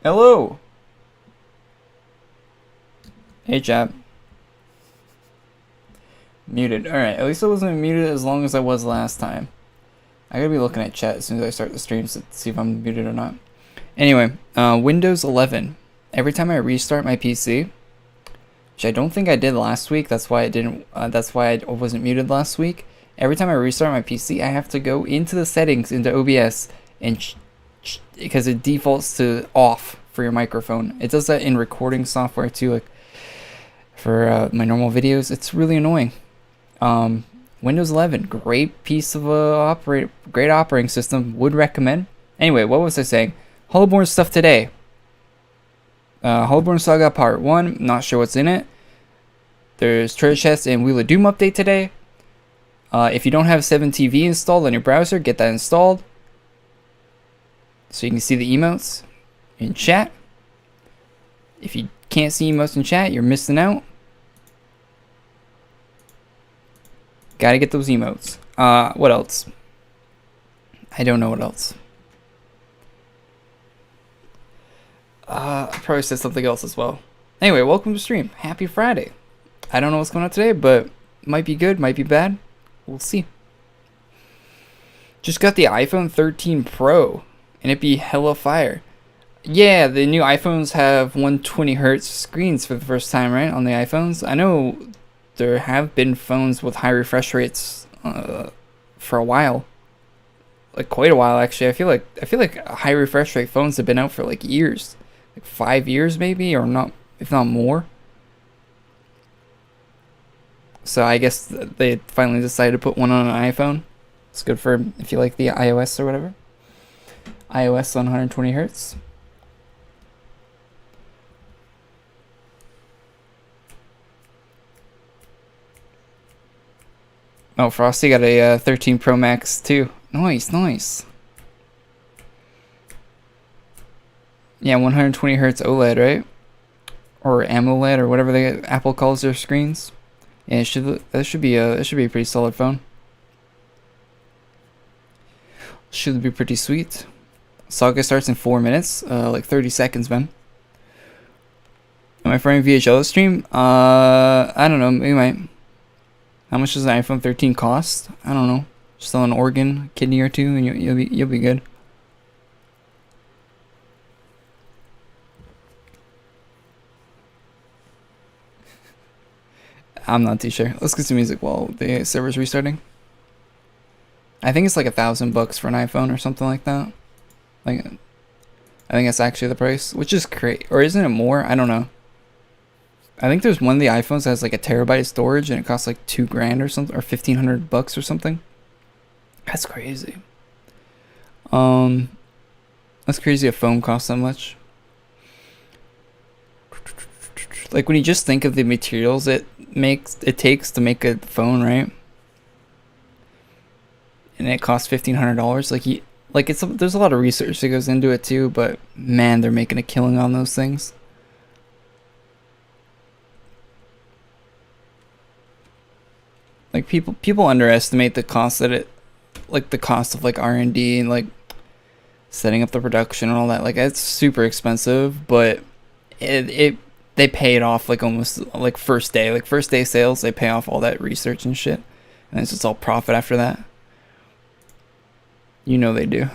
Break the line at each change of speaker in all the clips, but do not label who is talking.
Hello. Hey, chap. Muted. Alright, at least I wasn't muted as long as I was last time. I gotta be looking at chat as soon as I start the stream to see if I'm muted or not. Anyway, Windows 11. Every time I restart my PC, which I don't think I did last week, that's why I didn't. That's why I wasn't muted last week. Every time I restart my PC, I have to go into the settings into OBS and because it defaults to off for your microphone. It does that in recording software too, like for my normal videos. It's really annoying. Windows 11, great piece of great operating system. Would recommend. Anyway, what was I saying? Hollowborn stuff today. Hollowborn Saga Part 1. Not sure what's in it. There's Treasure Chest and Wheel of Doom update today. If you don't have 7TV installed on your browser, get that installed. So you can see the emotes in chat. If you can't see emotes in chat, you're missing out. Gotta get those emotes. What else? I don't know what else. I probably said something else as well. Anyway, welcome to the stream. Happy Friday. I don't know what's going on today, but might be good, might be bad. We'll see. Just got the iPhone 13 Pro, and it be hella fire. Yeah, the new iPhones have 120 hertz screens for the first time, right? On the iPhones. I know there have been phones with high refresh rates for a while. Like quite a while actually. I feel like high refresh rate phones have been out for like years. Like 5 years maybe, or not, if not more. So I guess they finally decided to put one on an iPhone. It's good for if you like the iOS or whatever. iOS on 120 hertz. Oh, Frosty got a 13 Pro Max too. Nice, nice. Yeah, 120 hertz OLED, right? Or AMOLED, or whatever Apple calls their screens. Yeah, that should be a pretty solid phone. Should be pretty sweet. Saga starts in 4 minutes, like 30 seconds, man. Am I frying VHL stream? I don't know. Maybe might. How much does an iPhone 13 cost? I don't know. Just sell an organ, kidney or two, and you'll be good. I'm not too sure. Let's get some music while the server's restarting. I think it's like $1,000 for an iPhone or something like that. Like, I think that's actually the price, which is great. Or isn't it more? I don't know. I think there's one of the iPhones that has like a terabyte of storage and it costs like $2,000 or something, or $1,500 or something. That's crazy. That's crazy. A phone costs that much. Like when you just think of the materials it takes to make a phone, right? And it costs $1,500. There's a lot of research that goes into it too, but man, they're making a killing on those things. Like people underestimate the cost the cost of like R&D and like setting up the production and all that. Like it's super expensive, but they pay it off like almost like first day sales. They pay off all that research and shit, and it's just all profit after that. You know they do.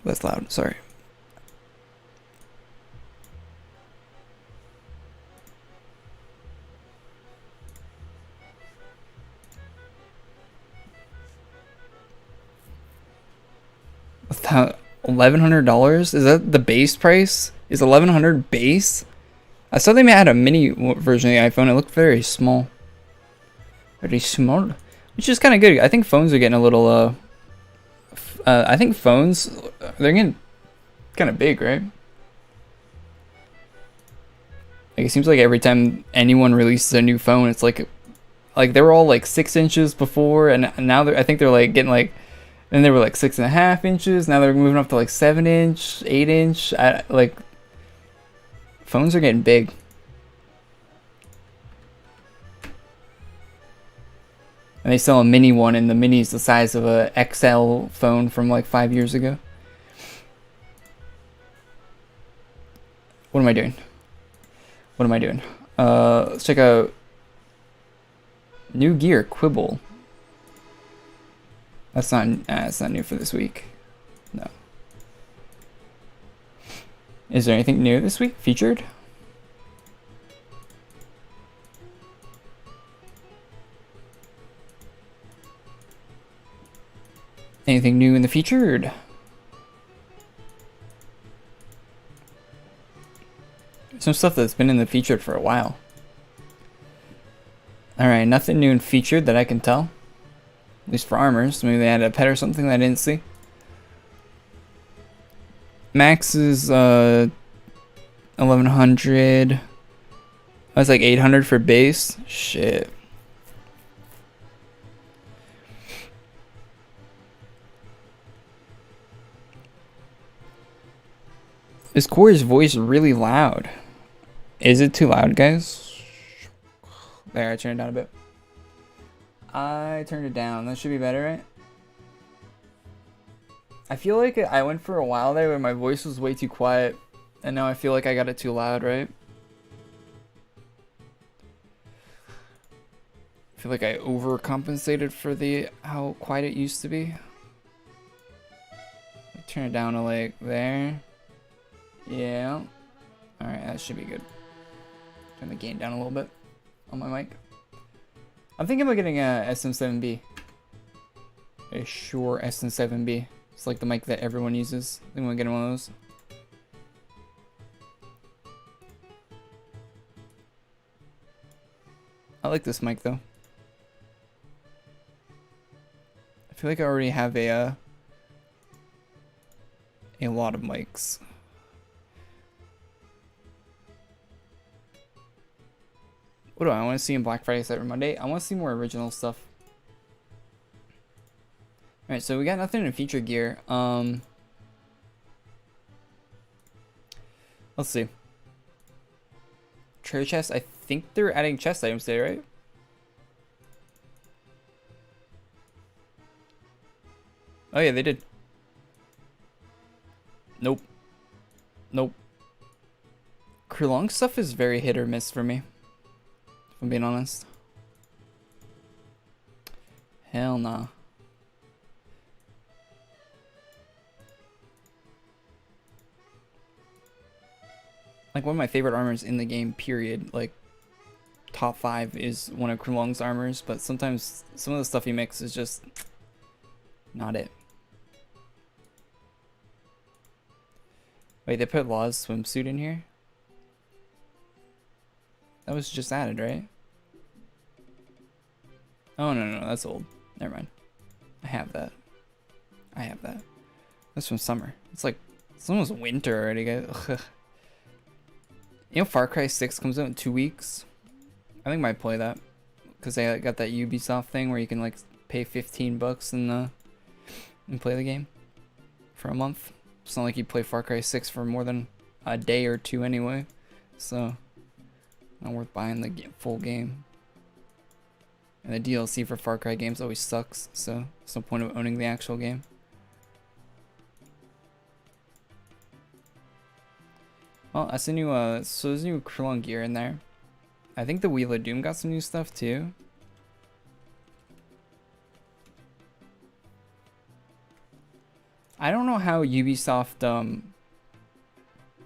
That's loud. Sorry. $1,100? Is that the base price? Is $1,100 base? I saw they had a mini version of the iPhone. It looked very small. Very small. Which is kind of good. I think phones are getting a little, I think phones, they're getting kind of big, right? Like, it seems like every time anyone releases a new phone, it's like they were all like 6 inches before, and now I think they're like getting like, and they were like 6.5 inches. Now they're moving up to like 7-inch, 8-inch. Like, phones are getting big. And they sell a mini one, and the mini is the size of a XL phone from like 5 years ago. What am I doing? What am I doing? Let's check out new gear, Quibble. That's not new for this week. No. Is there anything new this week featured? Anything new in the featured? Some stuff that's been in the featured for a while. Alright, nothing new in featured that I can tell. At least for armors. Maybe they added a pet or something that I didn't see. Max is 1100. That's like 800 for base. Shit. Is Corey's voice really loud? Is it too loud, guys? There, I turned it down a bit. I turned it down. That should be better, right? I feel like I went for a while there where my voice was way too quiet, and now I feel like I got it too loud, right? I feel like I overcompensated for how quiet it used to be. Turn it down to like there. Yeah. Alright, that should be good. Turn the gain down a little bit on my mic. I'm thinking about getting a SM7B. A Shure SM7B. It's like the mic that everyone uses. I think I'm gonna get one of those. I like this mic though. I feel like I already have a lot of mics. What do I want to see in Black Friday, Cyber Monday? I want to see more original stuff. Alright, so we got nothing in feature gear. Let's see. Treasure chest. I think they're adding chest items today, right? Oh yeah, they did. Nope. Nope. Krulong stuff is very hit or miss for me, if I'm being honest. Hell nah. Like one of my favorite armors in the game, period. Like top 5 is one of Krulong's armors, but sometimes some of the stuff he makes is just not it. Wait, they put Law's swimsuit in here? That was just added, right? Oh, no, that's old. Never mind. I have that. That's from summer. It's almost winter already, guys. Ugh. You know Far Cry 6 comes out in 2 weeks? I think I might play that. Because they got that Ubisoft thing where you can like pay $15 and play the game for a month. It's not like you play Far Cry 6 for more than a day or two anyway. So, not worth buying the full game. And the DLC for Far Cry games always sucks, so there's no point of owning the actual game. Well, I see new, so there's new Krulong gear in there. I think the Wheel of Doom got some new stuff too. I don't know how Ubisoft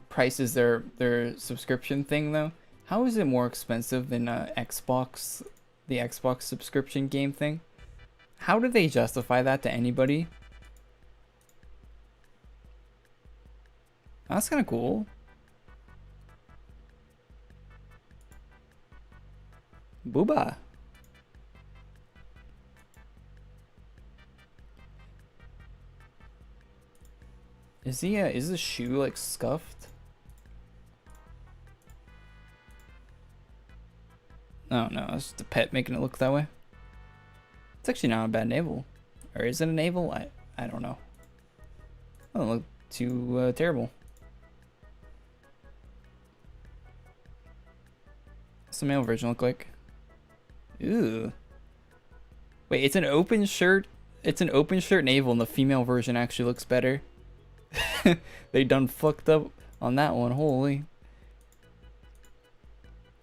prices their subscription thing though. How is it more expensive than Xbox, the Xbox subscription game thing? How do they justify that to anybody? That's kind of cool. Booba. Is the shoe like scuffed? Oh no, it's just a pet making it look that way. It's actually not a bad navel. Or is it a navel? I don't know. It doesn't look too terrible. What's the male version look like? Ooh. Wait, it's an open shirt. It's an open shirt navel, and the female version actually looks better. They done fucked up on that one. Holy.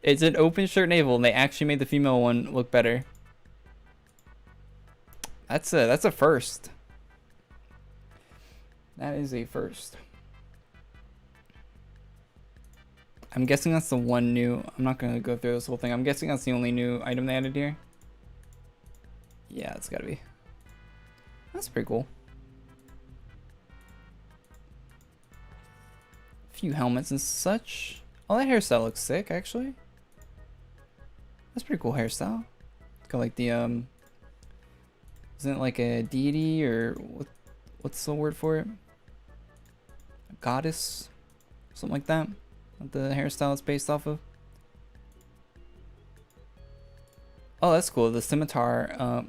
It's an open shirt navel, and they actually made the female one look better. That's a first. That is a first. I'm guessing that's the one new. I'm not gonna go through this whole thing. I'm guessing that's the only new item they added here. Yeah, it's gotta be. That's pretty cool. A few helmets and such. Oh, that hairstyle looks sick, actually. That's pretty cool hairstyle. It's got like the isn't it like a deity or what's the word for it? A goddess, something like that. The hairstyle is based off of. Oh, that's cool. The scimitar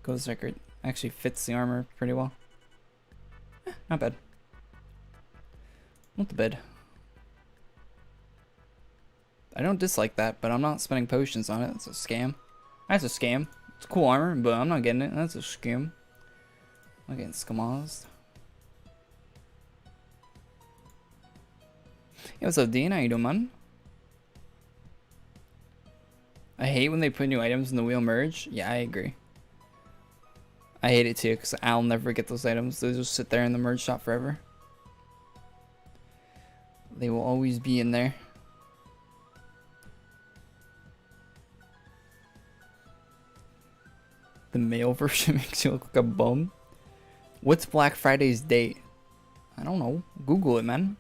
goes record actually fits the armor pretty well. Not bad. Not the bad. I don't dislike that, but I'm not spending potions on it. It's a scam. That's a scam. It's cool armor, but I'm not getting it. That's a scam. I'm getting scamazed. Yo, what's up, Dean? How you doing, man? I hate when they put new items in the wheel merge. Yeah, I agree. I hate it too, because I'll never get those items. They'll just sit there in the merge shop forever. They will always be in there. The male version makes you look like a bum. What's Black Friday's date? I don't know. Google it, man.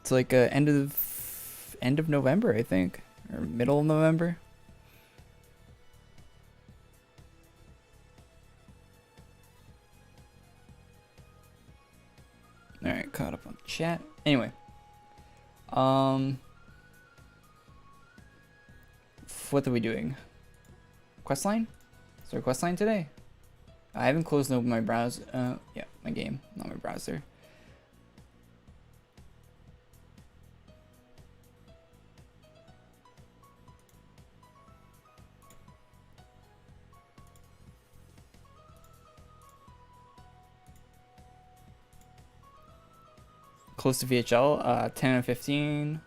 It's like end of November, I think, or middle of November. All right, caught up on chat. Anyway, what are we doing? Questline? Is there a questline today? I haven't closed open my browser. Yeah, my game, not my browser. Close to VHL, 10 and 15.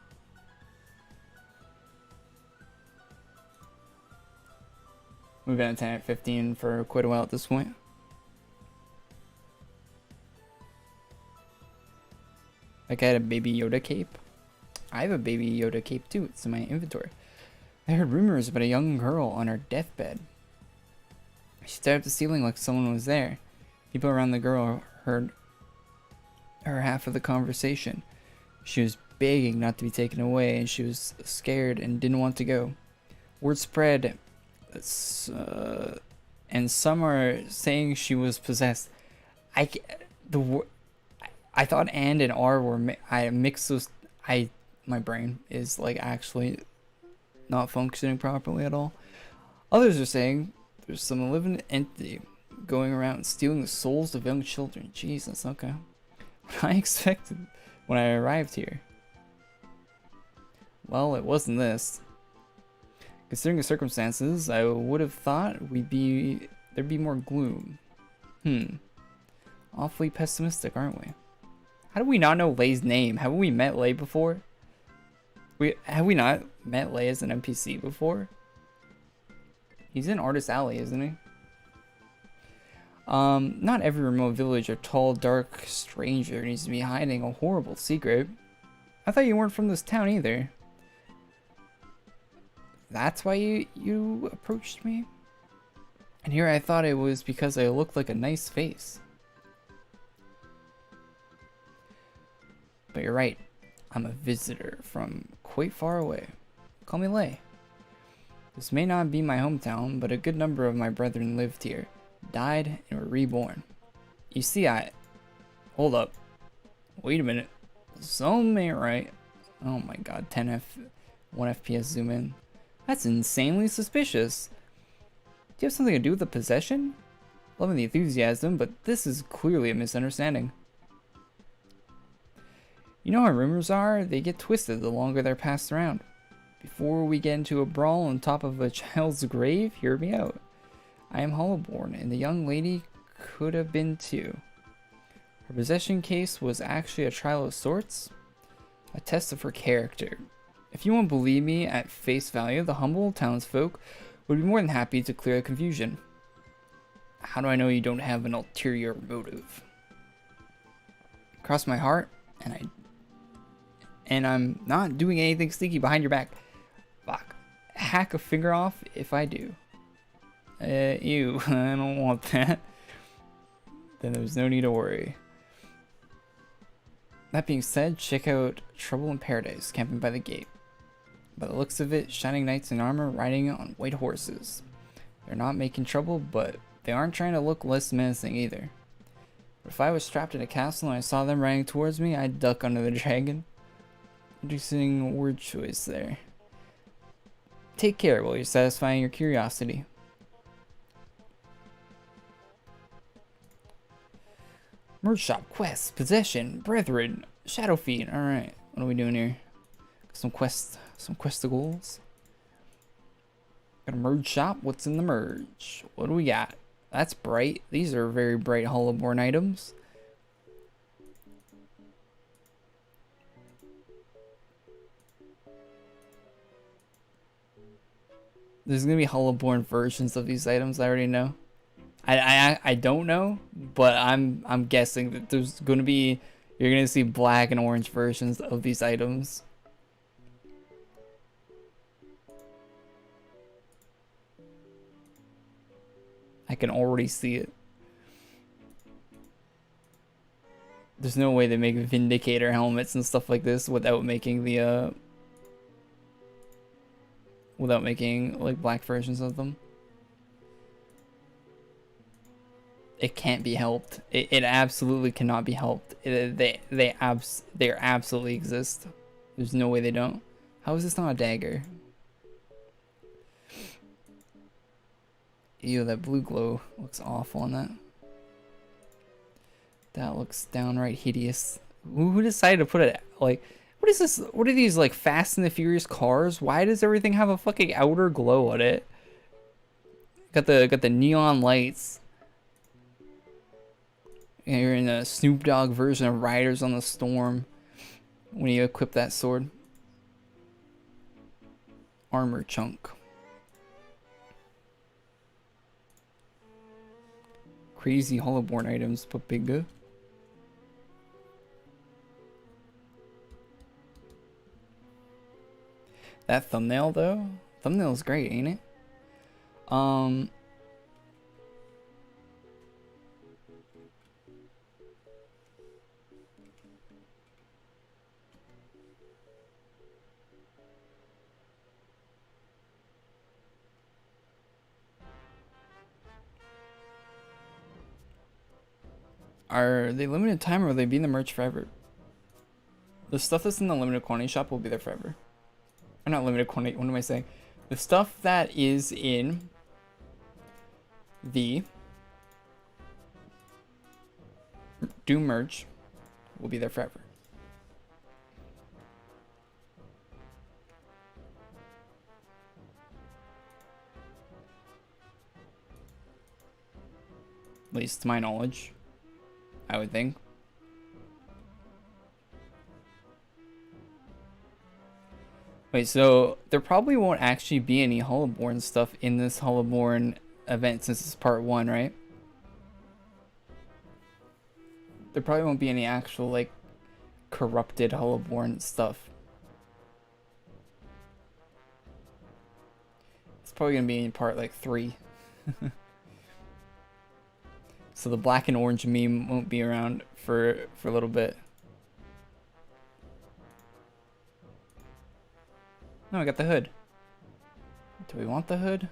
We've been at 10 and 15 for quite a while at this point. Like I had a Baby Yoda cape. I have a Baby Yoda cape too. It's in my inventory. I heard rumors about a young girl on her deathbed. She stared at the ceiling like someone was there. People around the girl heard her half of the conversation. She was begging not to be taken away, and she was scared and didn't want to go. Word spread, and some are saying she was possessed. I thought and R were I mixed those. My brain is like actually not functioning properly at all. Others are saying there's some malevolent entity going around stealing the souls of young children. Jesus, okay. What I expected when I arrived here. Well, it wasn't this. Considering the circumstances, I would have thought there'd be more gloom. Awfully pessimistic, aren't we? How do we not know Lay's name? Haven't we met Lay before? Have we not met Lay as an NPC before? He's in Artist Alley, isn't he? Not every remote village or tall, dark stranger needs to be hiding a horrible secret. I thought you weren't from this town either. That's why you approached me? And here I thought it was because I looked like a nice face. But you're right. I'm a visitor from quite far away. Call me Lay. This may not be my hometown, but a good number of my brethren lived here, died, and were reborn. You see, hold up. Wait a minute. Something ain't right. Oh my god, 1 FPS zoom in. That's insanely suspicious. Do you have something to do with the possession? Loving the enthusiasm, but this is clearly a misunderstanding. You know how rumors are? They get twisted the longer they're passed around. Before we get into a brawl on top of a child's grave, hear me out. I am Hollowborn, and the young lady could have been too. Her possession case was actually a trial of sorts, a test of her character. If you won't believe me at face value, the humble townsfolk would be more than happy to clear the confusion. How do I know you don't have an ulterior motive? Cross my heart, and I'm not doing anything sneaky behind your back. Fuck. Hack a finger off if I do. Ew, I don't want that. Then there's no need to worry. That being said, check out Trouble in Paradise, camping by the gate. By the looks of it, shining knights in armor riding on white horses. They're not making trouble, but they aren't trying to look less menacing either. But if I was trapped in a castle and I saw them riding towards me, I'd duck under the dragon. Interesting word choice there. Take care while you're satisfying your curiosity. Merge shop, quest, possession, brethren, shadow feed. Alright, what are we doing here? Some questicles. Got a merge shop. What's in the merge? What do we got? That's bright. These are very bright Hollowborn items. There's gonna be Hollowborn versions of these items. I already know. I don't know, but I'm guessing that there's gonna be, you're gonna see black and orange versions of these items. I can already see it. There's no way they make Vindicator helmets and stuff like this without making the without making like black versions of them. It can't be helped. It absolutely cannot be helped. They absolutely exist. There's no way they don't. How is this not a dagger? Ew, that blue glow looks awful on that. That looks downright hideous. Who decided to put it, like, what is this? What are these, like, Fast and the Furious cars? Why does everything have a fucking outer glow on it? Got the neon lights. And you're in a Snoop Dogg version of Riders on the Storm when you equip that sword. Armor chunk. Crazy Hollowborn items, Papiga. That thumbnail though? Thumbnail's great, ain't it? Are they limited time or will they be in the merch forever? The stuff that's in the limited quantity shop will be there forever. Or not limited quantity, what am I saying? The stuff that is in the Doom merch will be there forever. At least to my knowledge, I would think. Wait, so there probably won't actually be any Hollowborn stuff in this Hollowborn event since it's part 1, right? There probably won't be any actual, like, corrupted Hollowborn stuff. It's probably gonna be in part, like, 3. So the black and orange meme won't be around for a little bit. No, I got the hood. Do we want the hood?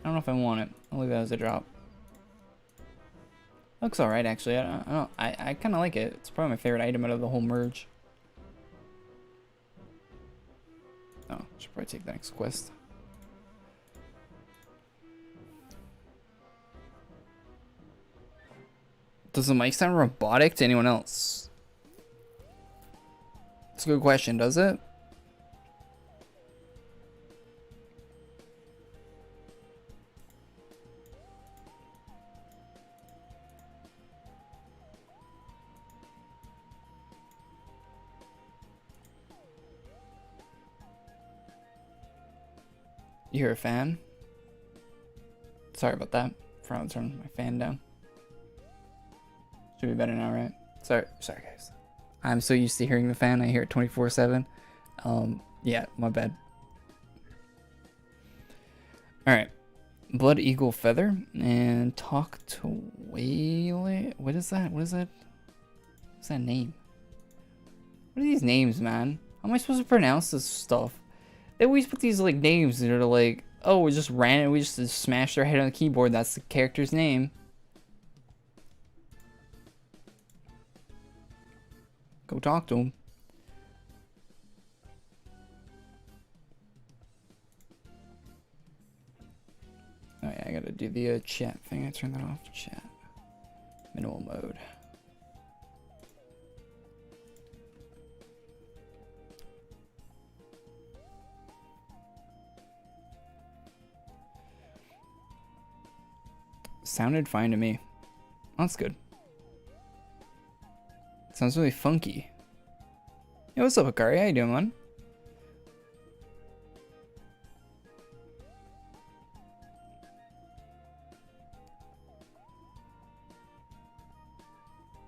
I don't know if I want it. I'll leave that as a drop. Looks alright actually. I kind of like it. It's probably my favorite item out of the whole merge. Oh, should probably take the next quest. Does the mic sound robotic to anyone else? It's a good question, does it? You hear a fan? Sorry about that. Forgot to turn my fan down. Should be better now, right? Sorry guys. I'm so used to hearing the fan, I hear it 24/7. Yeah, my bad. Alright. Blood Eagle Feather and talk to Waylay. What is that? What's that name? What are these names, man? How am I supposed to pronounce this stuff? They always put these like names that are like, oh, we just ran it, we just smashed our head on the keyboard, that's the character's name. Go talk to him. Oh yeah, I gotta do the chat thing. I turned that off. Chat. Minimal mode. Sounded fine to me. That's good. Sounds really funky. Hey, what's up, Akari? How you doing, man?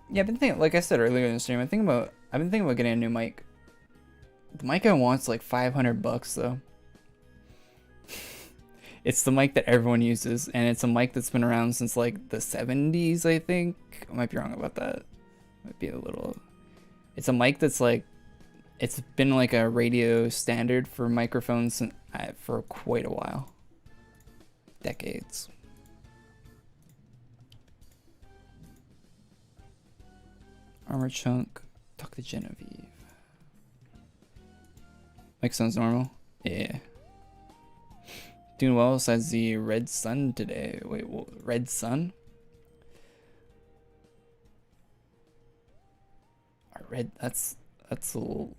Yeah, I've been thinking, like I said earlier in the stream, I've been thinking about getting a new mic. The mic I want's like $500 though. It's the mic that everyone uses, and it's a mic that's been around since like the 70s, I think. I might be wrong about that. Might be a little. It's a mic that's like, it's been like a radio standard for microphones for quite a while. Decades. Armor chunk. Talk to Genevieve. Mic sounds normal. Yeah. Doing well besides the red sun today. Wait, what, red sun? Red, that's a little...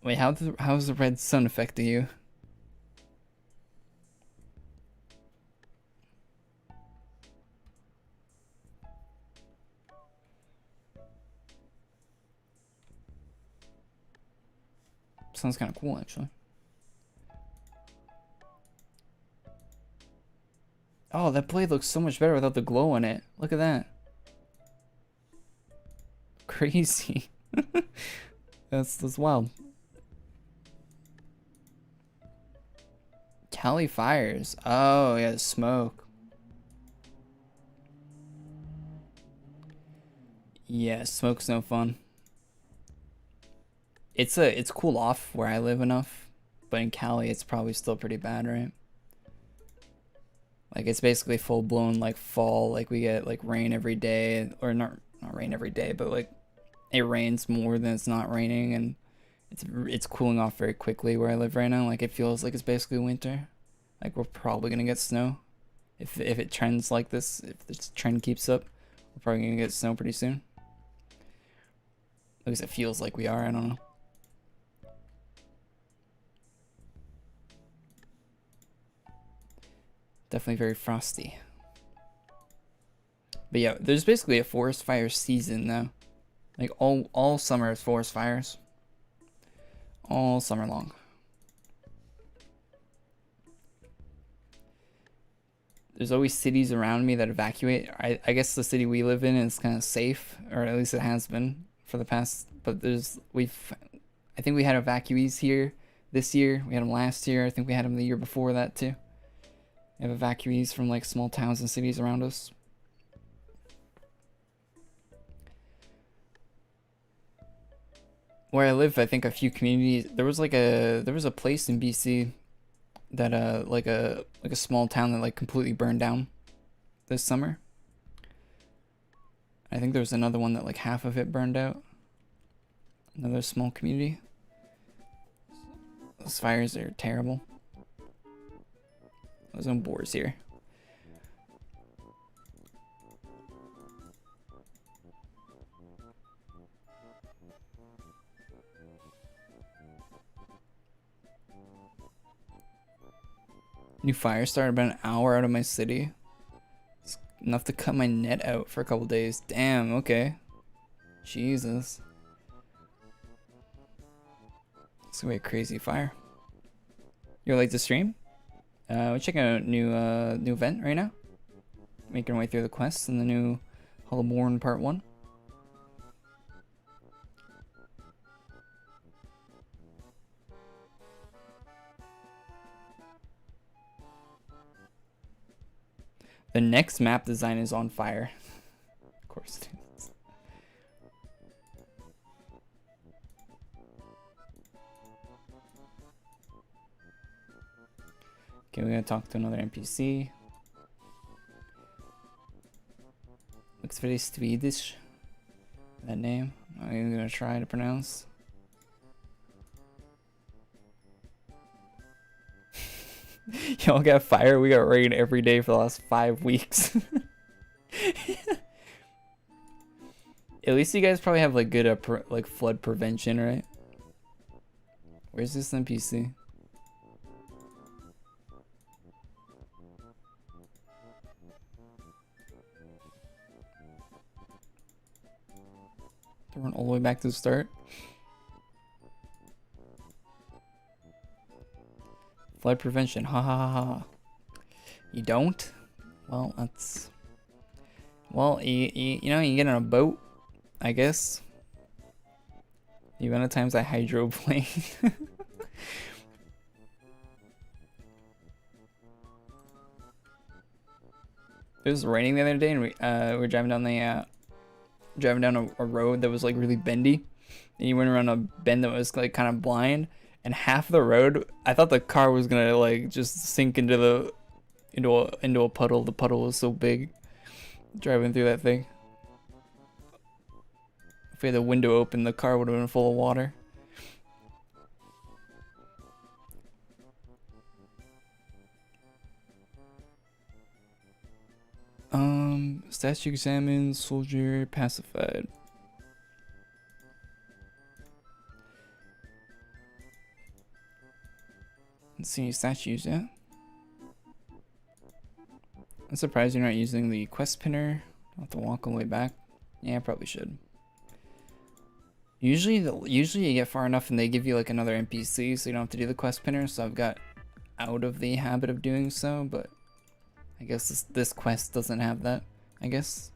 Wait, how's the red sun affecting you? Sounds kind of cool, actually. Oh, that blade looks so much better without the glow on it. Look at that. Crazy. That's wild. Cali fires. Oh yeah, the smoke. Yeah, smoke's no fun. It's cool off where I live enough, but in Cali it's probably still pretty bad, right? Like it's basically full blown like fall. Like we get like rain every day, or not rain every day, but like it rains more than it's not raining, and it's cooling off very quickly where I live right now. Like it feels like it's basically winter. Like we're probably gonna get snow if it trends like this. If this trend keeps up, we're probably gonna get snow pretty soon. At least it feels like we are. I don't know. Definitely very frosty. But yeah, there's basically a forest fire season now. Like all summer is forest fires. All summer long. There's always cities around me that evacuate. I guess the city we live in is kind of safe, or at least it has been for the past. But I think we had evacuees here this year. We had them last year. I think we had them the year before that too. We have evacuees from like small towns and cities around us. Where I live, I think a few communities. There was a place in BC that like a small town that like completely burned down this summer. I think there was another one that like half of it burned out. Another small community. Those fires are terrible. There's no boars here. New fire started about an hour out of my city. It's enough to cut my net out for a couple days. Damn, okay. Jesus. It's gonna be a crazy fire. You like to stream? We're checking out a new event right now. Making our way through the quests in the new Hollowborn Part 1. The next map design is on fire. Of course it is. Okay, we're gonna talk to another NPC. Looks very Swedish. That name. I'm even gonna try to pronounce. Y'all got fire, we got rain every day for the last 5 weeks. At least you guys probably have like good like flood prevention, right? Where's this NPC? They run all the way back to the start. Flood prevention, ha ha ha ha. You don't? Well, that's... Well, you know, you get on a boat, I guess. The amount of times I hydroplane. It was raining the other day, and we were driving down a road that was like really bendy, and you went around a bend that was like kind of blind. And half the road, I thought the car was gonna like just sink into a puddle. The puddle was so big, driving through that thing. If we had the window open, the car would have been full of water. Statue examined, soldier pacified. Let's see any statues yet. I'm surprised you're not using the quest pinner. I'll have to walk all the way back. Yeah, I probably should. Usually you get far enough and they give you like another NPC, so you don't have to do the quest pinner. So I've got out of the habit of doing so, but I guess this quest doesn't have that, I guess.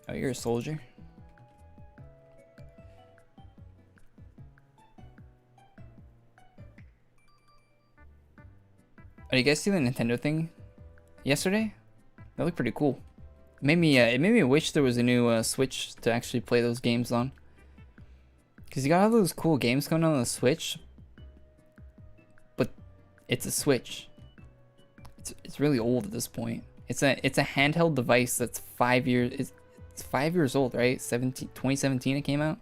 Oh, you're a soldier. Oh, you guys see the Nintendo thing yesterday? That looked pretty cool. It made me wish there was a new Switch to actually play those games on. Cause you got all those cool games coming on the Switch, but it's a Switch. It's really old at this point. It's a handheld device that's 5 years. It's 5 years old, right? 2017 it came out.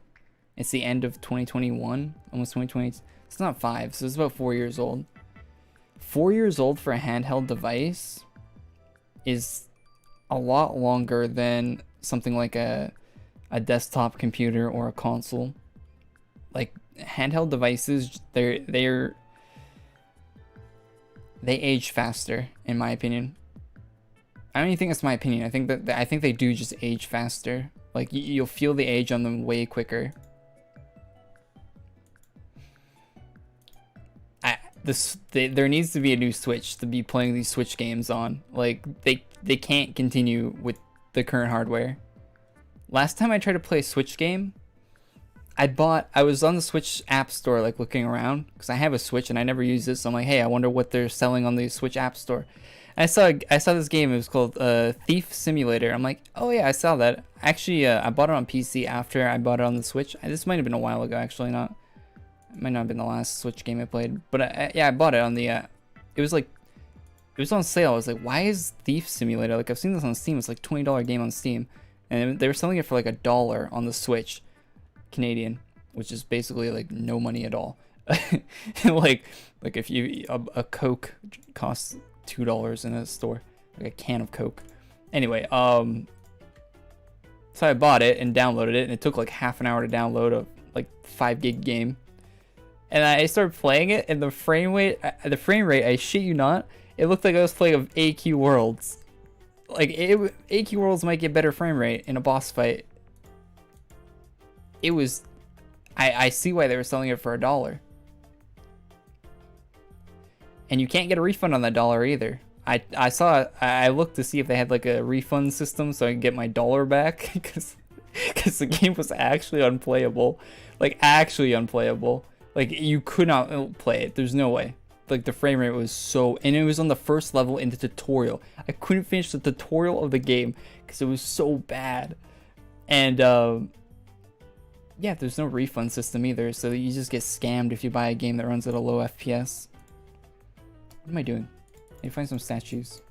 It's the end of 2021, almost 2020. It's not 5, so it's about 4 years old. 4 years old for a handheld device is a lot longer than something like a desktop computer or a console. Like handheld devices, they age faster, in my opinion. I don't even think that's my opinion. I think they do just age faster. Like you'll feel the age on them way quicker. There needs to be a new Switch to be playing these Switch games on. Like they can't continue with the current hardware. Last time I tried to play a Switch game, I was on the Switch app store like looking around because I have a Switch and I never use this. So I'm like, hey, I wonder what they're selling on the Switch app store. And I saw this game. It was called Thief Simulator. I'm like, oh yeah, I saw that. Actually, I bought it on PC after I bought it on the Switch. This might have been a while ago, actually. It might not have been the last Switch game I played. But yeah, I bought it on the. It was on sale. I was like, why is Thief Simulator? Like I've seen this on Steam. It's like $20 game on Steam, and they were selling it for like $1 on the Switch, Canadian, which is basically like no money at all. like if you a Coke costs $2 in a store, like a can of Coke. Anyway, so I bought it and downloaded it, and it took like half an hour to download a like 5 gig game. And I started playing it, and the frame rate, I shit you not, it looked like I was playing of AQ Worlds. Like AQ Worlds might get better frame rate in a boss fight. It was, I see why they were selling it for $1. And you can't get a refund on that $1 either. I looked to see if they had like a refund system so I could get my $1 back, because the game was actually unplayable. Like actually unplayable. Like you could not play it. There's no way. Like the frame rate was so, and it was on the first level in the tutorial. I couldn't finish the tutorial of the game because it was so bad. And yeah, there's no refund system either, so you just get scammed if you buy a game that runs at a low FPS. What am I doing? I need to find some statues.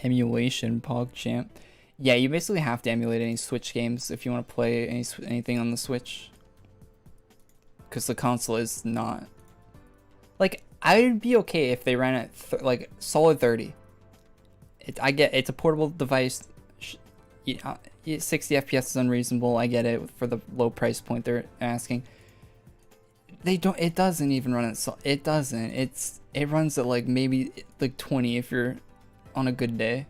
Emulation, PogChamp. Yeah, you basically have to emulate any Switch games if you want to play anything on the Switch. Because the console is not... Like, I'd be okay if they ran at like solid 30. I get it's a portable device. 60 FPS is unreasonable. I get it for the low price point they're asking. It doesn't even run at it doesn't. It runs at like maybe like 20 if you're on a good day.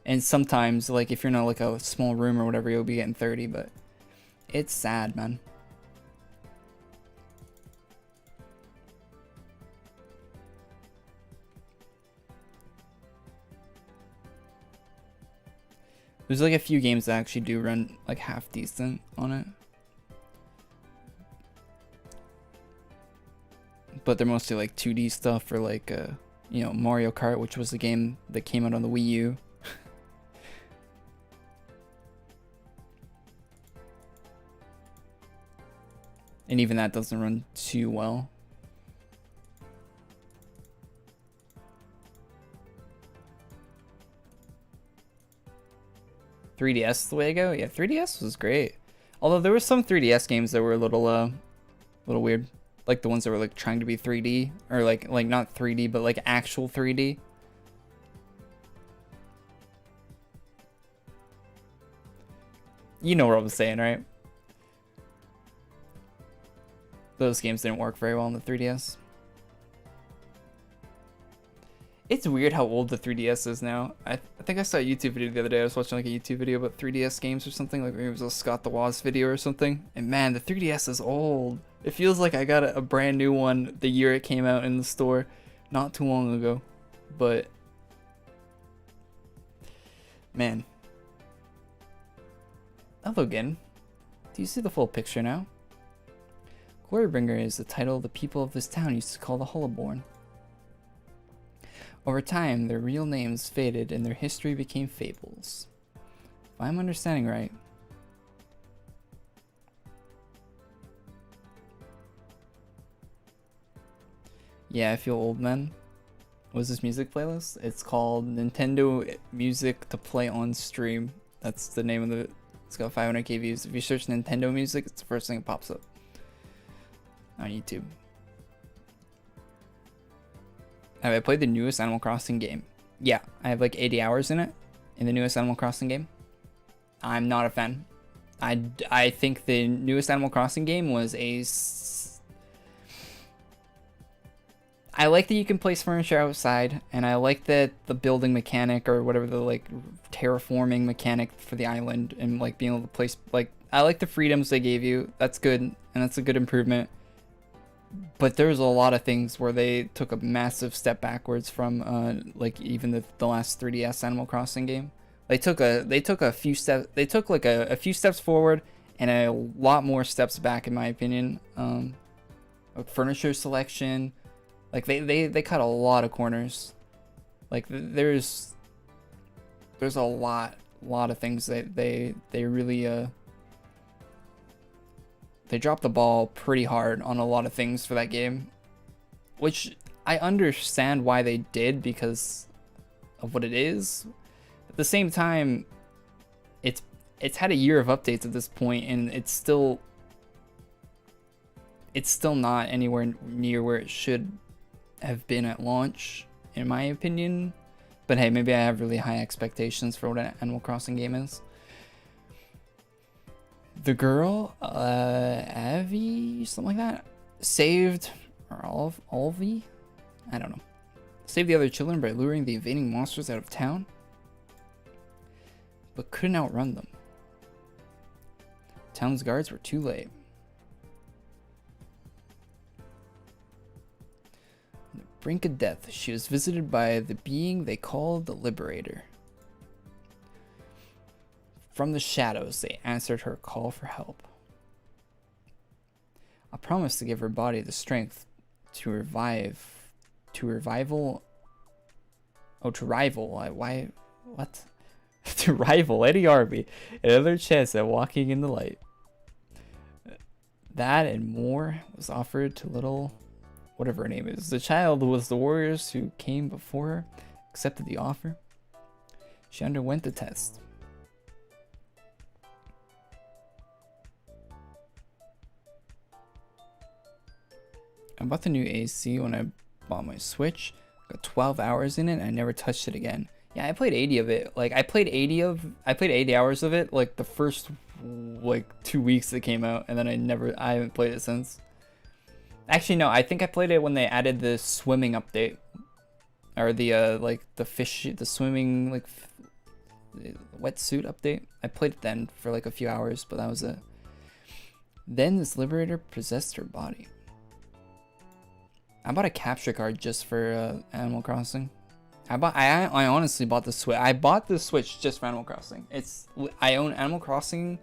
And sometimes, like, if you're in like a small room or whatever, you'll be getting 30, but it's sad, man. There's like a few games that actually do run like half decent on it. But they're mostly like 2D stuff, or like, you know, Mario Kart, which was the game that came out on the Wii U. And even that doesn't run too well. $3DS is the way to go? Yeah, 3DS was great. Although there were some 3DS games that were a little weird. Like the ones that were like trying to be 3D, or like not 3D, but like actual 3D. You know what I'm saying, right? Those games didn't work very well on the 3DS. It's weird how old the 3DS is now. I think I saw a YouTube video the other day. I was watching like a YouTube video about 3DS games or something. Like maybe it was a Scott the Woz video or something. And man, the 3DS is old. It feels like I got a brand new one the year it came out in the store, not too long ago. But man, hello again. Do you see the full picture now? Glorybringer is the title the people of this town used to call the Hollowborn. Over time, their real names faded and their history became fables. If I'm understanding right. Yeah, I feel old, man. What's this music playlist? It's called Nintendo Music to Play on Stream. That's the name of the... It's got 500k views. If you search Nintendo Music, it's the first thing that pops up on YouTube. Have I played the newest Animal Crossing game? Yeah, I have like 80 hours in it, in the newest Animal Crossing game. I'm not a fan. I think the newest Animal Crossing game was I like that you can place furniture outside, and I like that the building mechanic, or whatever the like terraforming mechanic for the island, and like being able to place, like, I like the freedoms they gave you. That's good, and that's a good improvement. But there's a lot of things where they took a massive step backwards from like even the last 3DS Animal Crossing game. They took a few steps. They took like a few steps forward and a lot more steps back, in my opinion. Like furniture selection, like they cut a lot of corners. Like there's a lot of things that they really they dropped the ball pretty hard on a lot of things for that game, which I understand why they did because of what it is. At the same time, it's had a year of updates at this point, and it's still not anywhere near where it should have been at launch, in my opinion. But hey, maybe I have really high expectations for what an Animal Crossing game is. The girl, Avi, something like that, saved, or Olvi? I don't know. Saved the other children by luring the invading monsters out of town, but couldn't outrun them. Town's guards were too late. On the brink of death, she was visited by the being they called the Liberator. From the shadows, they answered her call for help. I promised to give her body the strength to rival Eddie Arby another chance at walking in the light. That and more was offered to little, whatever her name is. The child was the warriors who came before her, accepted the offer. She underwent the test. I bought the new AC when I bought my Switch. Got 12 hours in it and I never touched it again. Yeah, I played 80 of it. Like I played 80 hours of it like the first like 2 weeks it came out, and then I haven't played it since. Actually no, I think I played it when they added the swimming update. Or the like the swimming like wetsuit update. I played it then for like a few hours, but that was it. Then this Liberator possessed her body. I bought a capture card just for Animal Crossing. I honestly bought the Switch. I bought the Switch just for Animal Crossing. I own Animal Crossing,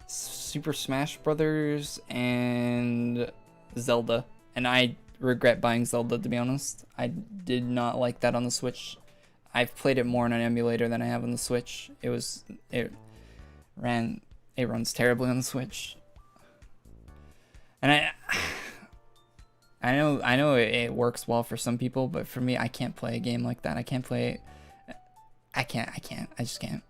Super Smash Brothers, and Zelda. And I regret buying Zelda, to be honest. I did not like that on the Switch. I've played it more on an emulator than I have on the Switch. It runs terribly on the Switch. And I know it works well for some people, but for me, I can't play a game like that. I can't play it. I just can't.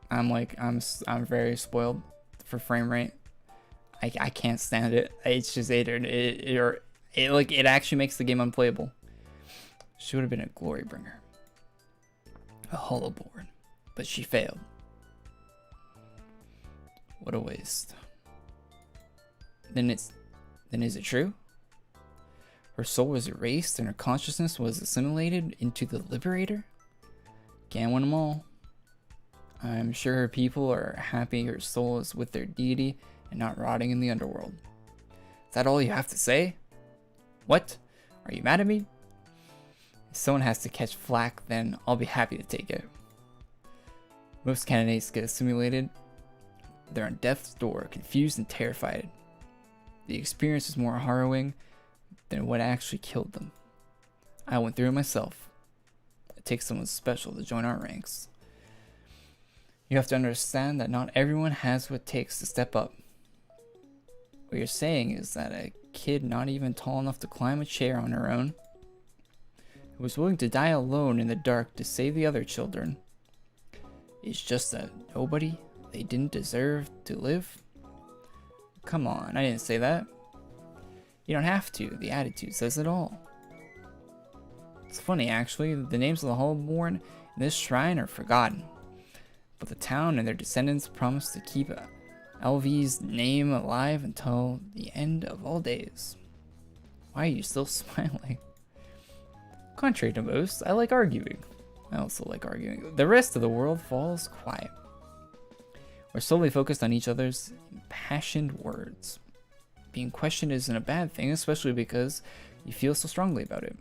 I'm very spoiled for frame rate. I can't stand it. It's just it actually makes the game unplayable. She would have been a glory bringer, a Hollowborn, but she failed. What a waste. Then is it true? Her soul was erased and her consciousness was assimilated into the Liberator? Can't win them all. I'm sure her people are happy her soul is with their deity and not rotting in the underworld. Is that all you have to say? What? Are you mad at me? If someone has to catch flack, then I'll be happy to take it. Most candidates get assimilated. They're on death's door, confused and terrified. The experience is more harrowing than what actually killed them. I went through it myself. It takes someone special to join our ranks. You have to understand that not everyone has what it takes to step up. What you're saying is that a kid not even tall enough to climb a chair on her own, who was willing to die alone in the dark to save the other children, is just a nobody. They didn't deserve to live. Come on, I didn't say that. You don't have to. The attitude says it all. It's funny, actually. The names of the Hollowborn in this shrine are forgotten, but the town and their descendants promise to keep LV's name alive until the end of all days. Why are you still smiling? Contrary to most, I like arguing. I also like arguing. The rest of the world falls quiet. We're solely focused on each other's impassioned words. Being questioned isn't a bad thing, especially because you feel so strongly about it.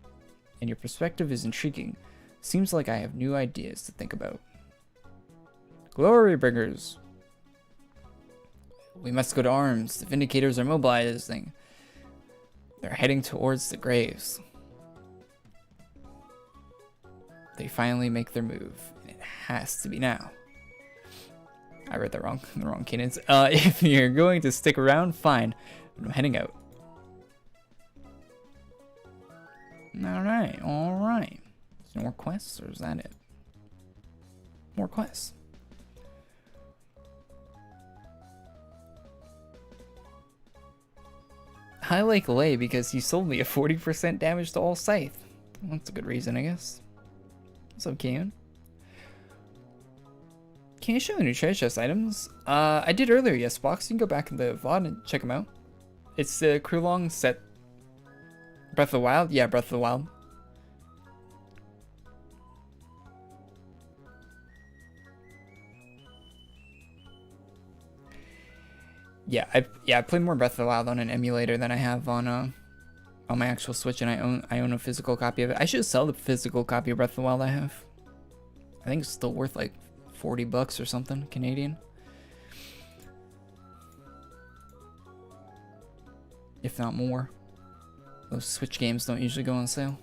And your perspective is intriguing. Seems like I have new ideas to think about. Glory bringers! We must go to arms. The Vindicators are mobilizing. They're heading towards the graves. They finally make their move. And it has to be now. I read that wrong. The wrong cadence. If you're going to stick around, fine. But I'm heading out. Alright. Is there more quests, or is that it? more quests. I like Lay because he sold me a 40% damage to all scythe. Well, that's a good reason, I guess. What's up, Kian? Can you show the new treasure chest items? I did earlier, yes, Box. You can go back in the VOD and check them out. It's the Krulong set. Breath of the Wild? Yeah, Breath of the Wild. Yeah, I play more Breath of the Wild on an emulator than I have on my actual Switch, and I own a physical copy of it. I should sell the physical copy of Breath of the Wild I have. I think it's still worth like $40 or something Canadian, if not more. Those Switch games don't usually go on sale.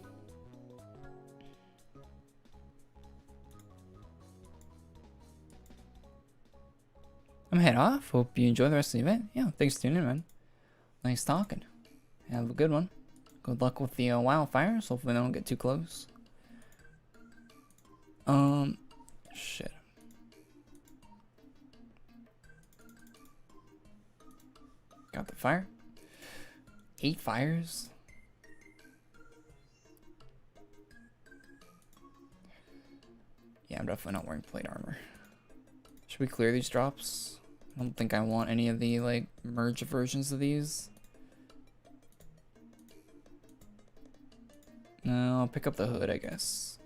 I'm head off. Hope you enjoy the rest of the event. Yeah, thanks for tuning in, man. Nice talking. Have a good one. Good luck with the wildfires. Hopefully they don't get too close. Shit. Got the fire. 8 fires. Yeah, I'm definitely not wearing plate armor. Should we clear these drops? I don't think I want any of the like merge versions of these. No, I'll pick up the hood, I guess.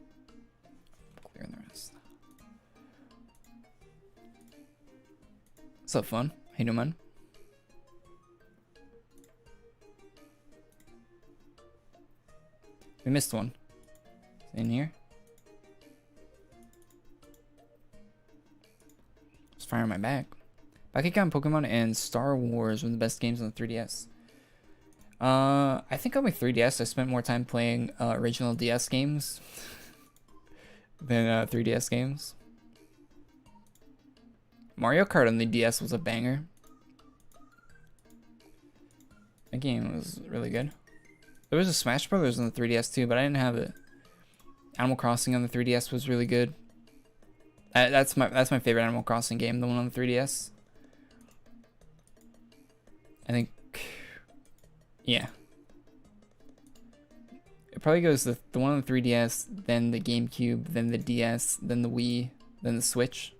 Clearing the rest. What's up, fun? How you doing, man? We missed one. Is it in here? Just fire on my back. Bakugan, Pokemon, and Star Wars were the best games on the 3DS. I think on my 3DS I spent more time playing original DS games than 3DS games. Mario Kart on the DS was a banger. That game was really good. There was a Smash Brothers on the 3DS too, but I didn't have it. Animal Crossing on the 3DS was really good. That's my favorite Animal Crossing game, the one on the 3DS. I think, yeah. It probably goes the one on the 3DS, then the GameCube, then the DS, then the Wii, then the Switch.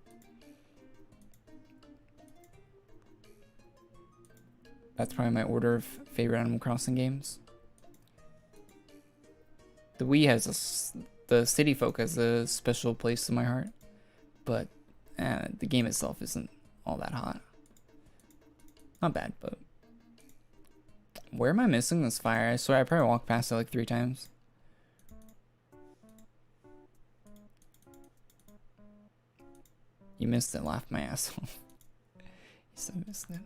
That's probably my order of favorite Animal Crossing games. The Wii has the City Folk has a special place in my heart, but the game itself isn't all that hot. Not bad, but where am I missing this fire? I swear I probably walked past it like 3 times. You missed it, laughed my ass off. You still missed it.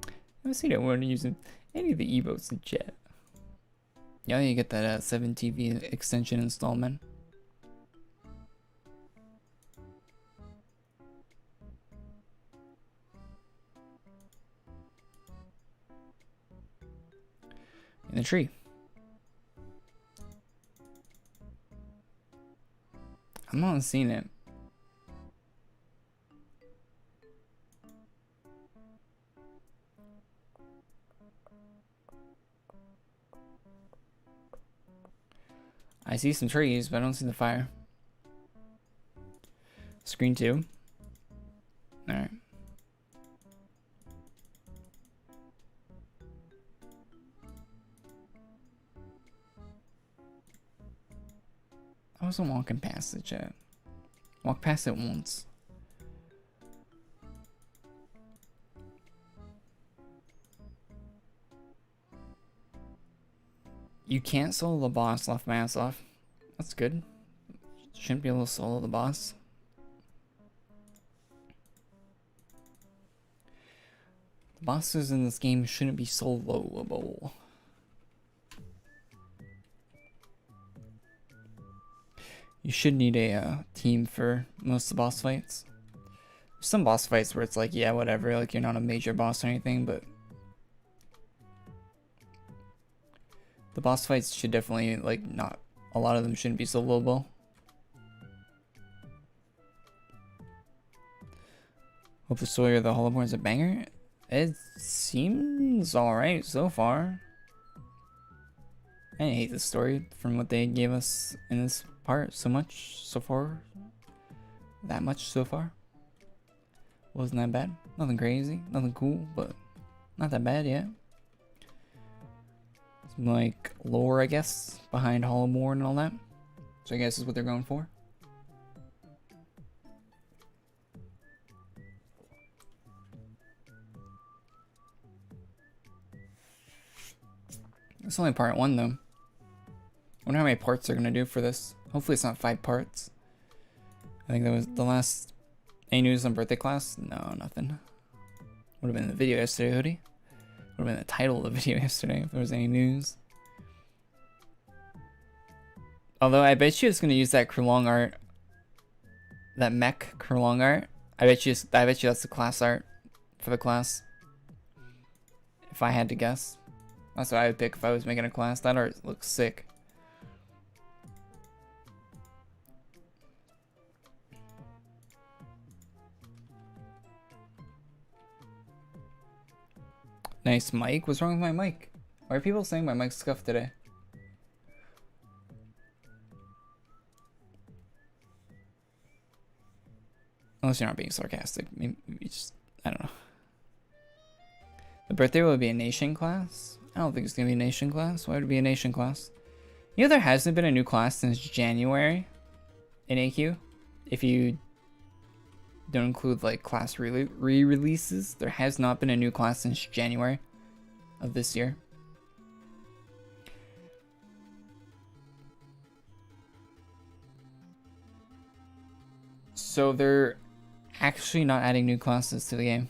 I haven't seen anyone using any of the emotes in chat. Yeah, you get that 7TV extension installed, man. In the tree. I'm not seeing it. I see some trees, but I don't see the fire. Screen 2. Alright. I wasn't walking past it yet. Walk past it once. You can't solo the boss, left my ass off. That's good. Shouldn't be able to solo the boss. The bosses in this game shouldn't be soloable. You should need a team for most of the boss fights. There's some boss fights where it's like, yeah, whatever, like you're not a major boss or anything, but the boss fights should definitely, like, not, a lot of them shouldn't be soloable. Hope the story of the Hollowborn is a banger. It seems alright so far. I didn't hate the story from what they gave us in this part so much so far. That much so far. Wasn't that bad. Nothing crazy, nothing cool, but not that bad yet. Some like lore, I guess, behind Hollowborn and all that. So I guess is what they're going for. It's only part 1 though. I wonder how many parts they're gonna do for this. Hopefully it's not 5 parts. I think that was the last. Any news on birthday class? No, nothing. Would have been the video yesterday, hoodie. Would have been the title of the video yesterday if there was any news. Although I bet you it's gonna use that Krulong art. That mech Krulong art. I bet you that's the class art for the class. If I had to guess. That's what I would pick if I was making a class. That art looks sick. Nice mic. What's wrong with my mic? Why are people saying my mic's scuffed today? Unless you're not being sarcastic. Maybe just, I don't know. The birthday will be a nation class? I don't think it's going to be a nation class. Why would it be a nation class? You know there hasn't been a new class since January in AQ? If you don't include like class re-releases, there has not been a new class since January of this year. So they're actually not adding new classes to the game.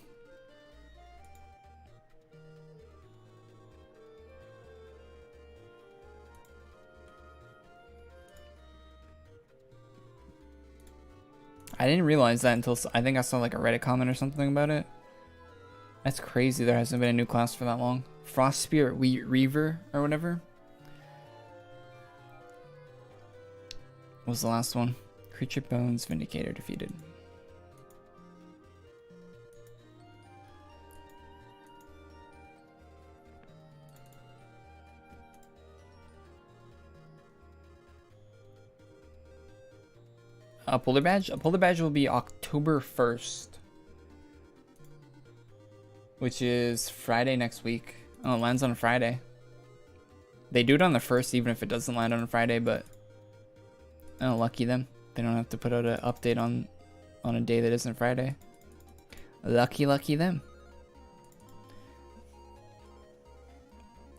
I didn't realize that until I think I saw like a Reddit comment or something about it. That's crazy there hasn't been a new class for that long. Frost Spirit Reaver or whatever. What was the last one? Creature Bones Vindicator defeated. A Polar Badge? A Polar Badge will be October 1st. Which is Friday next week. Oh, it lands on a Friday. They do it on the 1st even if it doesn't land on a Friday, but... Oh, lucky them. They don't have to put out an update on a day that isn't Friday. Lucky them.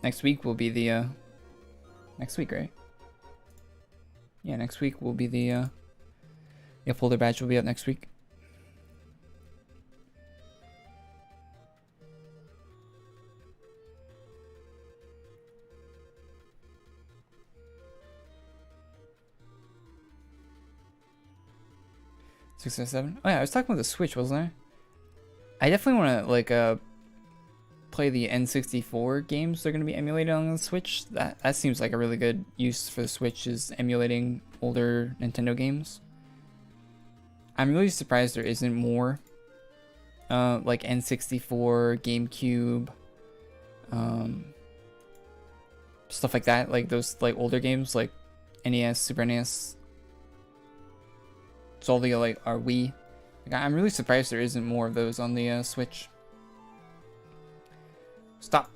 Next week will be the... Next week, right? Yeah, next week will be the... Yeah, Polar Badge will be up next week. Six or seven. Oh yeah, I was talking about the Switch, wasn't I? I definitely want to like play the N64 games they're gonna be emulated on the Switch. That seems like a really good use for the Switch, is emulating older Nintendo games. I'm really surprised there isn't more like N64, GameCube, stuff like that, like those like older games like NES, Super NES. It's all the like our Wii. Like, I'm really surprised there isn't more of those on the Switch. Stop.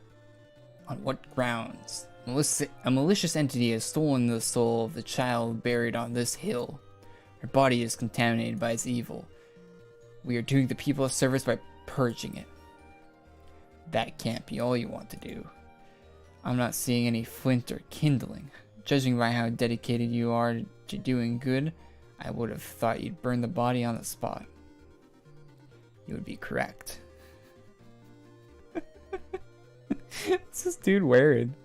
On what grounds? A malicious entity has stolen the soul of the child buried on this hill. Her body is contaminated by its evil. We are doing the people a service by purging it. That can't be all you want to do. I'm not seeing any flint or kindling. Judging by how dedicated you are to doing good, I would have thought you'd burn the body on the spot. You would be correct. What's this dude wearing?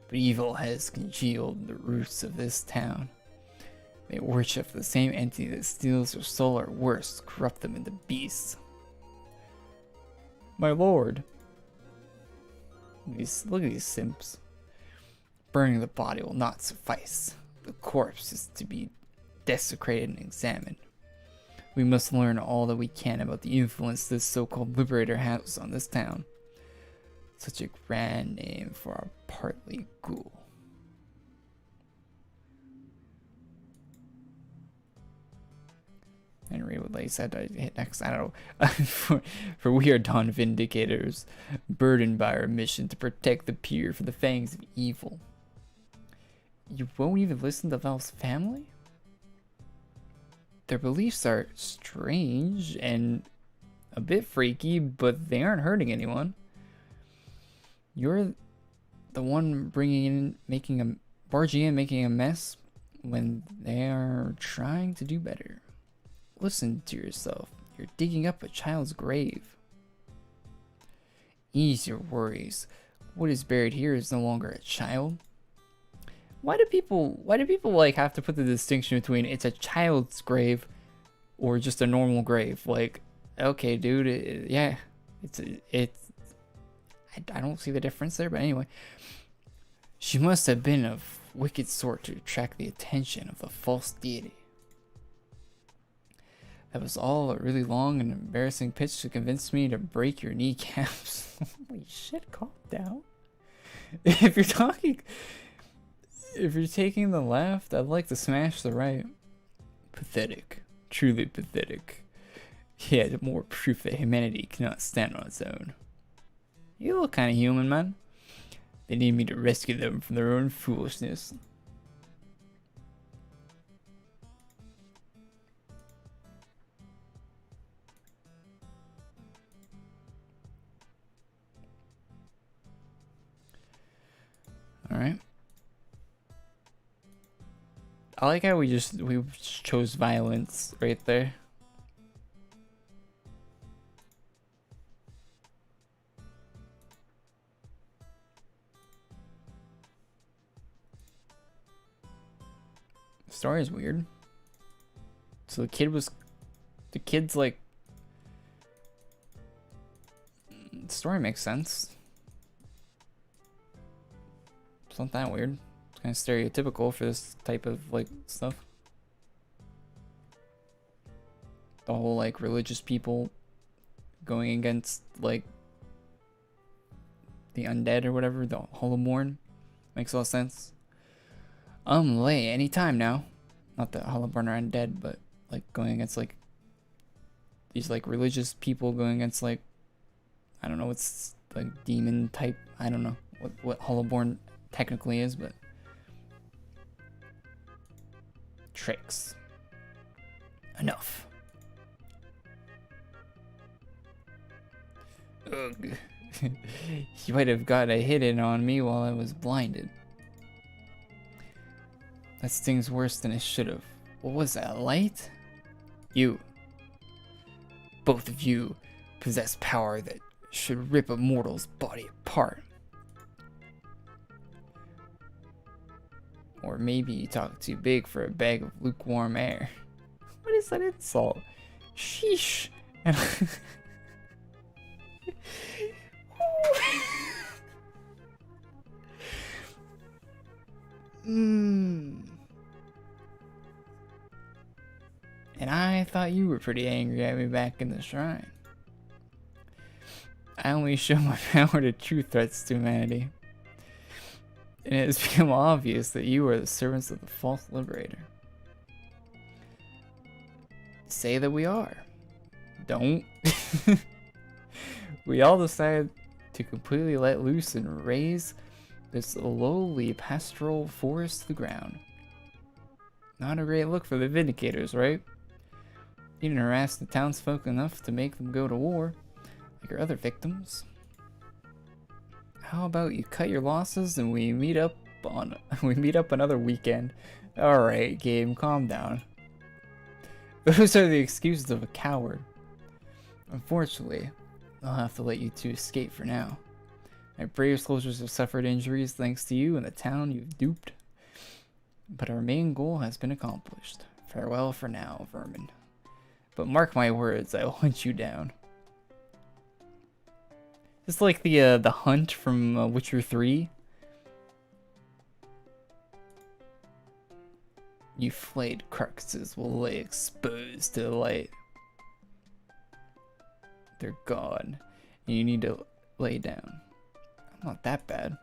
But evil has congealed the roots of this town. They worship the same entity that steals their soul, or worse, corrupt them into beasts. My lord. Look at these simps. Burning the body will not suffice. The corpse is to be desecrated and examined. We must learn all that we can about the influence this so-called liberator has on this town. Such a grand name for our partly ghoul. Henry would like said I hit next. I don't know. for we are dawn vindicators, burdened by our mission to protect the pier from the fangs of evil. You won't even listen to Val's family? Their beliefs are strange and a bit freaky, but they aren't hurting anyone. You're the one barging in, making a mess when they are trying to do better. Listen to yourself. You're digging up a child's grave. Ease your worries. What is buried here is no longer a child. Why do people like have to put the distinction between it's a child's grave or just a normal grave? Like, okay, dude, yeah, I don't see the difference there, but anyway. She must have been of wicked sort to attract the attention of a false deity. That was all a really long and embarrassing pitch to convince me to break your kneecaps. Holy shit, calm down. If you're taking the left, I'd like to smash the right. Pathetic. Truly pathetic. Yet more proof that humanity cannot stand on its own. You look kind of human, man. They need me to rescue them from their own foolishness. Alright. I like how we just chose violence right there. The story is weird. So the kid's like, the story makes sense. It's not that weird. It's kind of stereotypical for this type of like stuff. The whole like religious people going against like the undead or whatever, the Hollowborn, makes a lot of sense. Lay anytime now. Not that Hollowborn are undead, but like going against like these like religious people going against like, I don't know, it's like demon type. I don't know what Hollowborn technically is, but tricks. Enough. Ugh. You might have got a hit in on me while I was blinded. That stings worse than it should have. What was that, light? You. Both of you possess power that should rip a mortal's body apart. Or maybe you talk too big for a bag of lukewarm air. What is that insult? Sheesh. And I thought you were pretty angry at me back in the shrine. I only show my power to true threats to humanity. And it has become obvious that you are the servants of the false liberator. Say that we are. Don't. We all decided to completely let loose and raise this lowly pastoral forest to the ground. Not a great look for the Vindicators, right? You didn't harass the townsfolk enough to make them go to war, like your other victims. How about you cut your losses and we meet up another weekend? Alright, game, calm down. Those are the excuses of a coward. Unfortunately, I'll have to let you two escape for now. My brave soldiers have suffered injuries thanks to you and the town you've duped. But our main goal has been accomplished. Farewell for now, vermin. But mark my words, I will hunt you down. It's like the hunt from Witcher 3. You flayed carcasses will lay exposed to the light. They're gone. And you need to lay down. I'm not that bad.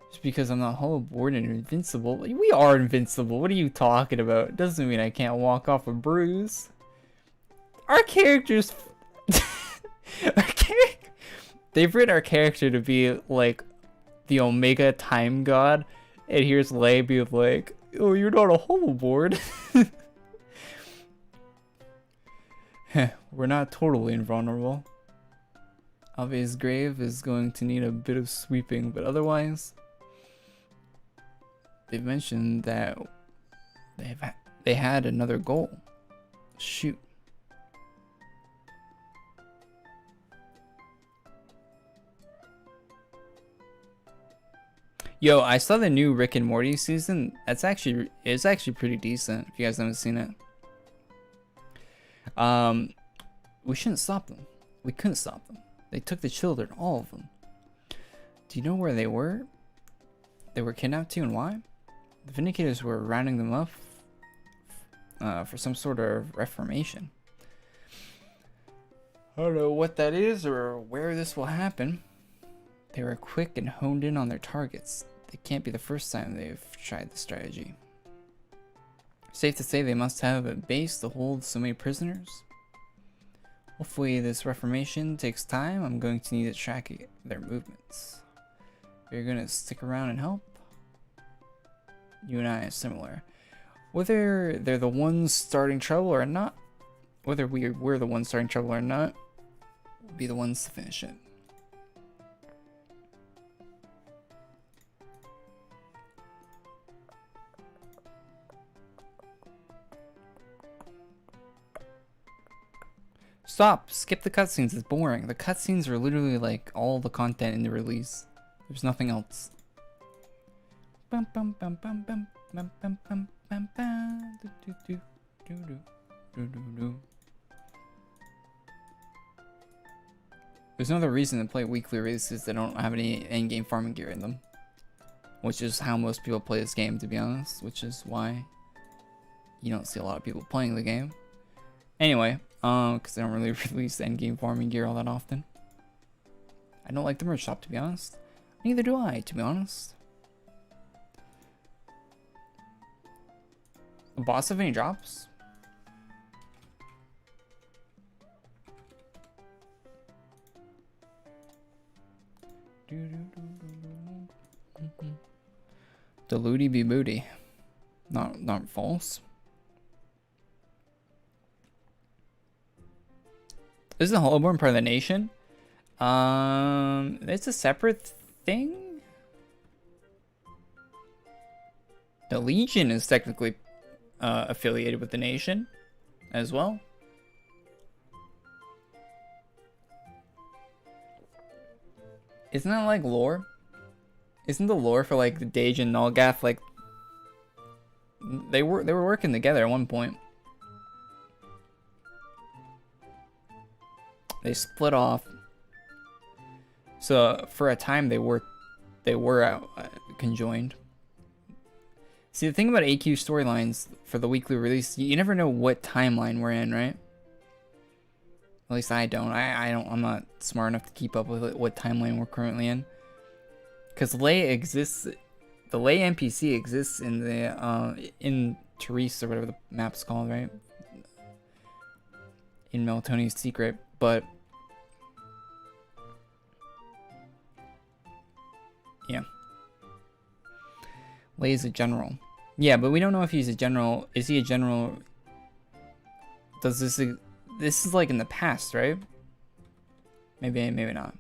Just because I'm not Hollowborn and invincible. We are invincible. What are you talking about? Doesn't mean I can't walk off a bruise. Our characters... They've written our character to be like the Omega time god. And here's Lei being like, oh, you're not a Hollowborn. We're not totally invulnerable. Ave's grave is going to need a bit of sweeping, but otherwise... They've mentioned that they had another goal. Shoot. Yo, I saw the new Rick and Morty season. It's actually pretty decent if you guys haven't seen it. We shouldn't stop them. We couldn't stop them. They took the children, all of them. Do you know where they were? They were kidnapped to and why? The Vindicators were rounding them up for some sort of reformation. I don't know what that is or where this will happen. They were quick and honed in on their targets. It can't be the first time they've tried the strategy. Safe to say they must have a base to hold so many prisoners. Hopefully this reformation takes time. I'm going to need to track their movements. You're gonna stick around and help? You and I are similar. Whether they're the ones starting trouble or not, whether we're the ones starting trouble or not, we'll be the ones to finish it. Stop! Skip the cutscenes, it's boring. The cutscenes are literally like all the content in the release. There's nothing else. Bum bum bum bum bum bum bum bum bum bum do do do do do do do. There's no other reason to play weekly releases that don't have any in-game farming gear in them. Which is how most people play this game, to be honest. Which is why you don't see a lot of people playing the game. Anyway, because they don't really release end-game farming gear all that often. I don't like the merch shop, to be honest. Neither do I, to be honest. The boss have any drops? The looty be booty. Not false. Isn't Hollowborn part of the nation? It's a separate thing? The Legion is technically affiliated with the nation as well. Isn't that like lore? Isn't the lore for like the Dage and Nulgath like they were working together at one point? They split off. So for a time they were conjoined. See, the thing about AQ storylines for the weekly release, you never know what timeline we're in, right? At least I don't. I'm not smart enough to keep up with what timeline we're currently in. Because Lei exists, the Lei NPC exists in the in Therese or whatever the map's called, right? In Meltoni's Secret, but yeah. Lei is a general. Yeah, but we don't know if he's a general. Is he a general? Does this is like in the past, right? Maybe not.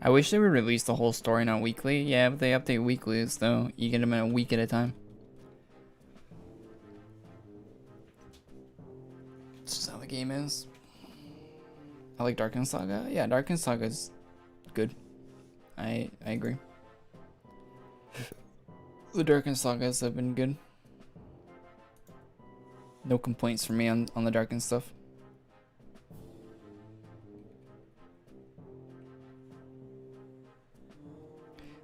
I wish they would release the whole story not weekly. Yeah, but they update weeklies though. You get them in a week at a time. That's just how the game is. I like Dark Saga. Yeah, Dark Saga's good. I agree. The Dark Sagas have been good. No complaints from me on the dark and stuff.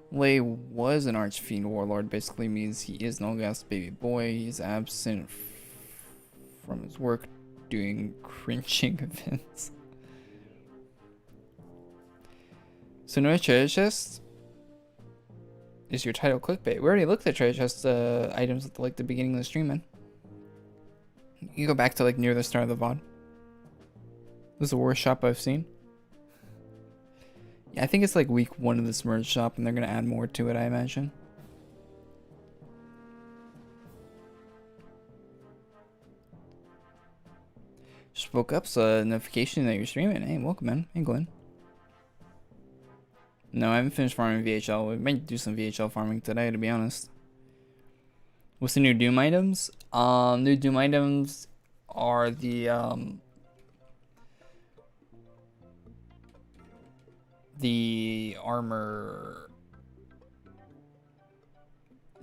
Lay was an archfiend warlord, basically means he is Nolgast's baby boy. He's absent from his work doing cringing events. So no treasure chest is your title clickbait. We already looked at treasure chest items at the beginning of the stream, man. You go back to like near the start of the VOD. This is the worst shop I've seen. Yeah, I think it's like week 1 of this merge shop, and they're gonna add more to it, I imagine. Just woke up, so a notification that you're streaming. Hey, welcome, man. Hey, Glenn. No, I haven't finished farming VHL. We might do some VHL farming today, to be honest. What's the new Doom items? New Doom items are the armor.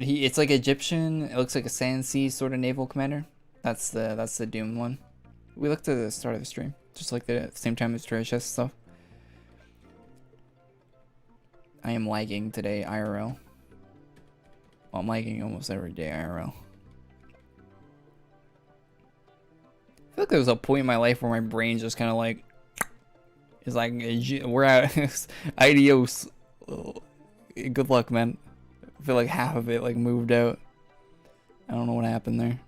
It's like Egyptian. It looks like a Sand Sea sort of naval commander. That's the Doom one. We looked at the start of the stream, just like the same time as treasure chest stuff. I am lagging today, IRL. Well, I'm lagging almost every day, IRL. I feel like there was a point in my life where my brain just kind of like is like, we're at adios. Good luck, man. I feel like half of it like moved out. I don't know what happened there.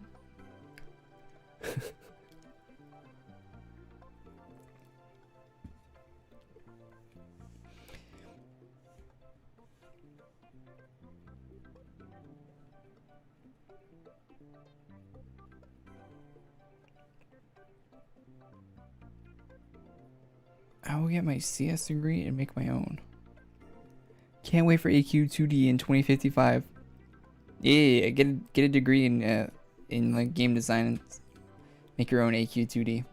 I will get my CS degree and make my own. Can't wait for AQ2D in 2055. Yeah, get a degree in like game design and make your own AQ2D.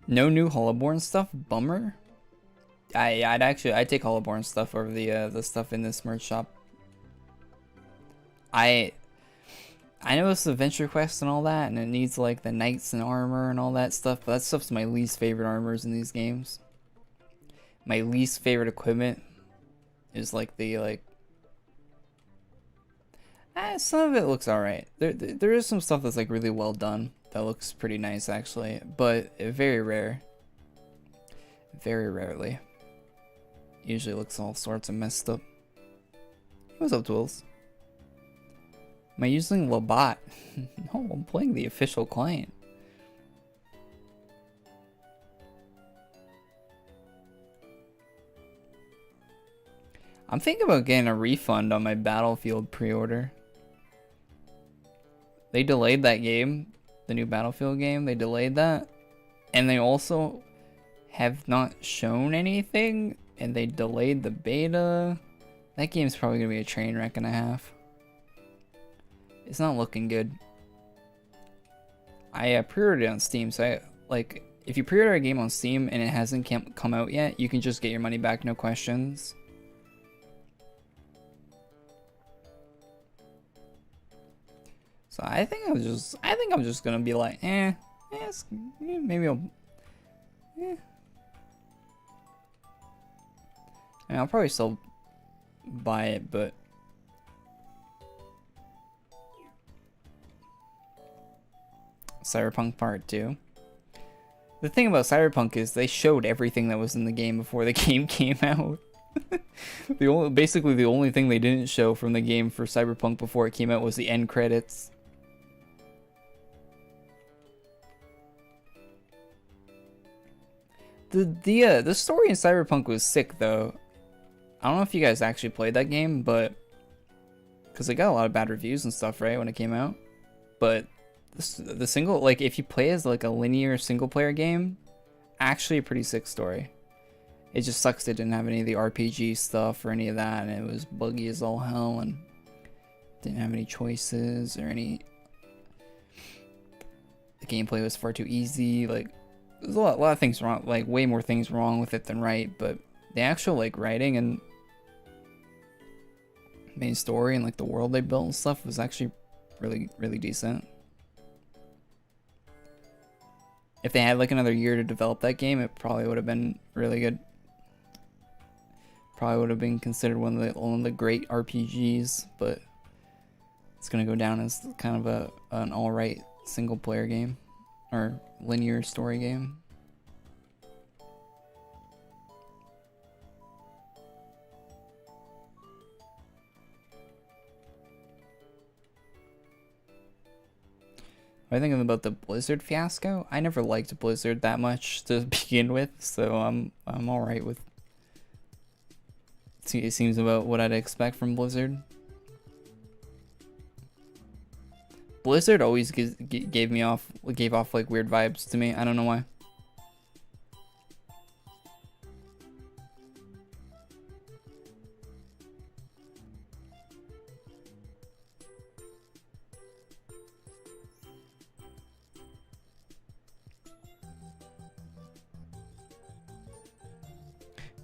No new Hollowborn stuff, bummer. I'd take Hollowborn stuff over the stuff in this merch shop. I know it's the Venture Quest and all that, and it needs like the knights and armor and all that stuff, but that stuff's my least favorite armors in these games. My least favorite equipment is like the some of it looks alright. There is some stuff that's like really well done that looks pretty nice actually, but very rare. Very rarely. Usually looks all sorts of messed up. What's up, Twills? Am I using Labat? No, I'm playing the official client. I'm thinking about getting a refund on my Battlefield pre-order. They delayed that game, the new Battlefield game, they delayed that. And they also have not shown anything, and they delayed the beta. That game's probably going to be a train wreck and a half. It's not looking good. I pre-ordered it on Steam, so if you pre-order a game on Steam and it hasn't come out yet, you can just get your money back, no questions. So I think I'm just gonna be like, maybe I'll, I mean, I'll probably still buy it, but Cyberpunk Part 2. The thing about Cyberpunk is they showed everything that was in the game before the game came out. Basically the only thing they didn't show from the game for Cyberpunk before it came out was the end credits. The story in Cyberpunk was sick though. I don't know if you guys actually played that game, but because it got a lot of bad reviews and stuff, right, when it came out. But the single, like, if you play as like a linear single player game, actually a pretty sick story. It just sucks it didn't have any of the RPG stuff or any of that, and it was buggy as all hell and didn't have any choices or any. The gameplay was far too easy. Like, there's a lot of things wrong, like way more things wrong with it than right. But the actual like writing and main story and like the world they built and stuff was actually really decent. If they had like another year to develop that game, it probably would have been really good. Probably would have been considered one of the great RPGs, but it's gonna go down as kind of an alright single player game or linear story game. What I think about the Blizzard fiasco? I never liked Blizzard that much to begin with, so I'm alright with. It seems about what I'd expect from Blizzard. Blizzard always gave off like weird vibes to me. I don't know why.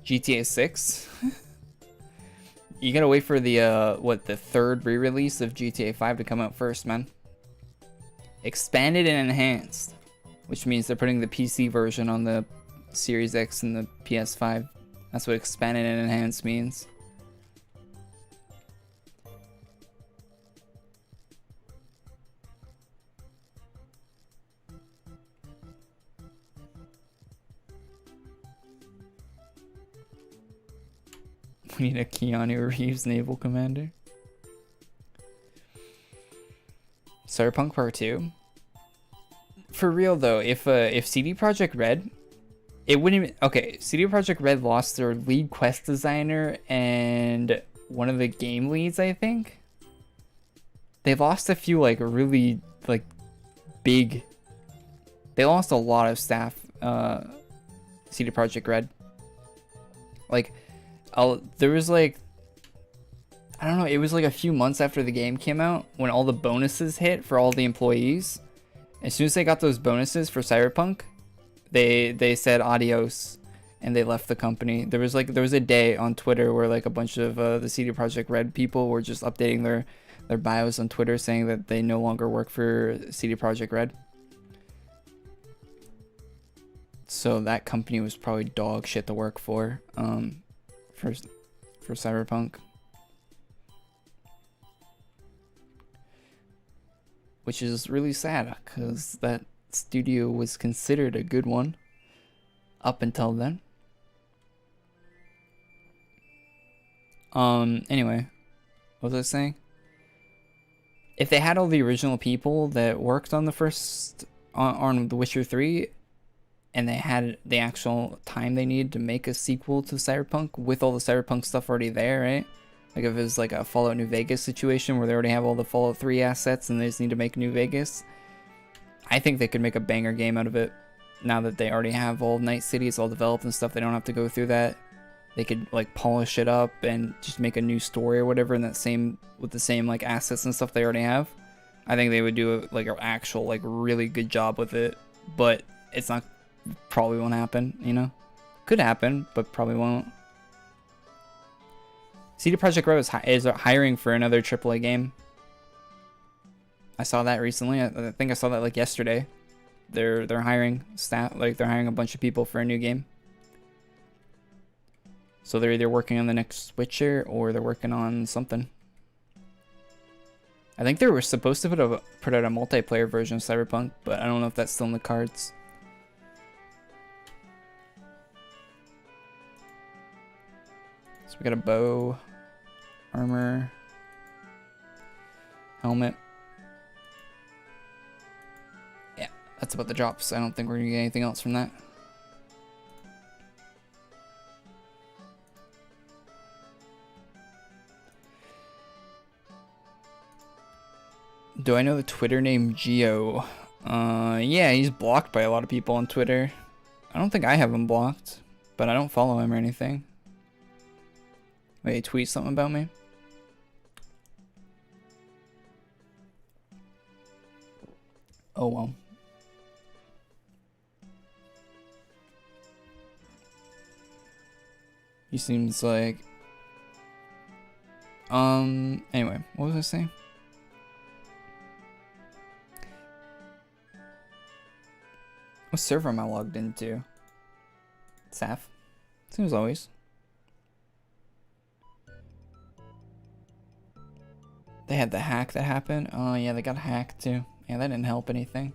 GTA 6? You gotta wait for the the third re-release of GTA 5 to come out first, man. Expanded and enhanced, which means they're putting the PC version on the Series X and the PS5. That's what expanded and enhanced means. We need a Keanu Reeves naval commander. Cyberpunk Part 2. For real though, if CD Projekt Red, it wouldn't even, okay, CD Projekt Red lost their lead quest designer and one of the game leads, I think. They lost a few like really like big, they lost a lot of staff, CD Projekt Red. Like, there was like, I don't know, it was like a few months after the game came out when all the bonuses hit for all the employees. As soon as they got those bonuses for Cyberpunk, they said adios and they left the company. There was a day on Twitter where like a bunch of the CD Projekt Red people were just updating their bios on Twitter saying that they no longer work for CD Projekt Red. So that company was probably dog shit to work for Cyberpunk. Which is really sad, because that studio was considered a good one up until then. Anyway, what was I saying? If they had all the original people that worked on the first, on The Witcher 3, and they had the actual time they needed to make a sequel to Cyberpunk with all the Cyberpunk stuff already there, right? Like if it was like a Fallout New Vegas situation where they already have all the Fallout 3 assets and they just need to make New Vegas, I think they could make a banger game out of it. Now that they already have all Night Cities all developed and stuff, they don't have to go through that. They could like polish it up and just make a new story or whatever in that same, with the same like assets and stuff they already have. I think they would do like an actual like really good job with it, but it's not, probably won't happen, you know? Could happen, but probably won't. CD Projekt Red is hiring for another AAA game. I saw that recently. I think I saw that like yesterday. They're hiring staff, like they're hiring a bunch of people for a new game. So they're either working on the next Witcher or they're working on something. I think they were supposed to put out a multiplayer version of Cyberpunk, but I don't know if that's still in the cards. So we got a bow, armor, helmet. Yeah, that's about the drops. I don't think we're gonna get anything else from that. Do I know the Twitter name Geo? Yeah, he's blocked by a lot of people on Twitter. I don't think I have him blocked, but I don't follow him or anything. Wait, he tweets something about me? Oh well. He seems like Anyway, what was I saying? What server am I logged into? SAF. Same as always. They had the hack that happened. Oh yeah, they got hacked too. Yeah, that didn't help anything.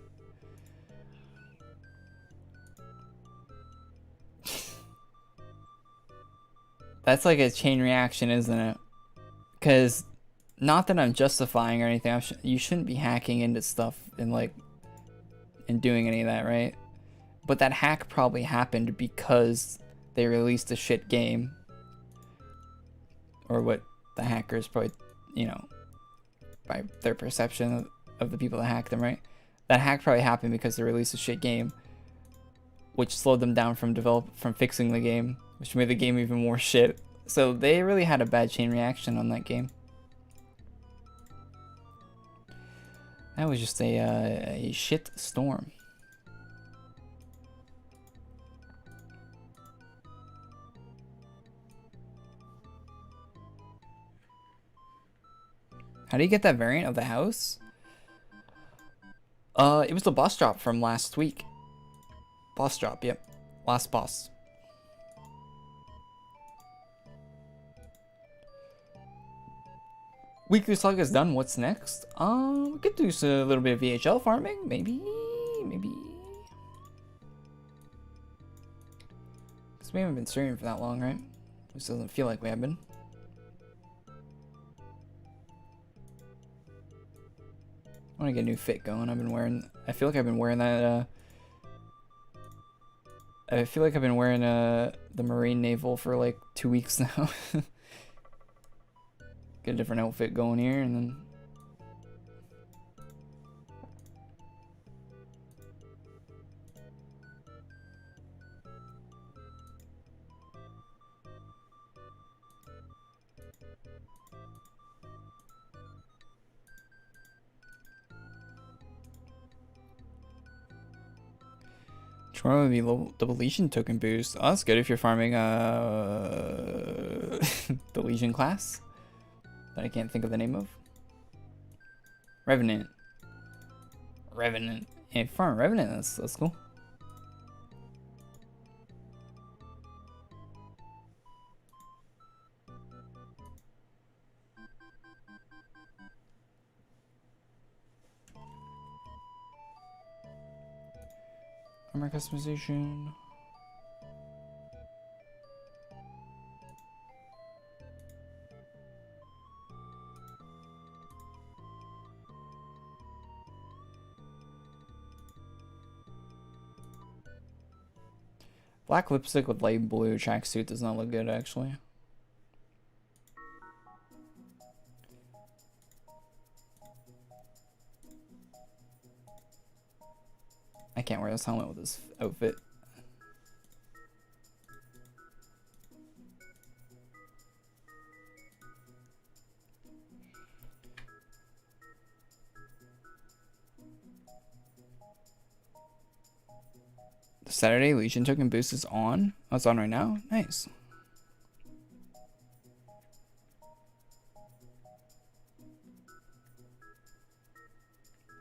That's like a chain reaction, isn't it? Because, not that I'm justifying or anything, you shouldn't be hacking into stuff and like, and doing any of that, right? But that hack probably happened because they released a shit game. Or what the hackers probably, you know, by their perception of the people that hacked them, right? That hack probably happened because they released a shit game, which slowed them down from fixing the game, which made the game even more shit. So they really had a bad chain reaction on that game. That was just a shit storm. How do you get that variant of the house? It was the boss drop from last week. Boss drop, yep. Last boss. Weekly Saga is done. What's next? We could do a little bit of VHL farming, maybe. Because we haven't been streaming for that long, right? This doesn't feel like we have been. I want to get a new fit going. I feel like I've been wearing that, I feel like I've been wearing, the Marine Naval for like 2 weeks now. Get a different outfit going here, and then... Tomorrow would be double Legion token boost. Oh, that's good if you're farming the Legion class that I can't think of the name of. Revenant. Yeah, if you farm Revenant, that's cool. Armor customization. Black lipstick with light blue tracksuit does not look good, actually. I can't wear this helmet with this outfit. The Saturday Legion token boost is on. Oh, it's on right now? Nice.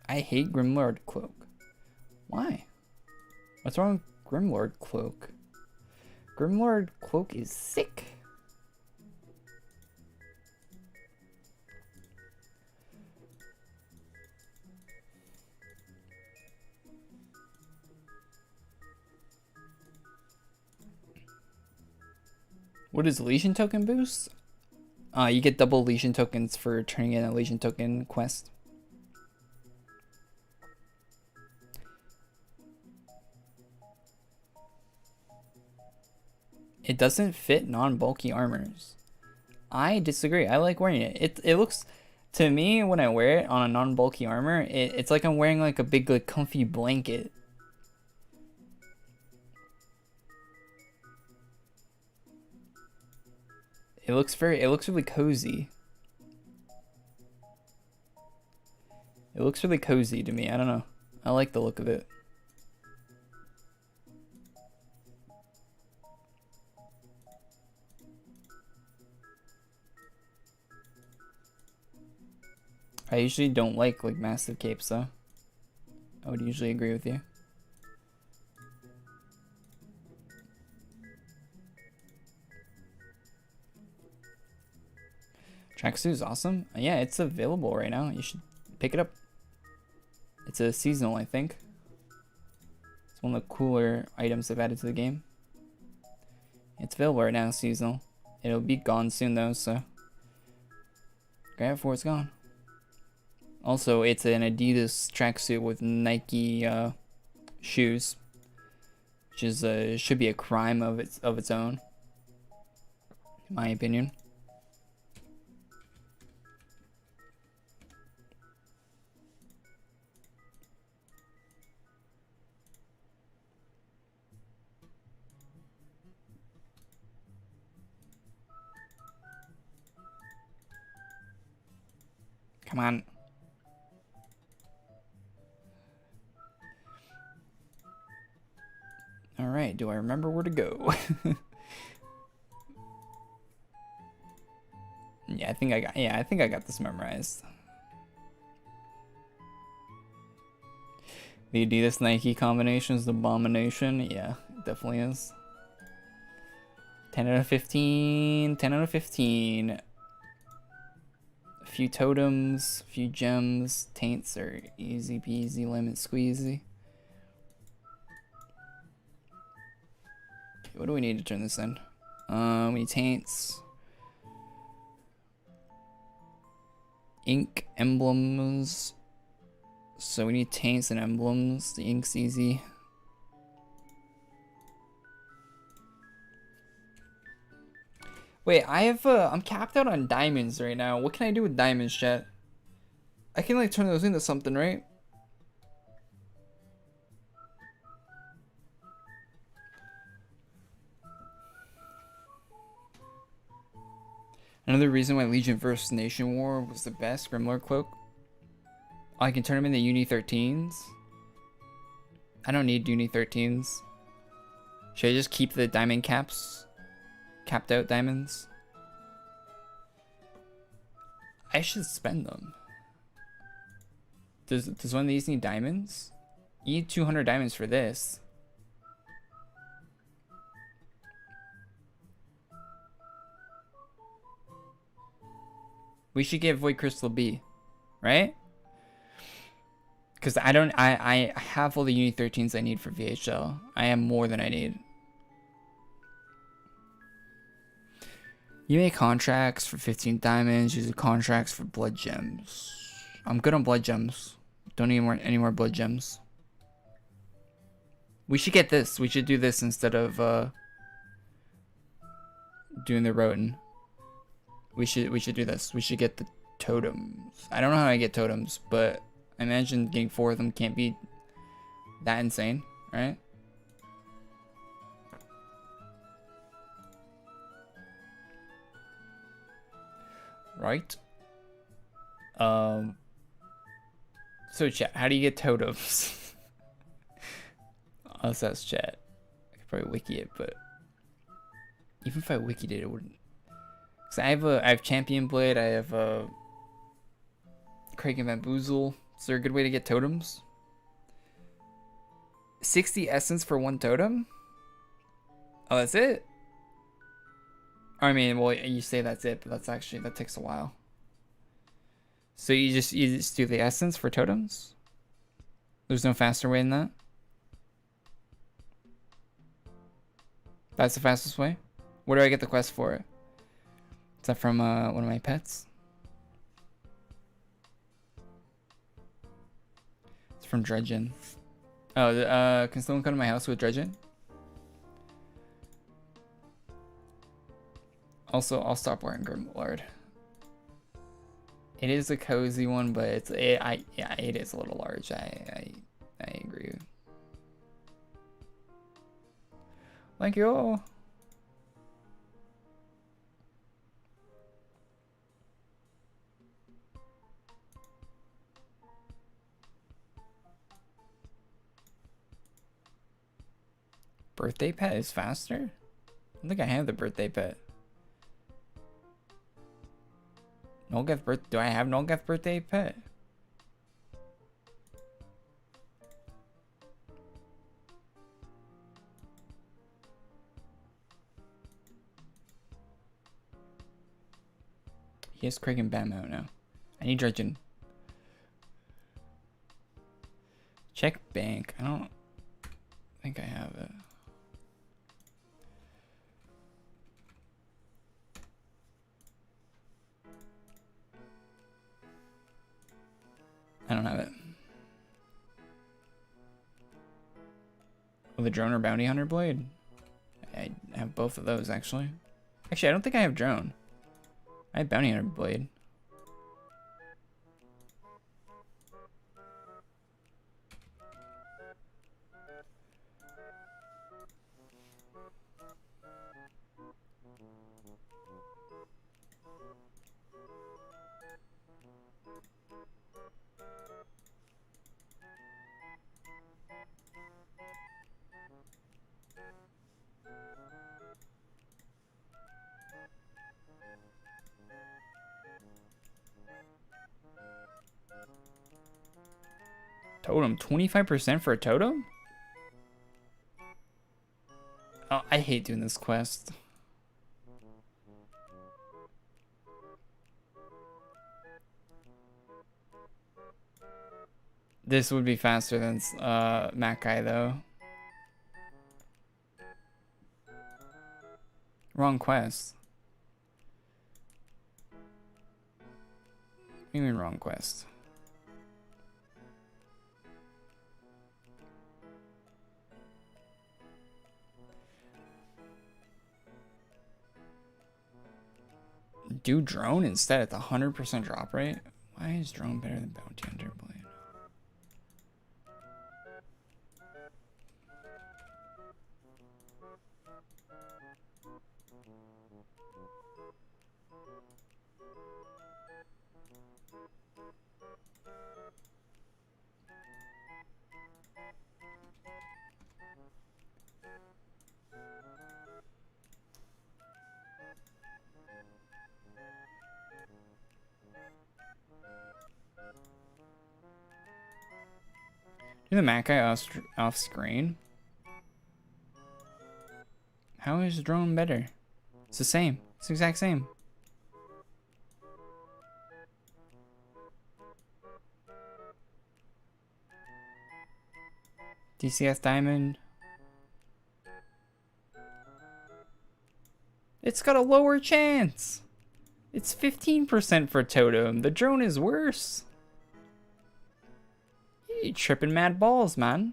I hate Grimlord Cloak. Why? What's wrong with Grimlord Cloak? Grimlord Cloak is sick. What is Legion token boost? You get double Legion tokens for turning in a Legion token quest. It doesn't fit non-bulky armors. I disagree. I like wearing it. It looks, to me, when I wear it on a non-bulky armor, it's like I'm wearing like a big, like, comfy blanket. It looks really cozy. It looks really cozy to me. I don't know. I like the look of it. I usually don't like massive capes though. I would usually agree with you. Tracksuit is awesome. Yeah, it's available right now. You should pick it up. It's a seasonal, I think. It's one of the cooler items they've added to the game. It's available right now, seasonal. It'll be gone soon though, so grab it before it's gone. Also, it's an Adidas tracksuit with Nike shoes, which is should be a crime of its own, in my opinion. Come on. All right, do I remember where to go? I think I got this memorized. The Adidas Nike combination is the abomination. Yeah, it definitely is. 10 out of 15. 10 out of 15. A few totems, a few gems. Taints are easy peasy lemon squeezy. Okay, what do we need to turn this in? We need taints. Ink emblems. So we need taints and emblems. The ink's easy. Wait, I'm capped out on diamonds right now. What can I do with diamonds, chat? I can turn those into something, right? Another reason why Legion vs. Nation War was the best, Grimlord Cloak. Oh, I can turn them into Uni 13s. I don't need Uni 13s. Should I just keep the diamond caps? Capped out diamonds? I should spend them. Does one of these need diamonds? You need 200 diamonds for this. We should get Void Crystal B, right? Because I have all the Uni 13s I need for VHL. I have more than I need. You make contracts for 15 diamonds. You do contracts for blood gems. I'm good on blood gems. Don't need any more blood gems. We should get this. We should do this instead of doing the Roten. We should do this. We should get the totems. I don't know how I get totems, but I imagine getting 4 of them can't be that insane, right? Right? So chat, how do you get totems? Us as chat. I could probably wiki it, but even if I wikied it, it wouldn't. Cause I have Champion Blade, I have Craig and Bamboozle. Is there a good way to get totems? 60 essence for 1 totem? Oh, that's it? I mean, well, you say that's it, but that takes a while. So you just do the essence for totems? There's no faster way than that? That's the fastest way? Where do I get the quest for it? Is that from one of my pets? It's from Dredgen. Oh, can someone come to my house with Dredgen? Also, I'll stop wearing Grimlord. It is a cozy one, but yeah, it is a little large. I agree. Thank you. Birthday pet is faster? I don't think I have the birthday pet. Nolgath birth. Do I have Nolgath birthday pet? He has Craig and Bam out now. I need Dredgen. Check bank. I don't think I have it. I don't have it. Oh, the drone or bounty hunter blade? I have both of those actually. Actually, I don't think I have drone. I have bounty hunter blade. Totem, 25% for a totem? Oh, I hate doing this quest. This would be faster than Makai though. Wrong quest. What do you mean wrong quest? Do drone instead at the 100% drop rate? Why is drone better than bounty hunter blade? Do the Makai off screen? How is drone better? It's the same. It's the exact same. DCS Diamond. It's got a lower chance. It's 15% for Totem. The drone is worse. You tripping mad balls, man.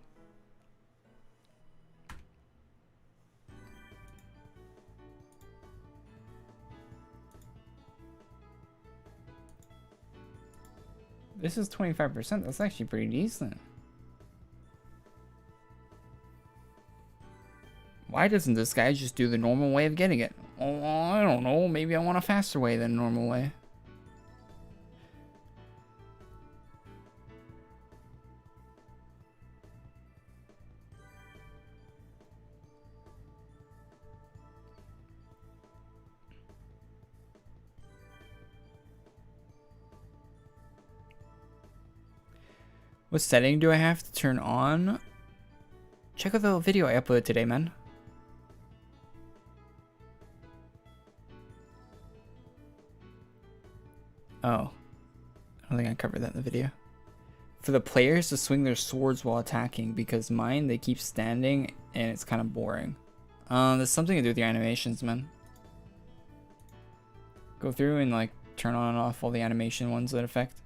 This is 25%. That's actually pretty decent. Why doesn't this guy just do the normal way of getting it? Oh, I don't know. Maybe I want a faster way than a normal way. What setting do I have to turn on? Check out the video I uploaded today, man. Oh. I don't think I covered that in the video. For the players to swing their swords while attacking, because mine, they keep standing and it's kind of boring. There's something to do with the animations, man. Go through and like turn on and off all the animation ones that affect.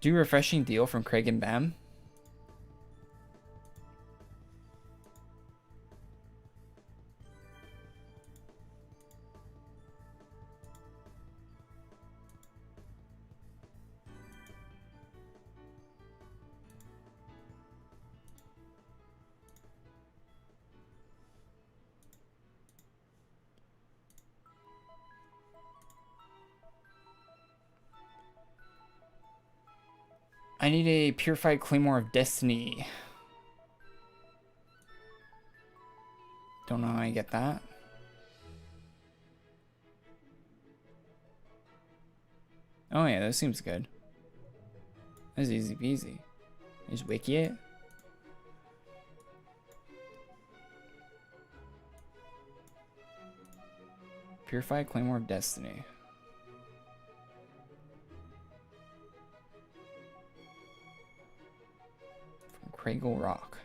Do refreshing deal from Craig and Bam. I need a purified claymore of destiny. Don't know how I get that. Oh yeah, that seems good. That's easy peasy. Just wiki it. Purified Claymore of Destiny. From Craigle Rock.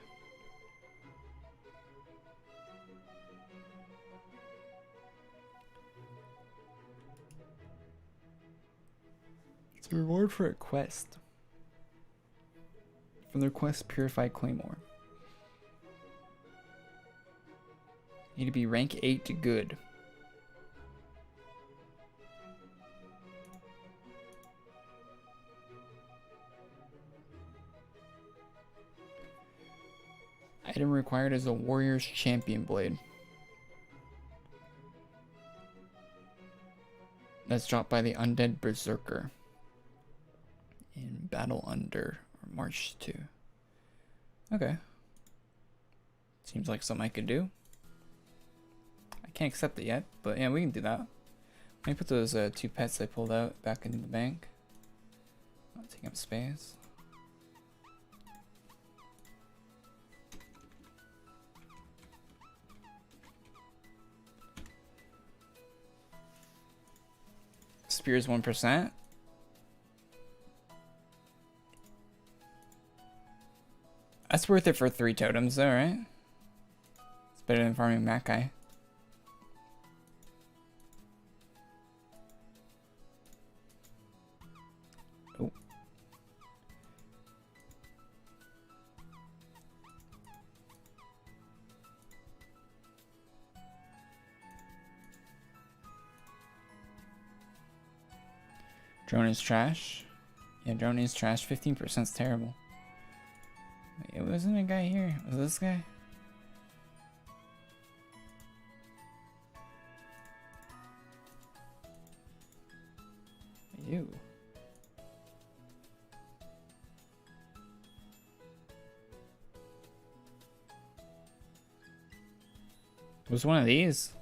It's a reward for a quest. From their quest, Purified Claymore. Need to be rank 8 to good. Item required is a Warrior's Champion Blade. That's dropped by the Undead Berserker in Battle Under or March 2. Okay. Seems like something I could do. I can't accept it yet, but yeah, we can do that. Let me put those 2 pets I pulled out back into the bank. Not taking up space. Spears 1%. That's worth it for 3 totems though, right? It's better than farming Makai. Oh. Drone is trash. Yeah, drone is trash. 15% is terrible. Wait, wasn't a guy here? Was this guy? You. Was one of these?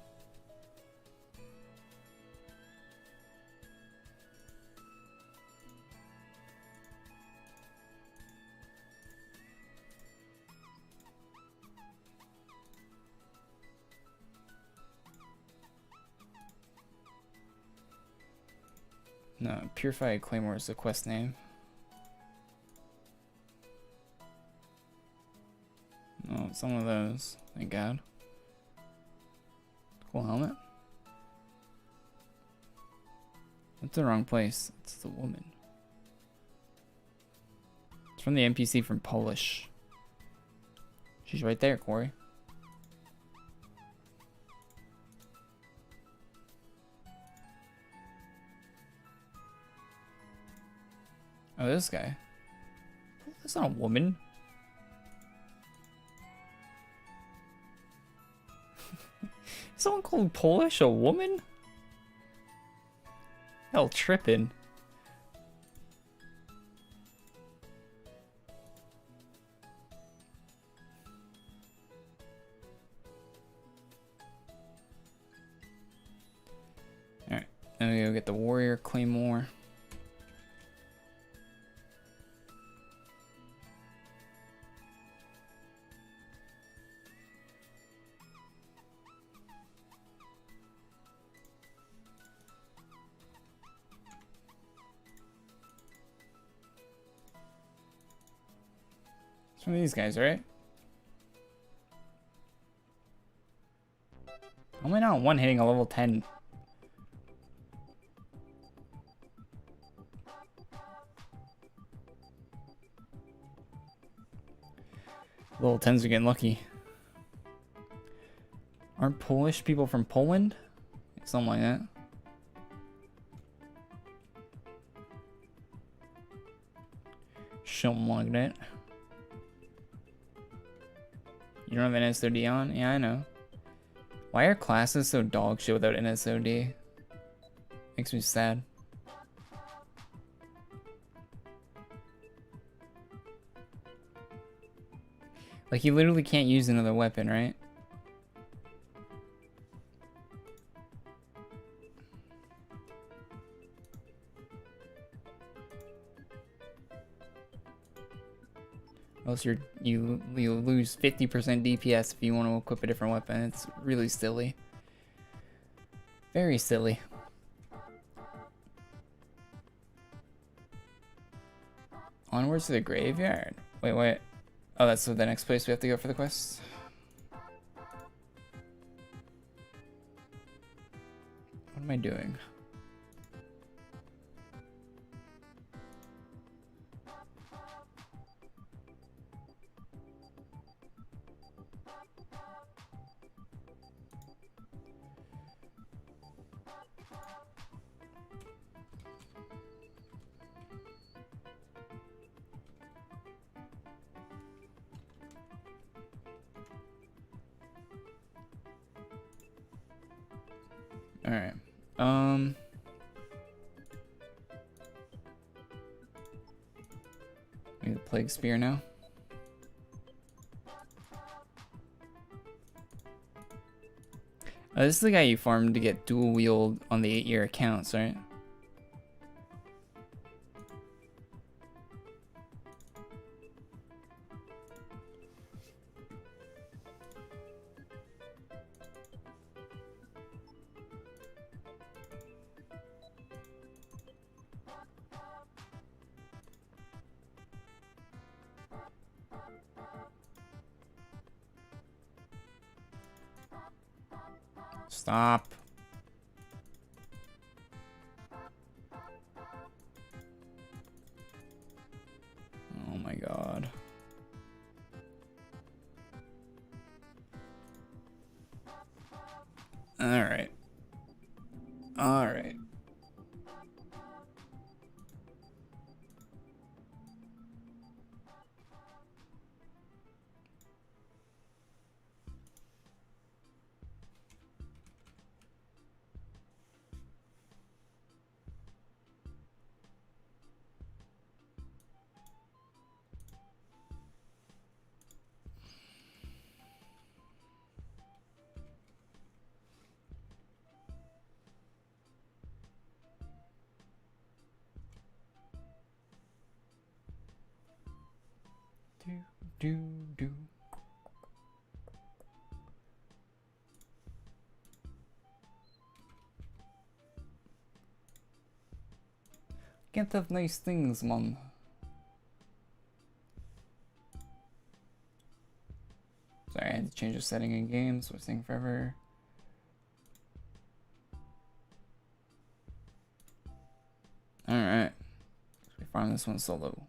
No, Purified Claymore is the quest name. No, it's one of those. Thank God. Cool helmet. That's the wrong place. It's the woman. It's from the NPC from Polish. She's right there, Corey. Oh, this guy. That's not a woman. Someone called Polish a woman? Hell, tripping. Alright, now we go get the Warrior Claymore. It's from these guys, right? How am I not one hitting a level 10? Level 10s are getting lucky. Aren't Polish people from Poland? Something like that. Something like that. You don't have Nsod on? Yeah, I know. Why are classes so dog shit without Nsod? Makes me sad. Like, you literally can't use another weapon, right? else you lose 50% DPS if you want to equip a different weapon. It's really silly. Very silly. Onwards to the graveyard. Wait. Oh, that's the next place we have to go for the quest. What am I doing? Alright. Need the plague spear now. This is the guy you farmed to get dual wield on the 8-year accounts, right? Stop. Oh my god. Alright. Alright. Do. Can't have nice things, man. Sorry, I had to change the setting in games, so it's taking forever. Alright. We farm this one solo.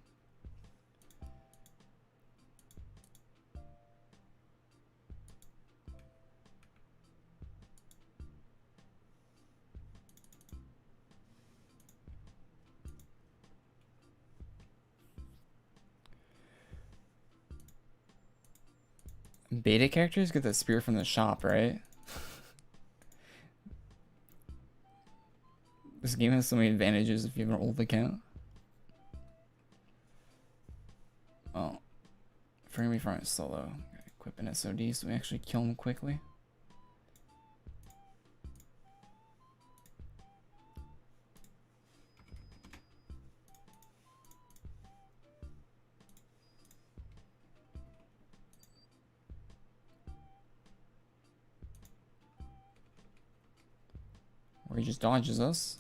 Beta characters get the spear from the shop, right? This game has so many advantages if you have an old account. Oh. If we're gonna be farming solo, equip an Nsod so we actually kill him quickly. Or he just dodges us.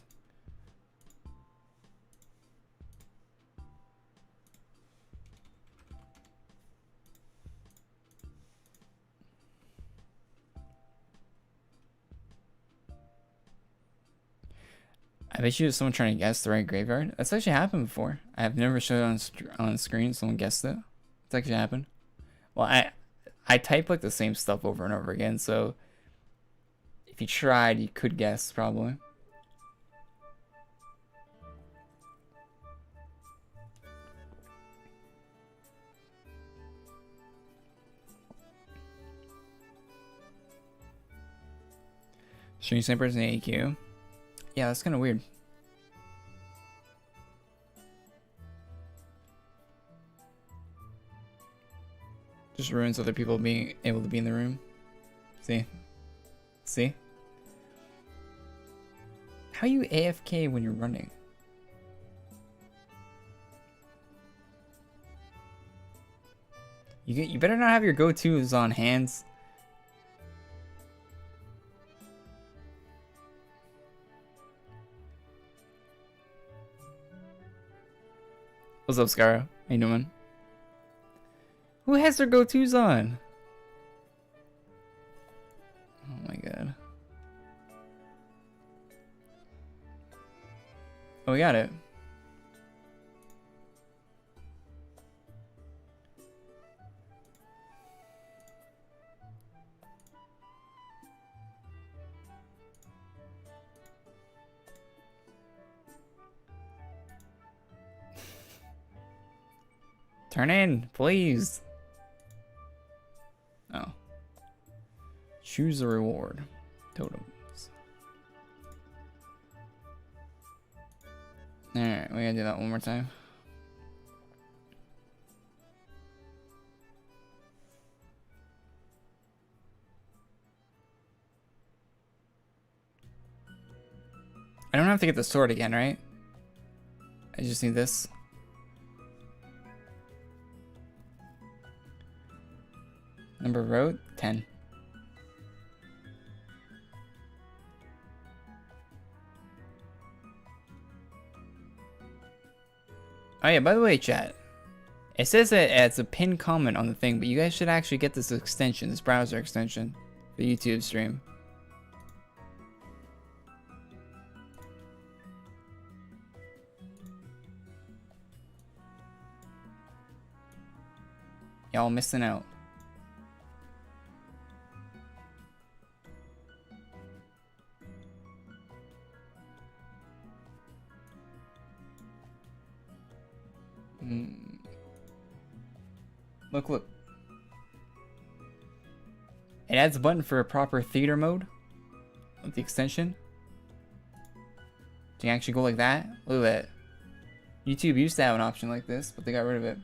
I bet you there's someone trying to guess the right graveyard. That's actually happened before. I have never showed it on screen. Someone guessed it. It's actually happened. Well, I type like the same stuff over and over again, so if you tried, you could guess probably. Stream snipers in AQ. Yeah, that's kind of weird. Just ruins other people being able to be in the room. See? See? How are you AFK when you're running? You better not have your go-tos on hands. What's up, Scara? How you doing? Who has their go-tos on? Oh my god. Oh, we got it. Turn in, please. Oh. Choose a reward. Totems. Alright, we gotta do that one more time. I don't have to get the sword again, right? I just need this. Number of road, 10. Oh yeah, by the way, chat. It says that it's a pinned comment on the thing, but you guys should actually get this extension, this browser extension, for the YouTube stream. Y'all missing out. Look. It adds a button for a proper theater mode with the extension. You can actually go like that. Look at that. YouTube used to have an option like this, but they got rid of it.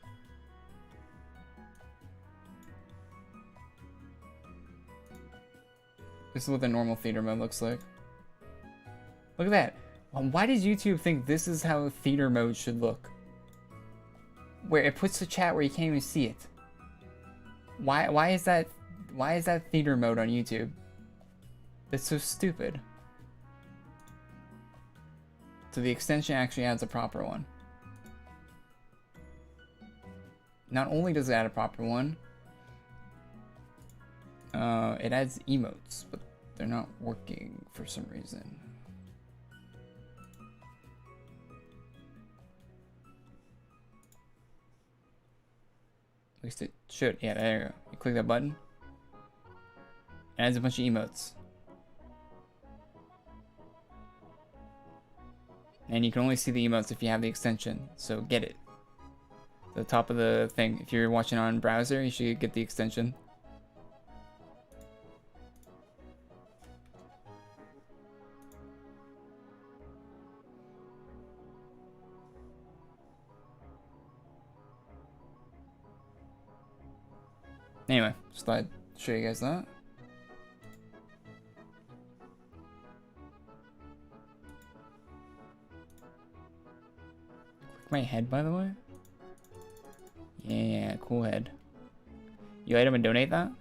This is what the normal theater mode looks like. Look at that. Why does YouTube think this is how theater mode should look? Where it puts the chat where you can't even see it. Why is that theater mode on YouTube? That's so stupid. So the extension actually adds a proper one. Not only does it add a proper one, it adds emotes, but they're not working for some reason. At least it should. Yeah, there you go. You click that button. It adds a bunch of emotes. And you can only see the emotes if you have the extension, so get it. The top of the thing. If you're watching on browser, you should get the extension. Anyway, just thought I'd show you guys that. Click my head, by the way. Yeah, cool head. You item and donate that?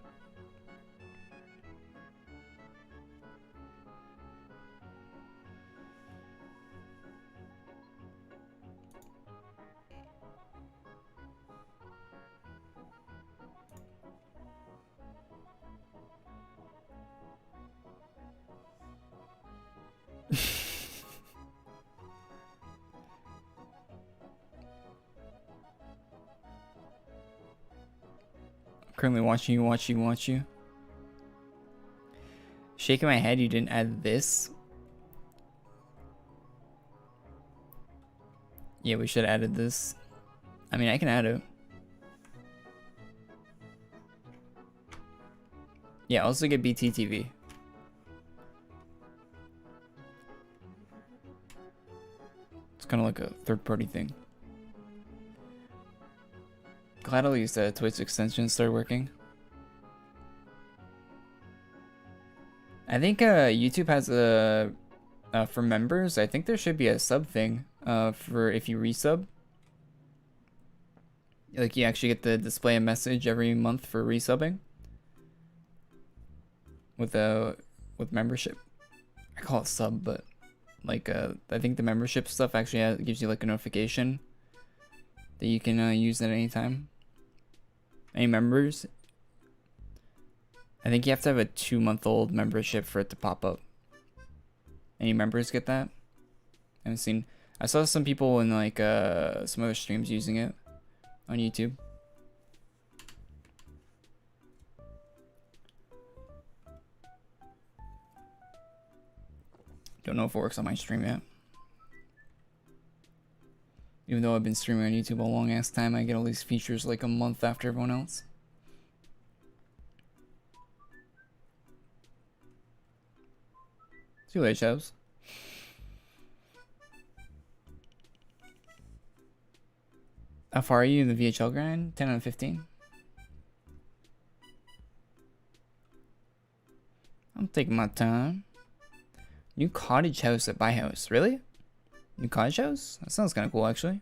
Currently watch you. Shaking my head, you didn't add this. Yeah, we should have added this. I mean, I can add it. Yeah, also get BTTV. It's kind of like a third-party thing. Glad at least Twitch extension started working. I think YouTube has a for members. I think there should be a sub thing for if you resub. Like you actually get to display a message every month for resubbing with membership. I call it sub, but like I think the membership stuff actually gives you like a notification that you can use at any time. Any members? I think you have to have a 2-month-old membership for it to pop up. Any members get that? I haven't seen. I saw some people in like some other streams using it on YouTube. Don't know if it works on my stream yet. Even though I've been streaming on YouTube a long ass time, I get all these features like a month after everyone else. See you later, Chavs. How far are you in the VHL grind? 10 out of 15. I'm taking my time. New cottage house at Buy House. Really? New cottage house? That sounds kind of cool, actually.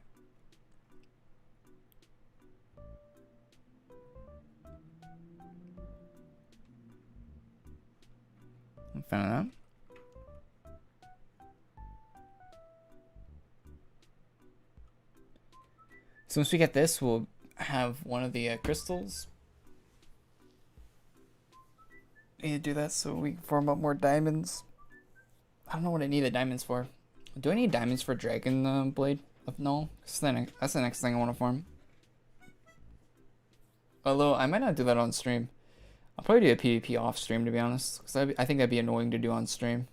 I'm fan of that. So once we get this, we'll have one of the crystals. Need to do that so we can farm up more diamonds. I don't know what I need the diamonds for. Do I need diamonds for Dragon Blade? No, that's the next thing I want to farm. Although I might not do that on stream. I'll probably do a PvP off stream, to be honest, because I think that'd be annoying to do on stream.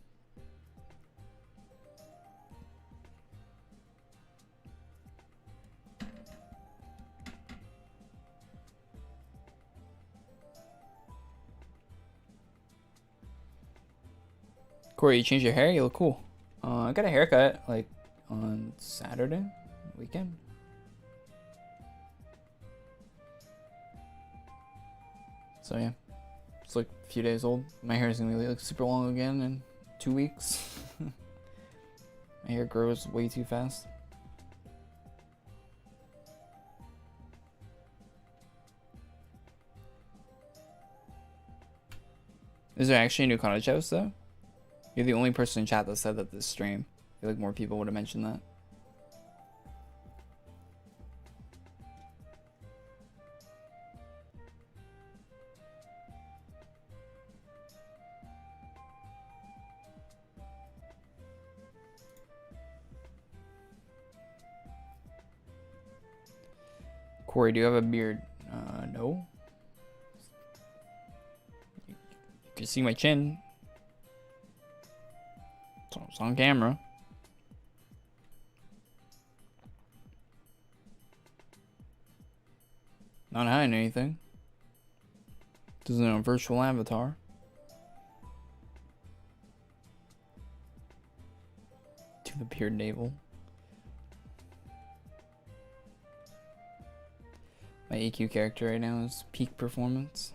Corey, you changed your hair? You look cool. I got a haircut like on Saturday weekend. So yeah, it's like a few days old. My hair is gonna be like super long again in 2 weeks. My hair grows way too fast. Is there actually a new cottage house though? You're the only person in chat that said that this stream. I feel like more people would have mentioned that. Corey, do you have a beard? No. You can see my chin. It's on camera. Not hiding anything. This is a virtual avatar. To the beard navel. My AQ character right now is peak performance.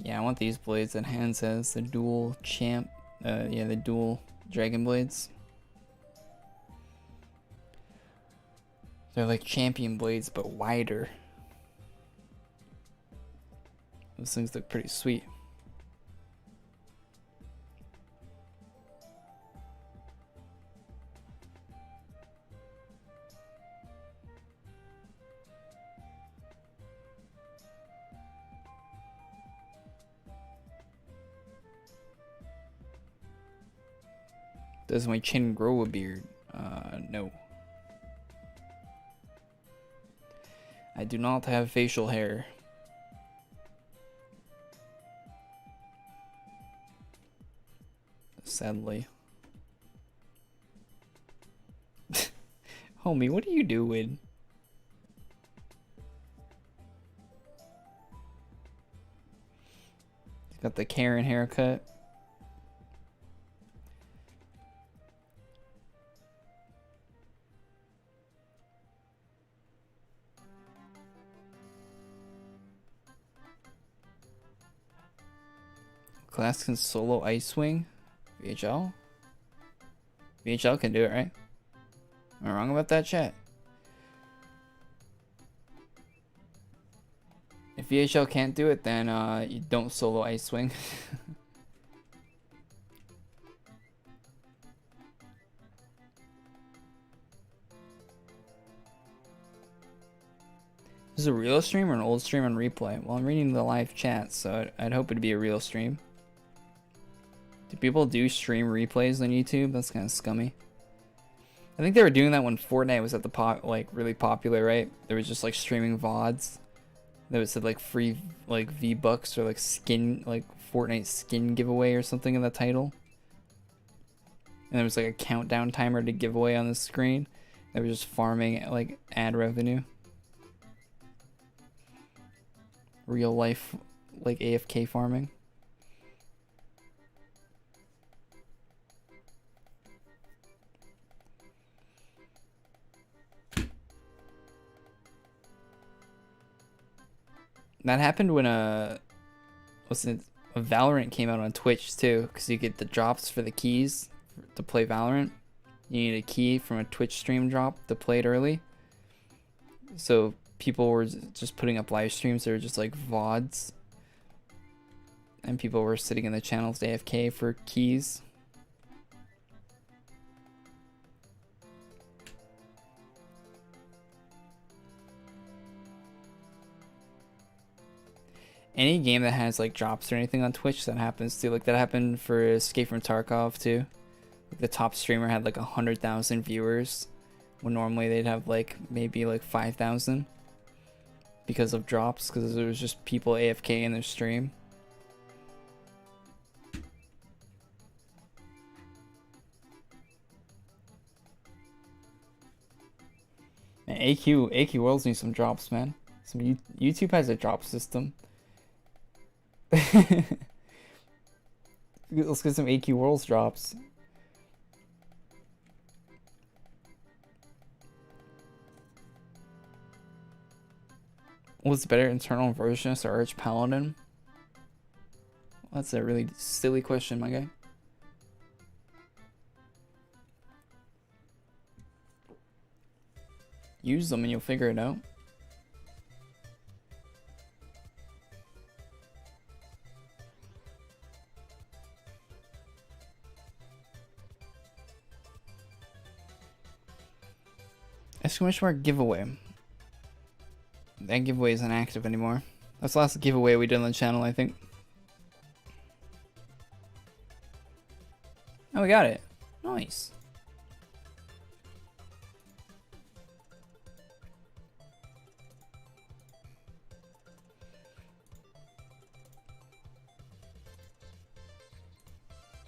Yeah, I want these blades that Hand says, the dual champ, yeah, the dual dragon blades. They're like champion blades, but wider. Those things look pretty sweet. Does my chin grow a beard? No. I do not have facial hair. Sadly. Homie, what are you doing? He's got the Karen haircut. Class can solo Ice Wing? VHL? VHL can do it, right? Am I wrong about that, chat? If VHL can't do it, then you don't solo Ice Swing. This is a real stream or an old stream on replay? Well, I'm reading the live chat, so I'd hope it'd be a real stream. Do people do stream replays on YouTube? That's kind of scummy. I think they were doing that when Fortnite was at the like really popular, right? There was just like streaming VODs that would said like free like V-Bucks or like skin, like Fortnite skin giveaway or something in the title. And there was like a countdown timer to give away on the screen. They were just farming like ad revenue. Real life like AFK farming. That happened when a Valorant came out on Twitch too, because you get the drops for the keys to play Valorant. You need a key from a Twitch stream drop to play it early. So people were just putting up live streams. They were just like VODs, and people were sitting in the channels AFK for keys. Any game that has like drops or anything on Twitch, that happens too. Like that happened for Escape from Tarkov too. Like the top streamer had like 100,000 viewers, when normally they'd have like maybe like 5,000 because of drops, because there was just people AFK in their stream. Man, AQ Worlds need some drops, man. Some YouTube has a drop system. Let's get some AQ Worlds drops. What's better, Internal Versionist or Arch Paladin? Well, that's a really silly question, my guy. Use them and you'll figure it out. Exclamation mark giveaway. That giveaway isn't active anymore. That's the last giveaway we did on the channel, I think. Oh, we got it. Nice.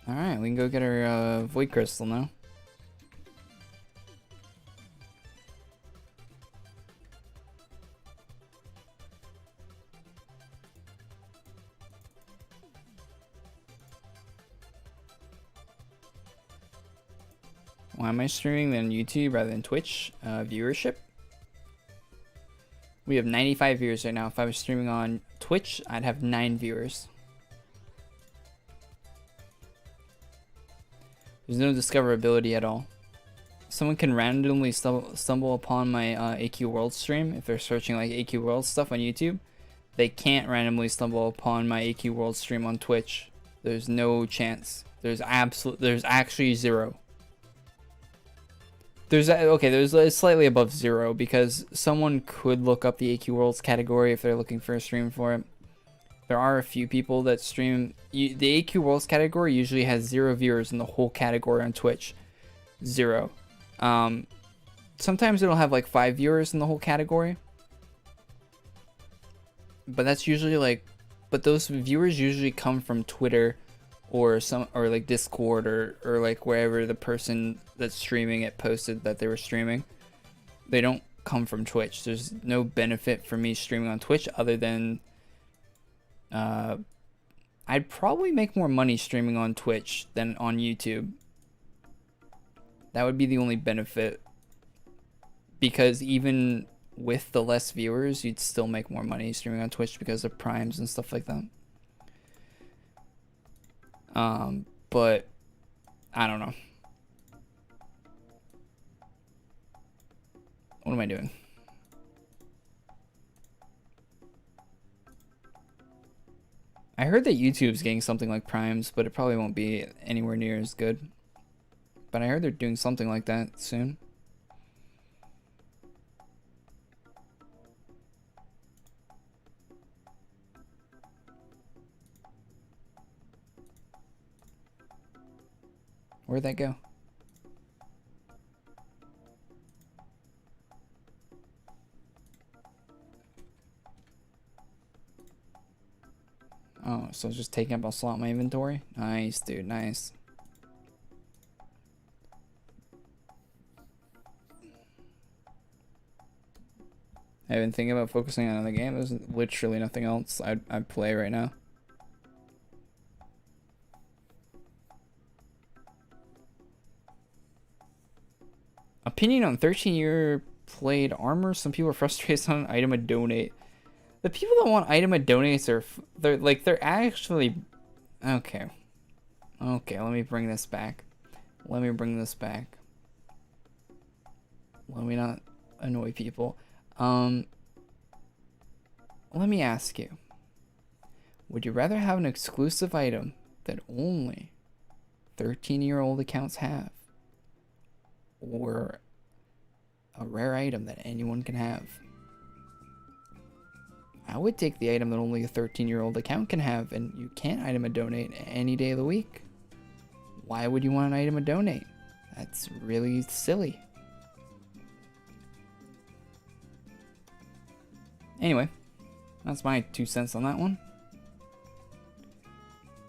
Alright, we can go get our Void Crystal now. Why am I streaming then YouTube rather than Twitch? Viewership. We have 95 viewers right now. If I was streaming on Twitch, I'd have 9 viewers. There's no discoverability at all. Someone can randomly stumble upon my AQ World stream if they're searching like AQ World stuff on YouTube. They can't randomly stumble upon my AQ World stream on Twitch. There's no chance. There's actually zero. There's slightly above 0 because someone could look up the AQ Worlds category if they're looking for a stream for it. There are a few people that stream. The AQ Worlds category usually has 0 viewers in the whole category on Twitch. 0. Sometimes it'll have like 5 viewers in the whole category. But that's usually like, but those viewers usually come from Twitter or like Discord or like wherever the person that's streaming it posted that they were streaming. They don't come from Twitch. There's no benefit for me streaming on Twitch other than I'd probably make more money streaming on Twitch than on YouTube. That would be the only benefit, because even with the less viewers, you'd still make more money streaming on Twitch because of primes and stuff like that. But I don't know. What am I doing? I heard that YouTube's getting something like Primes, but it probably won't be anywhere near as good. But I heard they're doing something like that soon. Where'd that go? Oh, so it's just taking up a slot in my inventory? Nice, dude, nice. I've been thinking about focusing on the game. There's literally nothing else I'd play right now. Opinion on 13-year played armor. Some people are frustrated on item a donate. The people that want item a donates are they're actually okay. Okay, let me bring this back. Let me not annoy people. Let me ask you. Would you rather have an exclusive item that only 13-year-old accounts have, or a rare item that anyone can have? I would take the item that only a 13-year-old account can have, and you can't item a donate any day of the week. Why would you want an item a donate? That's really silly. Anyway, that's my 2 cents on that one.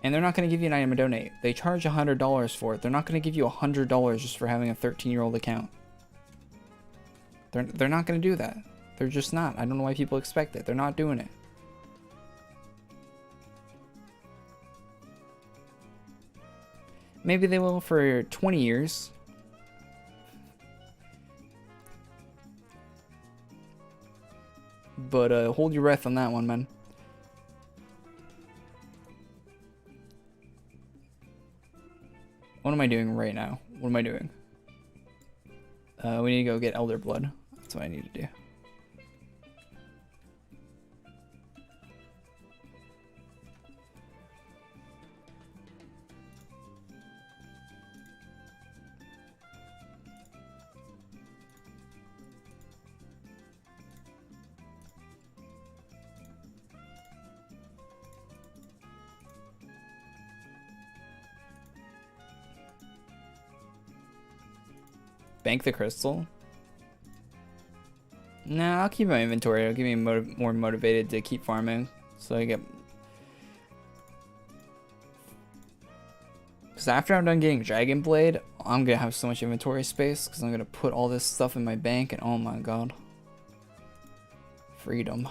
And they're not going to give you an item to donate. They charge $100 for it. They're not going to give you $100 just for having a 13-year-old account. They're not going to do that. They're just not. I don't know why people expect it. They're not doing it. Maybe they will for 20 years. But hold your breath on that one, man. What am I doing right now? What am I doing? We need to go get Elder Blood. That's what I need to do. Bank the crystal? Nah, I'll keep my inventory. It'll get me more motivated to keep farming. So I get... Because after I'm done getting Dragon Blade, I'm going to have so much inventory space. Because I'm going to put all this stuff in my bank. And oh my god. Freedom.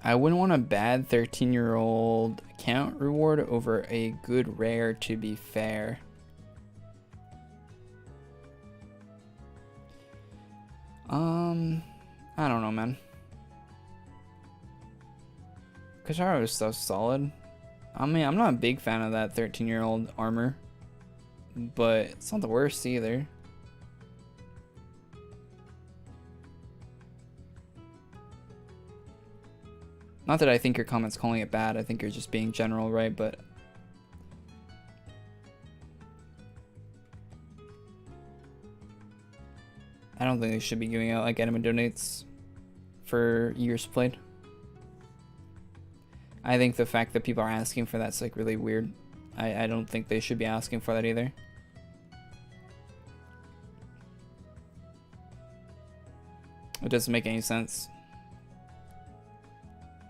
I wouldn't want a bad 13-year-old account reward over a good rare, to be fair. I don't know, man. Kacharo's stuff's solid. I mean, I'm not a big fan of that 13-year-old armor, but it's not the worst either. Not that I think your comment's calling it bad, I think you're just being general, right? But I don't think they should be giving out like anime donates for years played. I think the fact that people are asking for that's like really weird. I don't think they should be asking for that either. It doesn't make any sense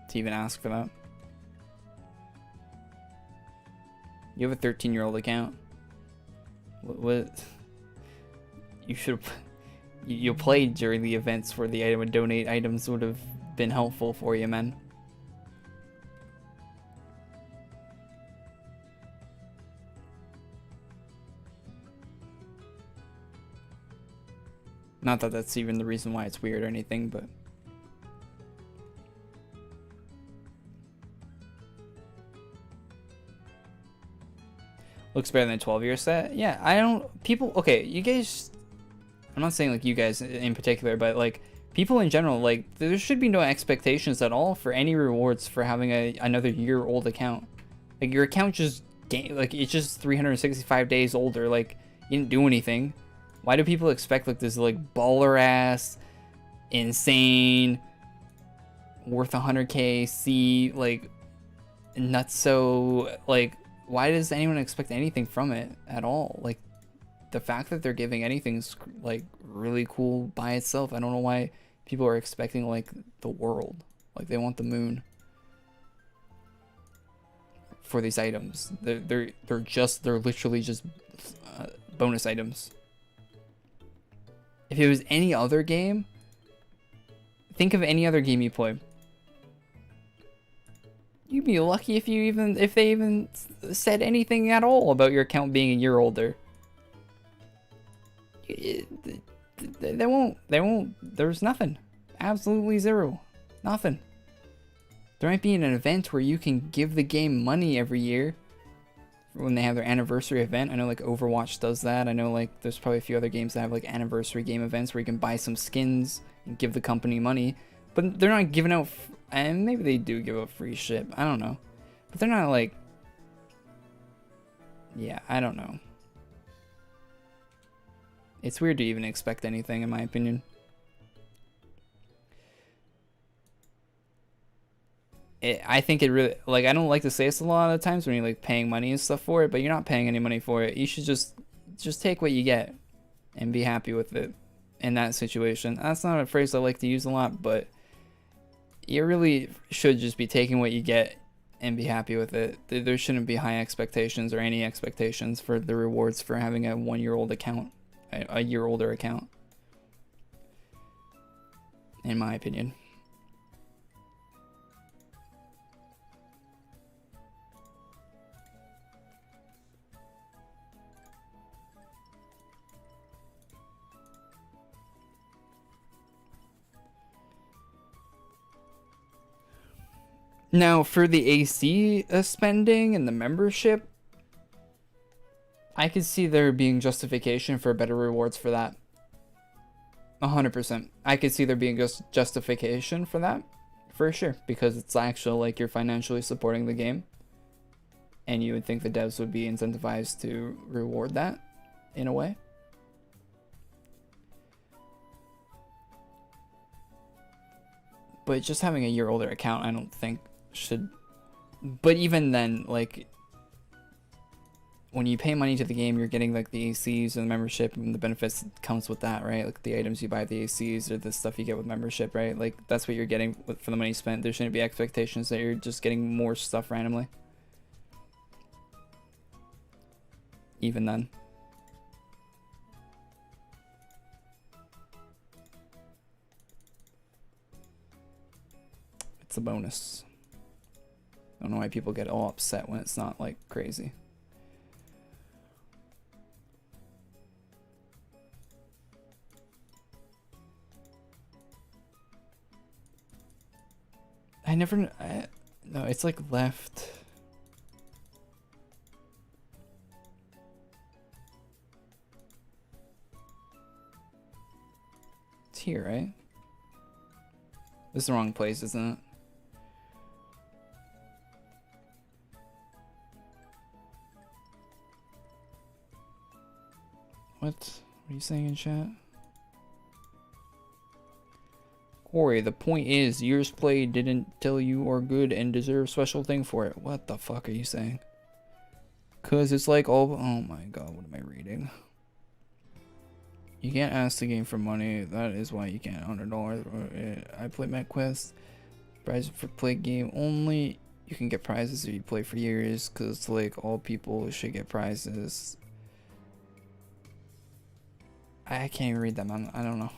to even ask for that. You have a 13-year-old account. What? You should. You played during the events where the item and donate items would have been helpful for you, man. Not that that's even the reason why it's weird or anything, but... Looks better than a 12-year set? Yeah, I don't... People... Okay, you guys... I'm not saying, like, you guys in particular, but, like, people in general, like, there should be no expectations at all for any rewards for having another year-old account. Like, your account just... Like, it's just 365 days older. Like, you didn't do anything. Why do people expect, like, this, like, baller-ass, insane, worth 100k, like, nutso, like... Why does anyone expect anything from it at all? Like, the fact that they're giving anything's like really cool by itself. I don't know why people are expecting like the world. Like, they want the moon for these items. They're literally just bonus items. If it was any other game, think of any other game you play. You'd be lucky if they even said anything at all about your account being a year older. They won't. There's nothing. Absolutely zero. Nothing. There might be an event where you can give the game money every year when they have their anniversary event. I know like Overwatch does that. I know like there's probably a few other games that have like anniversary game events where you can buy some skins and give the company money. But they're not giving out, and maybe they do give out free shit. I don't know. But they're not like, yeah, I don't know. It's weird to even expect anything, in my opinion. I think it really, like, I don't like to say this a lot of the times when you're like paying money and stuff for it, but you're not paying any money for it. You should just take what you get and be happy with it in that situation. That's not a phrase I like to use a lot, but you really should just be taking what you get and be happy with it. There shouldn't be high expectations or any expectations for the rewards for having a 1-year-old account, a year older account, in my opinion. Now, for the AC spending and the membership, I could see there being justification for better rewards for that. 100%. I could see there being just justification for that, for sure, because it's actually like you're financially supporting the game, and you would think the devs would be incentivized to reward that in a way. But just having a year older account, I don't think should. But even then, like, when you pay money to the game, you're getting like the ACs and the membership and the benefits that comes with that, right? Like the items you buy, the ACs, or the stuff you get with membership, right? Like, that's what you're getting for the money spent. There shouldn't be expectations that you're just getting more stuff randomly. Even then. It's a bonus. I don't know why people get all upset when it's not like crazy. No, it's like left. It's here, right? This is the wrong place, isn't it? What are you saying in chat? Corey, the point is, years played didn't tell you are good and deserve special thing for it. What the fuck are you saying? Cause it's like all, oh my god, what am I reading? You can't ask the game for money. That is why you can't. $100. I play MetQuest. Prize for play game only. You can get prizes if you play for years. Cause like all people should get prizes. I can't even read them. I don't know.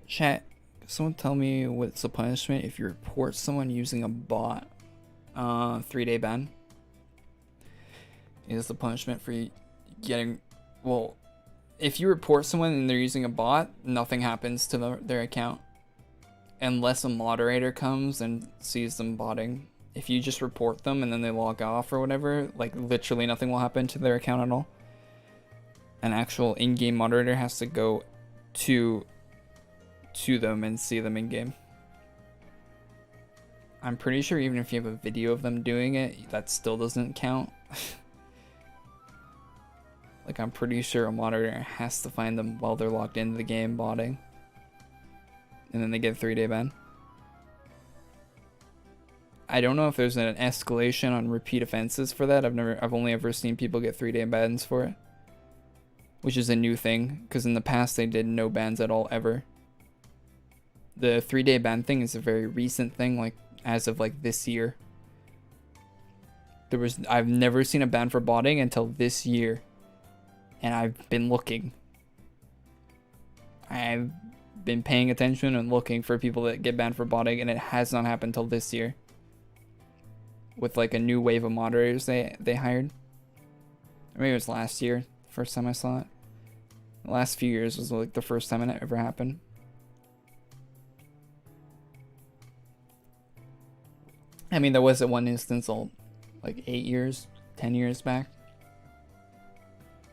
Chat. Someone tell me what's the punishment if you report someone using a bot. 3-day ban is the punishment for getting, well, if you report someone and they're using a bot, nothing happens to their account unless a moderator comes and sees them botting. If you just report them and then they log off or whatever, like literally nothing will happen to their account at all. An actual in-game moderator has to go to them and see them in-game. I'm pretty sure even if you have a video of them doing it, that still doesn't count. Like, I'm pretty sure a moderator has to find them while they're logged into the game botting. And then they get a 3-day ban. I don't know if there's an escalation on repeat offenses for that. I've only ever seen people get 3-day bans for it. Which is a new thing, because in the past they did no bans at all ever. The 3-day ban thing is a very recent thing, like as of like this year. I've never seen a ban for botting until this year. And I've been looking. I've been paying attention and looking for people that get banned for botting, and it has not happened until this year. With like a new wave of moderators they hired. Or maybe it was last year, first time I saw it. The last few years was like the first time it ever happened. I mean, there was at one instance like 8 years, 10 years back.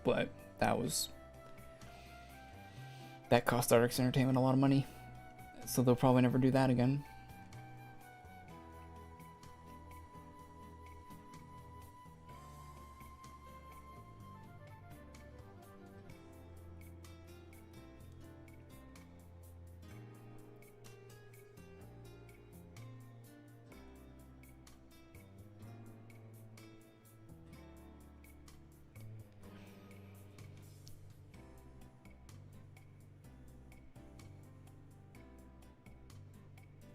But that cost Artix Entertainment a lot of money. So they'll probably never do that again.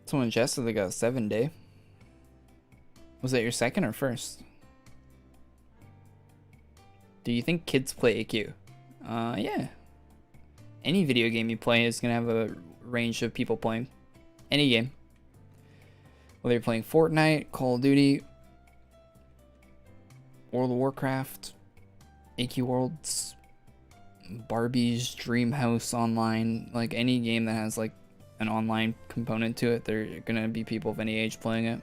Someone suggested they got a 7-day. Was that your second or first? Do you think kids play AQ? Yeah. Any video game you play is gonna have a range of people playing. Any game. Whether you're playing Fortnite, Call of Duty, World of Warcraft, AQ Worlds, Barbie's Dream House Online, like any game that has like an online component to it, there are gonna be people of any age playing it.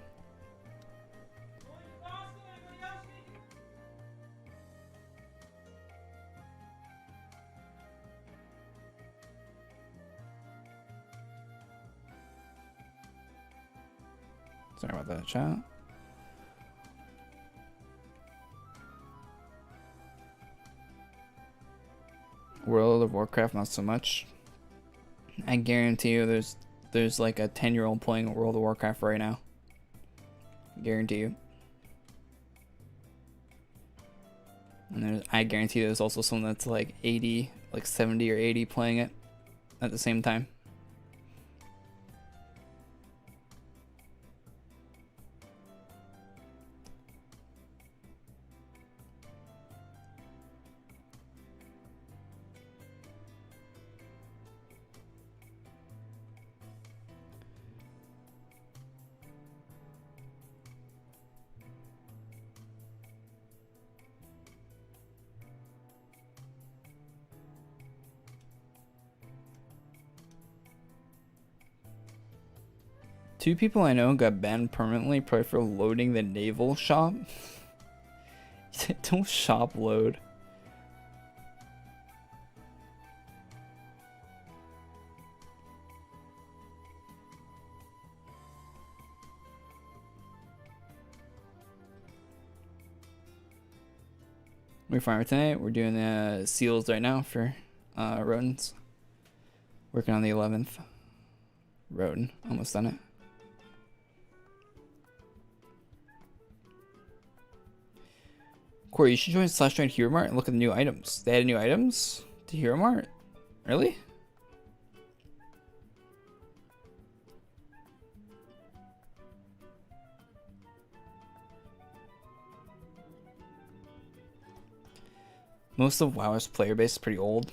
Sorry about that, chat. World of Warcraft, not so much. I guarantee you there's like a 10-year-old playing World of Warcraft right now. Guarantee you. And I guarantee there's also someone that's like 80, like 70 or 80 playing it at the same time. Two people I know got banned permanently probably for loading the naval shop. Don't shop load. We're fine tonight. We're doing seals right now for rodents. Working on the 11th rodent. Almost done it. Corey, you should join /join Hero Mart and look at the new items. They added new items to Hero Mart? Really? Most of WoW's player base is pretty old.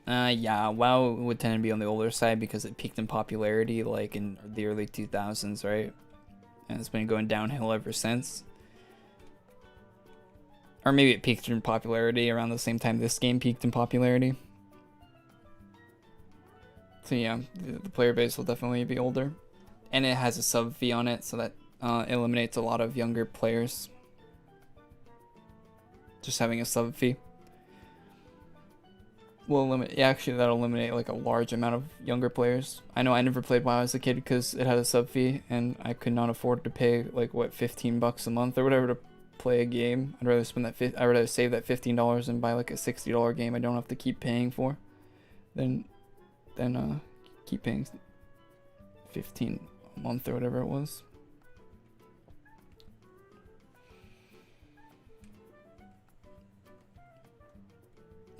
Yeah, WoW would tend to be on the older side because it peaked in popularity like in the early 2000s, right? And it's been going downhill ever since. Or maybe it peaked in popularity around the same time this game peaked in popularity. So yeah, the player base will definitely be older. And it has a sub fee on it, so that eliminates a lot of younger players. Just having a sub fee will eliminate, yeah, actually that'll eliminate like a large amount of younger players. I know I never played WoW as a kid because it had a sub fee and I could not afford to pay like what, $15 a month or whatever to play a game. I'd rather spend that I'd rather save that $15 and buy like a $60 game I don't have to keep paying for than keep paying 15 a month or whatever it was.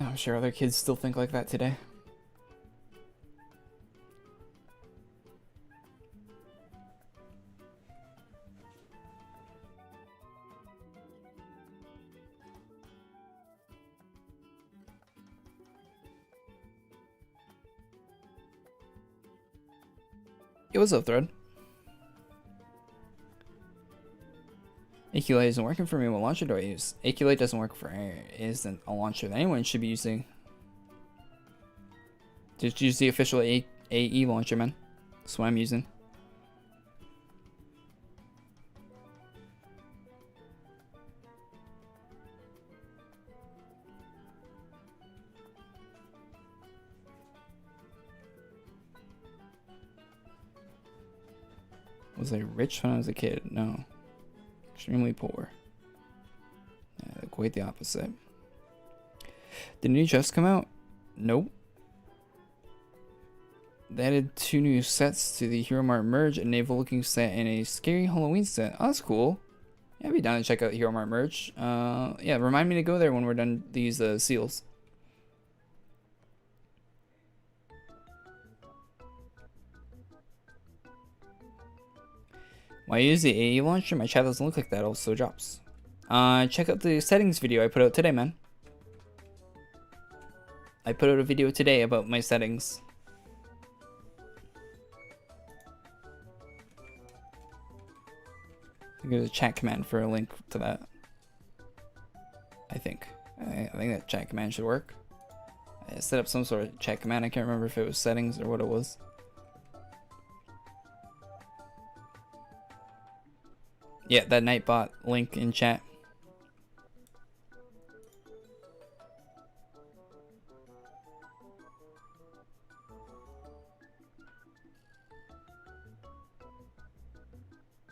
I'm sure other kids still think like that today. It was up, Thread. AQW isn't working for me. What launcher do I use? AQW doesn't work for isn't a launcher that anyone should be using. Just use the official AE launcher, man. That's what I'm using. Was I rich when I was a kid? No. Extremely poor. Quite the opposite. Did new chests come out? Nope. They added 2 new sets to the Hero Mart merge, a naval looking set and a scary Halloween set. Oh, that's cool. Yeah, I'd be down to check out Hero Mart merge. Yeah, remind me to go there when we're done these seals. When I use the AE launcher, my chat doesn't look like that, also drops. Check out the settings video I put out today, man. I put out a video today about my settings. There's a chat command for a link to that. I think that chat command should work. I set up some sort of chat command. I can't remember if it was settings or what it was. Yeah, that Nightbot link in chat.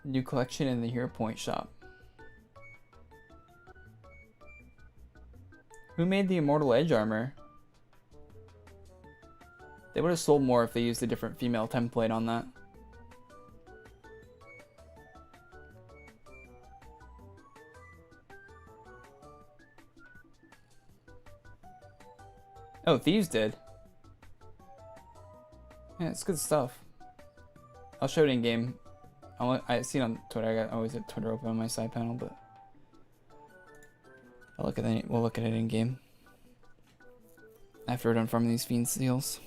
New collection in the Hero Point shop. Who made the Immortal Edge armor? They would have sold more if they used a different female template on that. Oh, Thieves did. Yeah, it's good stuff. I'll show it in game. I see it on Twitter. I always have Twitter open on my side panel, but we'll look at it in game after we're done farming these fiend seals.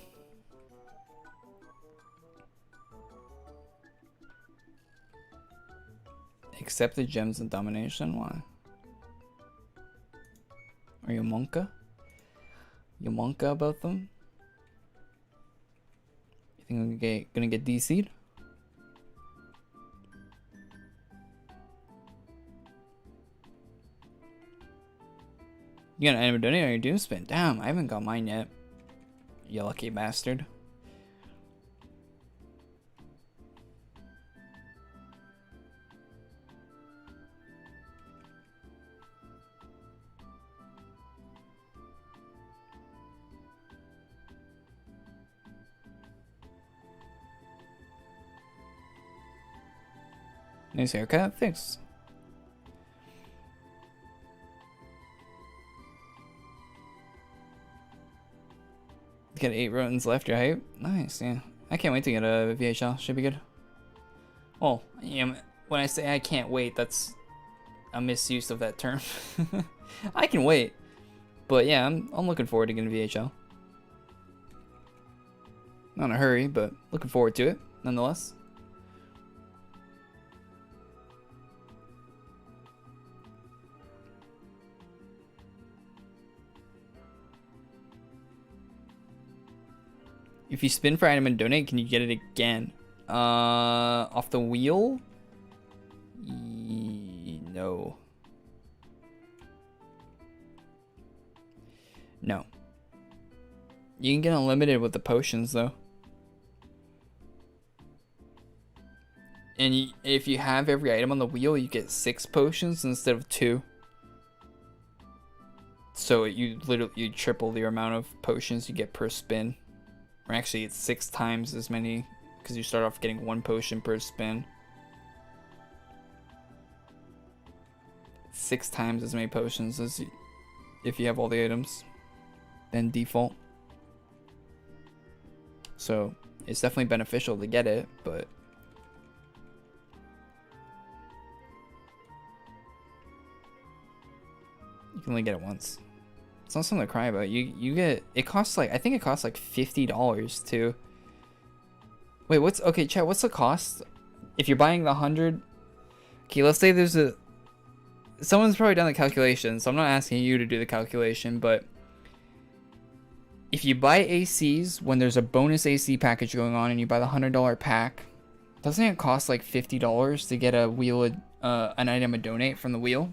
Accept the gems and domination. Why? Are you a monka? You monka about them? You think I'm gonna get DC'd? You got an item donate on your doom spin? Damn, I haven't got mine yet. You lucky bastard. Nice haircut, thanks. Got 8 runs left, your hype. Nice, yeah. I can't wait to get a VHL. Should be good. Well, yeah, when I say I can't wait, that's a misuse of that term. I can wait. But yeah, I'm looking forward to getting a VHL. Not in a hurry, but looking forward to it nonetheless. If you spin for item and donate, can you get it again? Off the wheel? No. No. You can get unlimited with the potions, though. And if you have every item on the wheel, you get 6 potions instead of 2. So you triple the amount of potions you get per spin. Or actually, it's 6 times as many, because you start off getting 1 potion per spin. 6 times as many potions as if you have all the items than default. So it's definitely beneficial to get it, but you can only get it once. It's not something to cry about. You get, it costs like, I think it costs like $50 too. Wait, okay, chat, what's the cost if you're buying the 100? Okay, let's say there's someone's probably done the calculation, so I'm not asking you to do the calculation, but if you buy ACs when there's a bonus AC package going on and you buy the $100 pack, doesn't it cost like $50 to get a wheel, an item to donate from the wheel?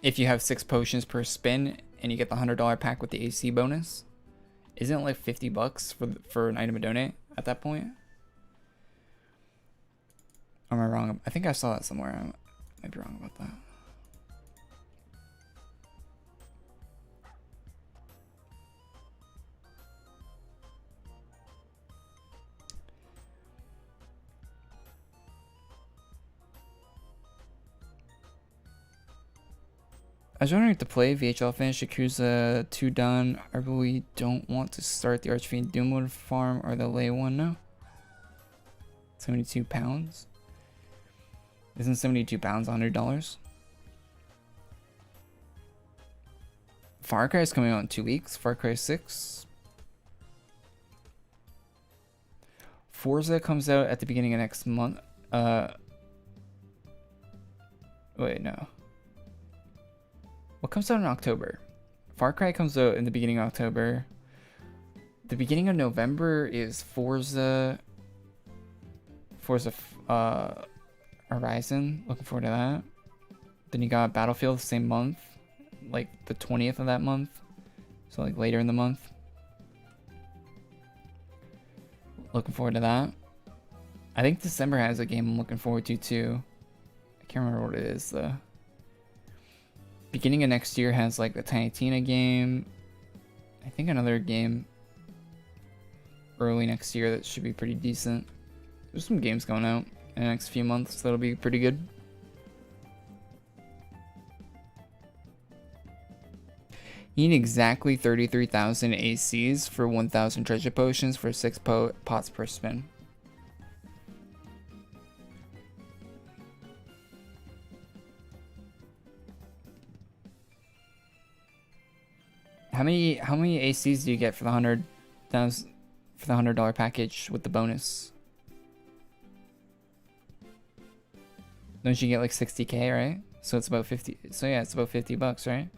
If you have 6 potions per spin and you get the $100 pack with the AC bonus, isn't it like $50 for an item to donate at that point? Or am I wrong? I think I saw that somewhere. I might be wrong about that. I was wondering if to play VHL finish Yakuza 2 done, or we don't want to start the Archfiend Doomwood farm or the lay one now. 72 pounds? Isn't 72 pounds $100? Far Cry is coming out in 2 weeks. Far Cry 6. Forza comes out at the beginning of next month. Wait, no. What comes out in October? Far Cry comes out in the beginning of October. The beginning of November is Forza Horizon. Looking forward to that. Then you got Battlefield the same month, like the 20th of that month. So like later in the month. Looking forward to that. I think December has a game I'm looking forward to too. I can't remember what it is though. Beginning of next year has like the Tiny Tina game. I think another game early next year that should be pretty decent. There's some games going out in the next few months that'll be pretty good. You need exactly 33,000 ACs for 1,000 treasure potions for 6 pots per spin. How many ACs do you get for the $100 package with the bonus? Don't you get like 60k, right? So it's about 50. So yeah, it's about $50, right?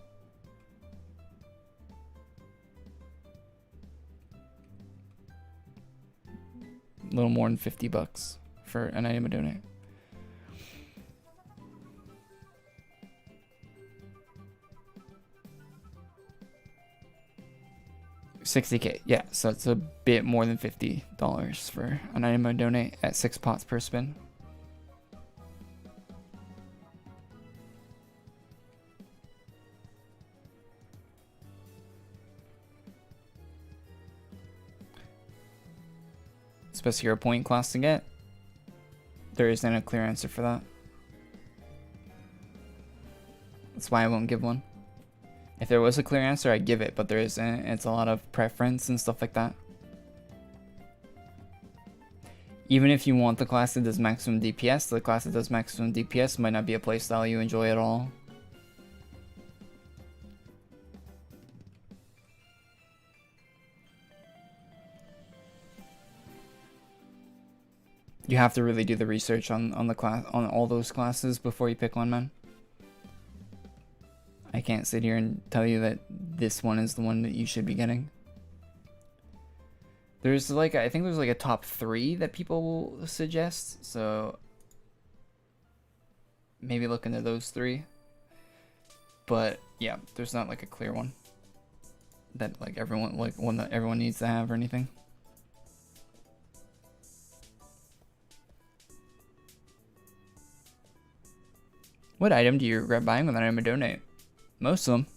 A little more than $50 for an item to donate. $60k, yeah, so it's a bit more than $50 for an item to donate at 6 pots per spin. It's best hero point class to get. There isn't a clear answer for that. That's why I won't give one. If there was a clear answer, I'd give it, but there isn't. It's a lot of preference and stuff like that. Even if you want the class that does maximum DPS, the class that does maximum DPS might not be a playstyle you enjoy at all. You have to really do the research on the class, on all those classes before you pick one, man. I can't sit here and tell you that this one is the one that you should be getting. There's like, I think there's like a top 3 that people will suggest, so maybe look into those 3. But yeah, there's not like a clear one that like everyone, like one that everyone needs to have or anything. What item do you regret buying with an item to donate? Most of them.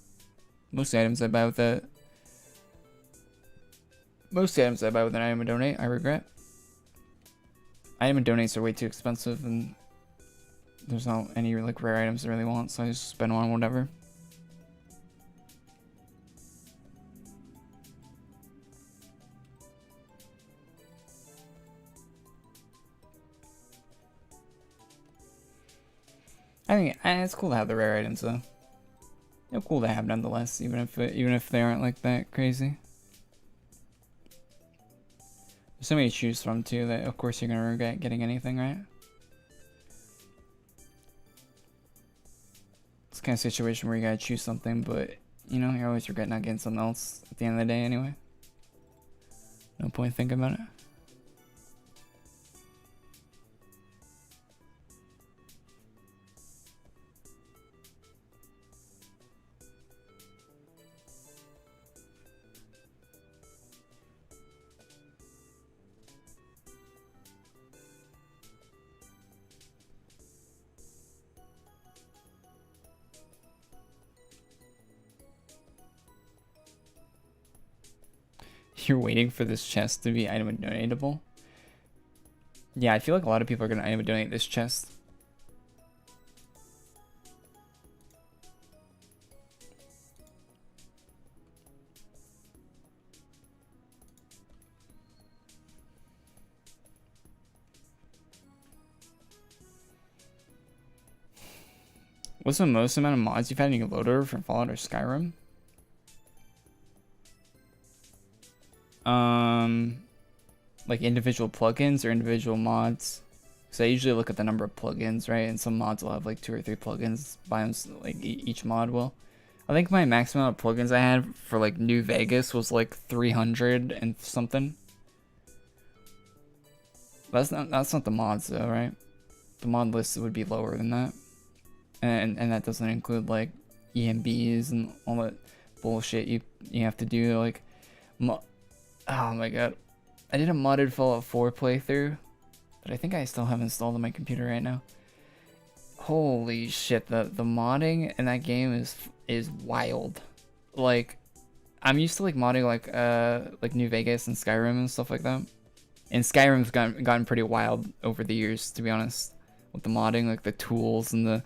Most items I buy with a... Most items I buy with an item to donate, I regret. Item to donates are way too expensive, and there's not any like rare items I really want, so I just spend on whatever. I think it's cool to have the rare items though. They're cool to have nonetheless, even if they aren't like that crazy. There's so many to choose from too that of course you're gonna regret getting anything, right? It's the kind of situation where you gotta choose something, but you know, you always regret not getting something else at the end of the day anyway. No point thinking about it. You're waiting for this chest to be item donatable? Yeah, I feel like a lot of people are gonna item donate this chest. What's the most amount of mods you've had in your loader for Fallout or Skyrim? Like individual plugins or individual mods? So I usually look at the number of plugins, right? And some mods will have like 2 or 3 plugins by like each mod will. I think my max amount of plugins I had for like New Vegas was like 300 and something. That's not the mods though, right? The mod list would be lower than that. And that doesn't include like EMBs and all that bullshit you have to do, like oh my god. I did a modded Fallout 4 playthrough that I think I still have installed on my computer right now. Holy shit, the modding in that game is wild. Like, I'm used to like modding like New Vegas and Skyrim and stuff like that. And Skyrim's gotten pretty wild over the years, to be honest, with the modding, like the tools and the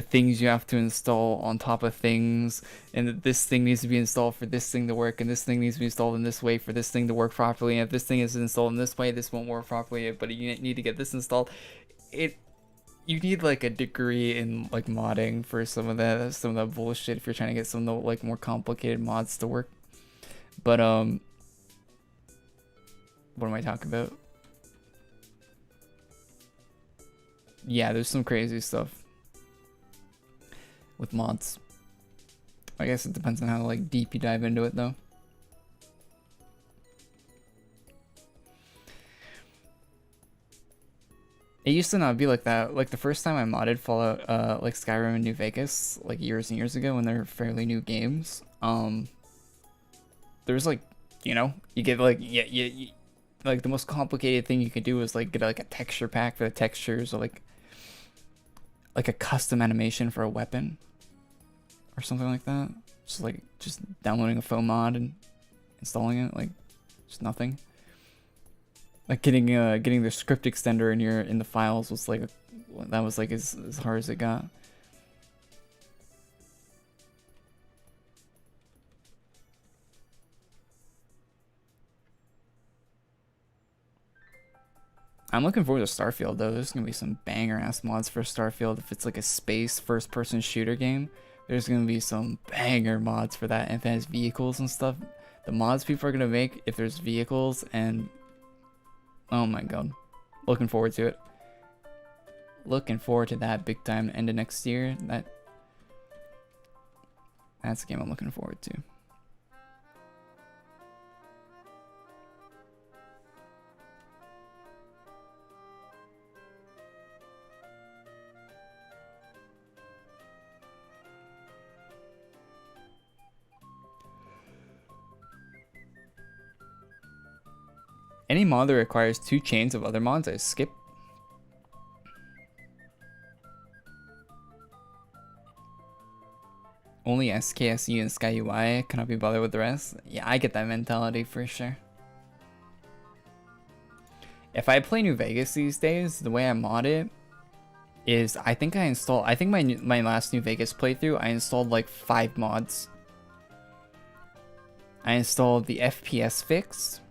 things you have to install on top of things, and that this thing needs to be installed for this thing to work, and this thing needs to be installed in this way for this thing to work properly, and if this thing is installed in this way, this won't work properly, but you need to get this installed. You need like a degree in like modding for some of that bullshit if you're trying to get some of the like more complicated mods to work. But what am I talking about? Yeah, there's some crazy stuff with mods. I guess it depends on how like deep you dive into it though. It used to not be like that. Like the first time I modded Fallout, like Skyrim and New Vegas, like years and years ago when they're fairly new games, there was like, you know, you get like, like the most complicated thing you could do is like get like a texture pack for the textures, or like a custom animation for a weapon or something like that. Just downloading a faux mod and installing it, like just nothing. Like getting the script extender in the files was like that was like as hard as it got. I'm looking forward to Starfield though. There's gonna be some banger ass mods for Starfield. If it's like a space first person shooter game, there's gonna be some banger mods for that. And if it has vehicles and stuff, the mods people are gonna make if there's vehicles, and oh my god, Looking forward to it. Looking forward to that big time end of next year. That's a game I'm looking forward to. Any mod that requires 2 chains of other mods, I skip. Only SKSU and SkyUI, cannot be bothered with the rest. Yeah, I get that mentality for sure. If I play New Vegas these days, the way I mod it is I think my last New Vegas playthrough, I installed like 5 mods. I installed the FPS fix,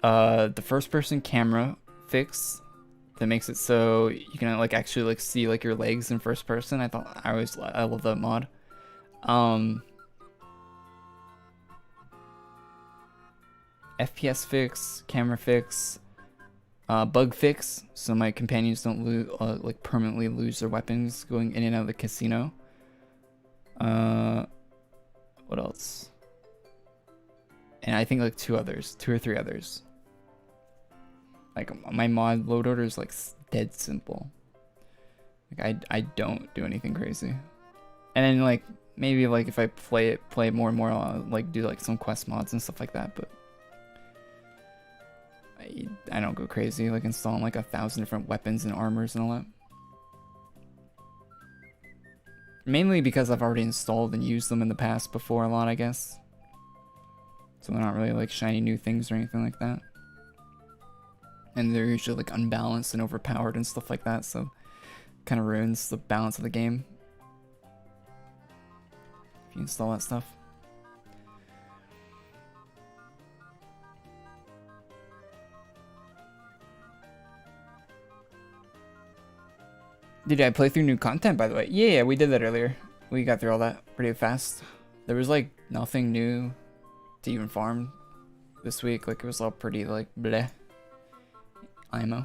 the first person camera fix that makes it so you can like actually like see like your legs in first person. I love that mod. FPS fix, camera fix, bug fix, so my companions don't like permanently lose their weapons going in and out of the casino. What else? And I think like 2 or 3 others. Like my mod load order is like dead simple. Like I don't do anything crazy. And then like maybe like if I play it more and more, I'll like do like some quest mods and stuff like that. But I don't go crazy like installing like 1,000 different weapons and armors and all that. Mainly because I've already installed and used them in the past before a lot, I guess. So they're not really like shiny new things or anything like that. And they're usually like unbalanced and overpowered and stuff like that, so kind of ruins the balance of the game if you install that stuff. Did I play through new content, by the way? Yeah, we did that earlier. We got through all that pretty fast. There was like nothing new to even farm this week. Like it was all pretty like bleh. IMO.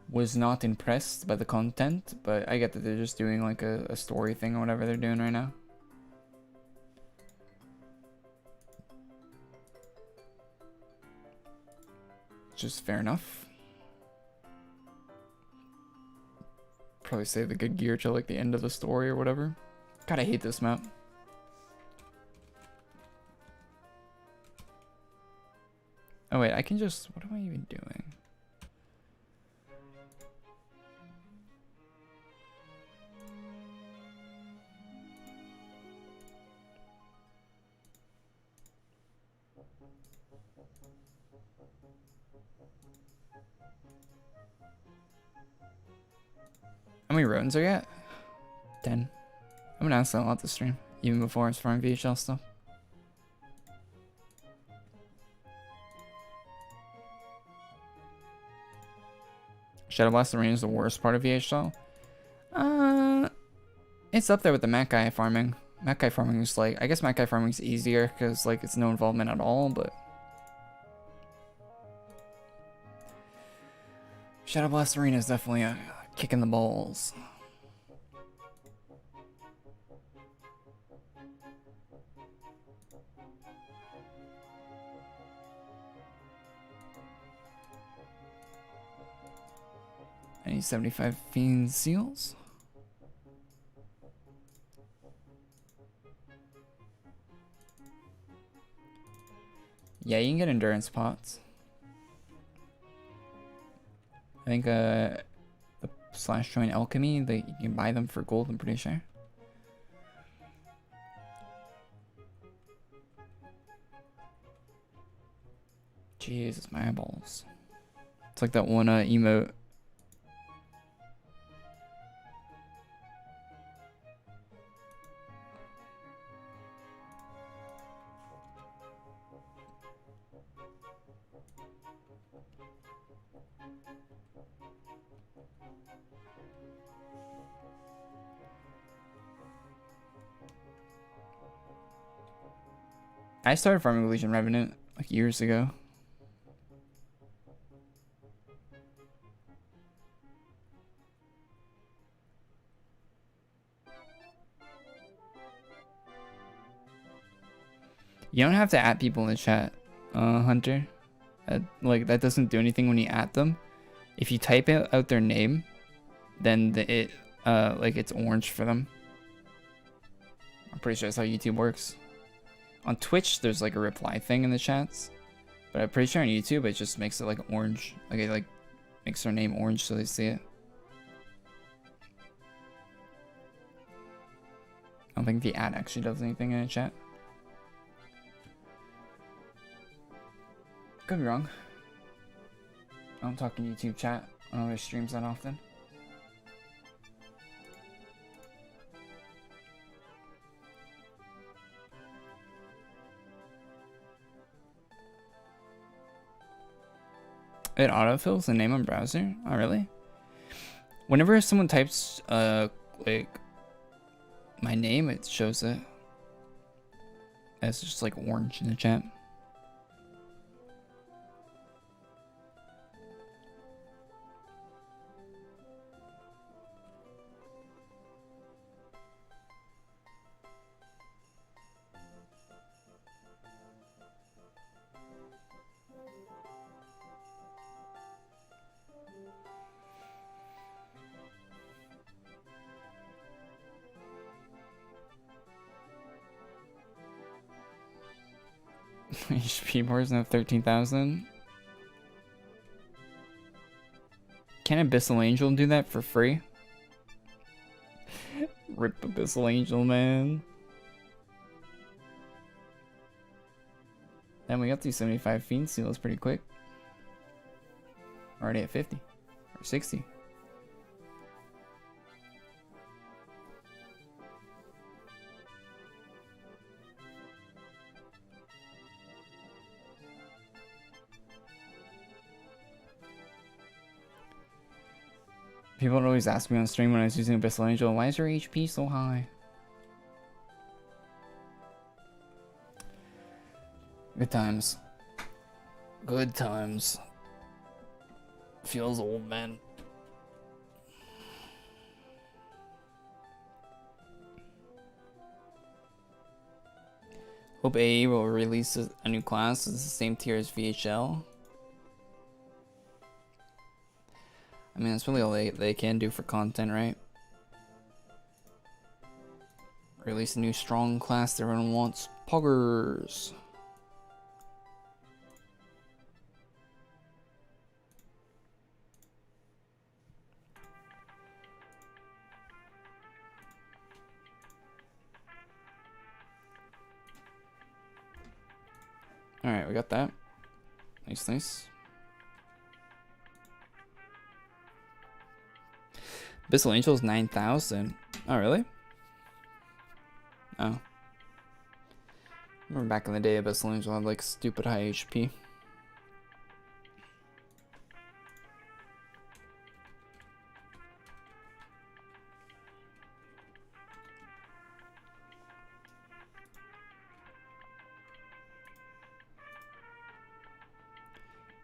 Was not impressed by the content, but I get that they're just doing like a story thing or whatever they're doing right now. Just fair enough. Probably save the good gear till like the end of the story or whatever. God, I hate this map. Oh wait, I can just, what am I even doing? How many runs are you at? 10. I'm gonna ask that a lot this stream, even before I was farming VHL stuff. Shadow Blast Arena is the worst part of VHL. It's up there with the Mat Guy farming. Mat Guy farming is like, I guess Mat Guy farming is easier because like it's no involvement at all, but Shadow Blast Arena is definitely a kick in the balls. I need 75 Fiend Seals. Yeah, you can get endurance pots. I think the Slash Joint Alchemy, you can buy them for gold, I'm pretty sure. Jesus, my eyeballs. It's like that one emote. I started farming with Legion Revenant like years ago. You don't have to add people in the chat, Hunter. Like that doesn't do anything when you add them. If you type out their name, then like it's orange for them. I'm pretty sure that's how YouTube works. On Twitch, there's like a reply thing in the chats, but I'm pretty sure on YouTube it just makes it like orange. Like it like makes their name orange so they see it. I don't think the ad actually does anything in the chat. Could be wrong. I don't talk in YouTube chat on other streams that often. It autofills the name on browser? Oh, really? Whenever someone types, like, my name, it shows it. It's just like orange in the chat. HP bars have 13,000. Can Abyssal Angel do that for free? Rip Abyssal Angel, man. And we got these 75 Fiend Seals pretty quick. Already at 50 or 60. People would always ask me on stream when I was using Abyssal Angel, why is your HP so high? Good times. Good times. Feels old, man. Hope AE will release a new class. It's the same tier as VHL. I mean, that's really all they can do for content, right? Release a new strong class that everyone wants. Poggers. Alright, we got that. Nice, nice. Abyssal Angel's 9,000. Oh, really? Oh. Remember back in the day, Abyssal Angel had like stupid high HP.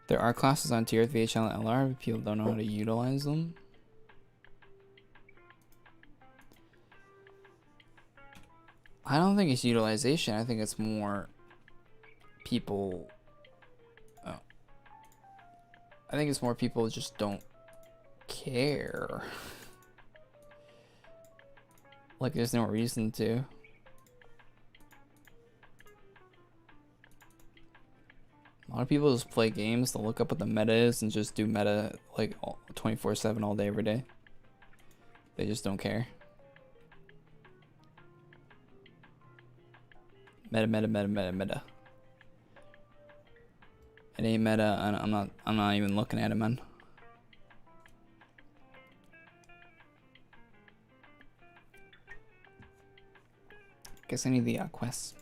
There are classes on tier with VHL and LR, but people don't know how to utilize them. I don't think it's utilization. I think it's more people. Oh. I think it's more people just don't care. Like there's no reason to. A lot of people just play games to look up what the meta is and just do meta like 24/7 all day every day. They just don't care. Meta. It ain't meta. I'm not even looking at it, man. Guess I need the quests.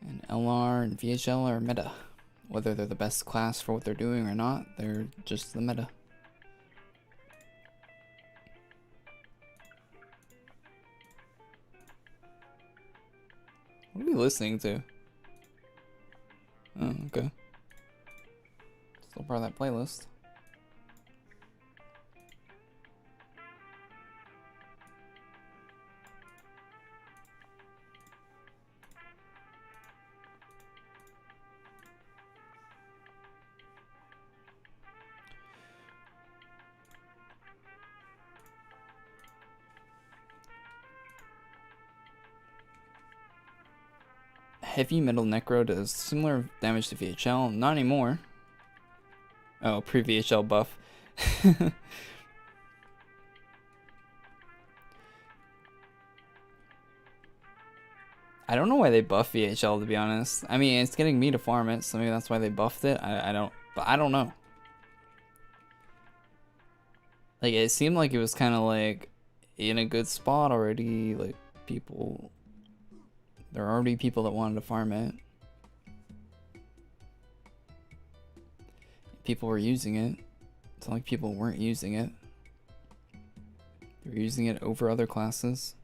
And LR and VHL are meta. Whether they're the best class for what they're doing or not, they're just the meta. What are we listening to? Oh, okay. Still part of that playlist. Heavy metal necro does similar damage to VHL. Not anymore. Oh, pre-VHL buff. I don't know why they buff VHL, to be honest. I mean, it's getting me to farm it, so maybe that's why they buffed it. I don't know. Like, it seemed like it was kind of like in a good spot already. Like, there are already people that wanted to farm it. People were using it. It's not like people weren't using it. They were using it over other classes.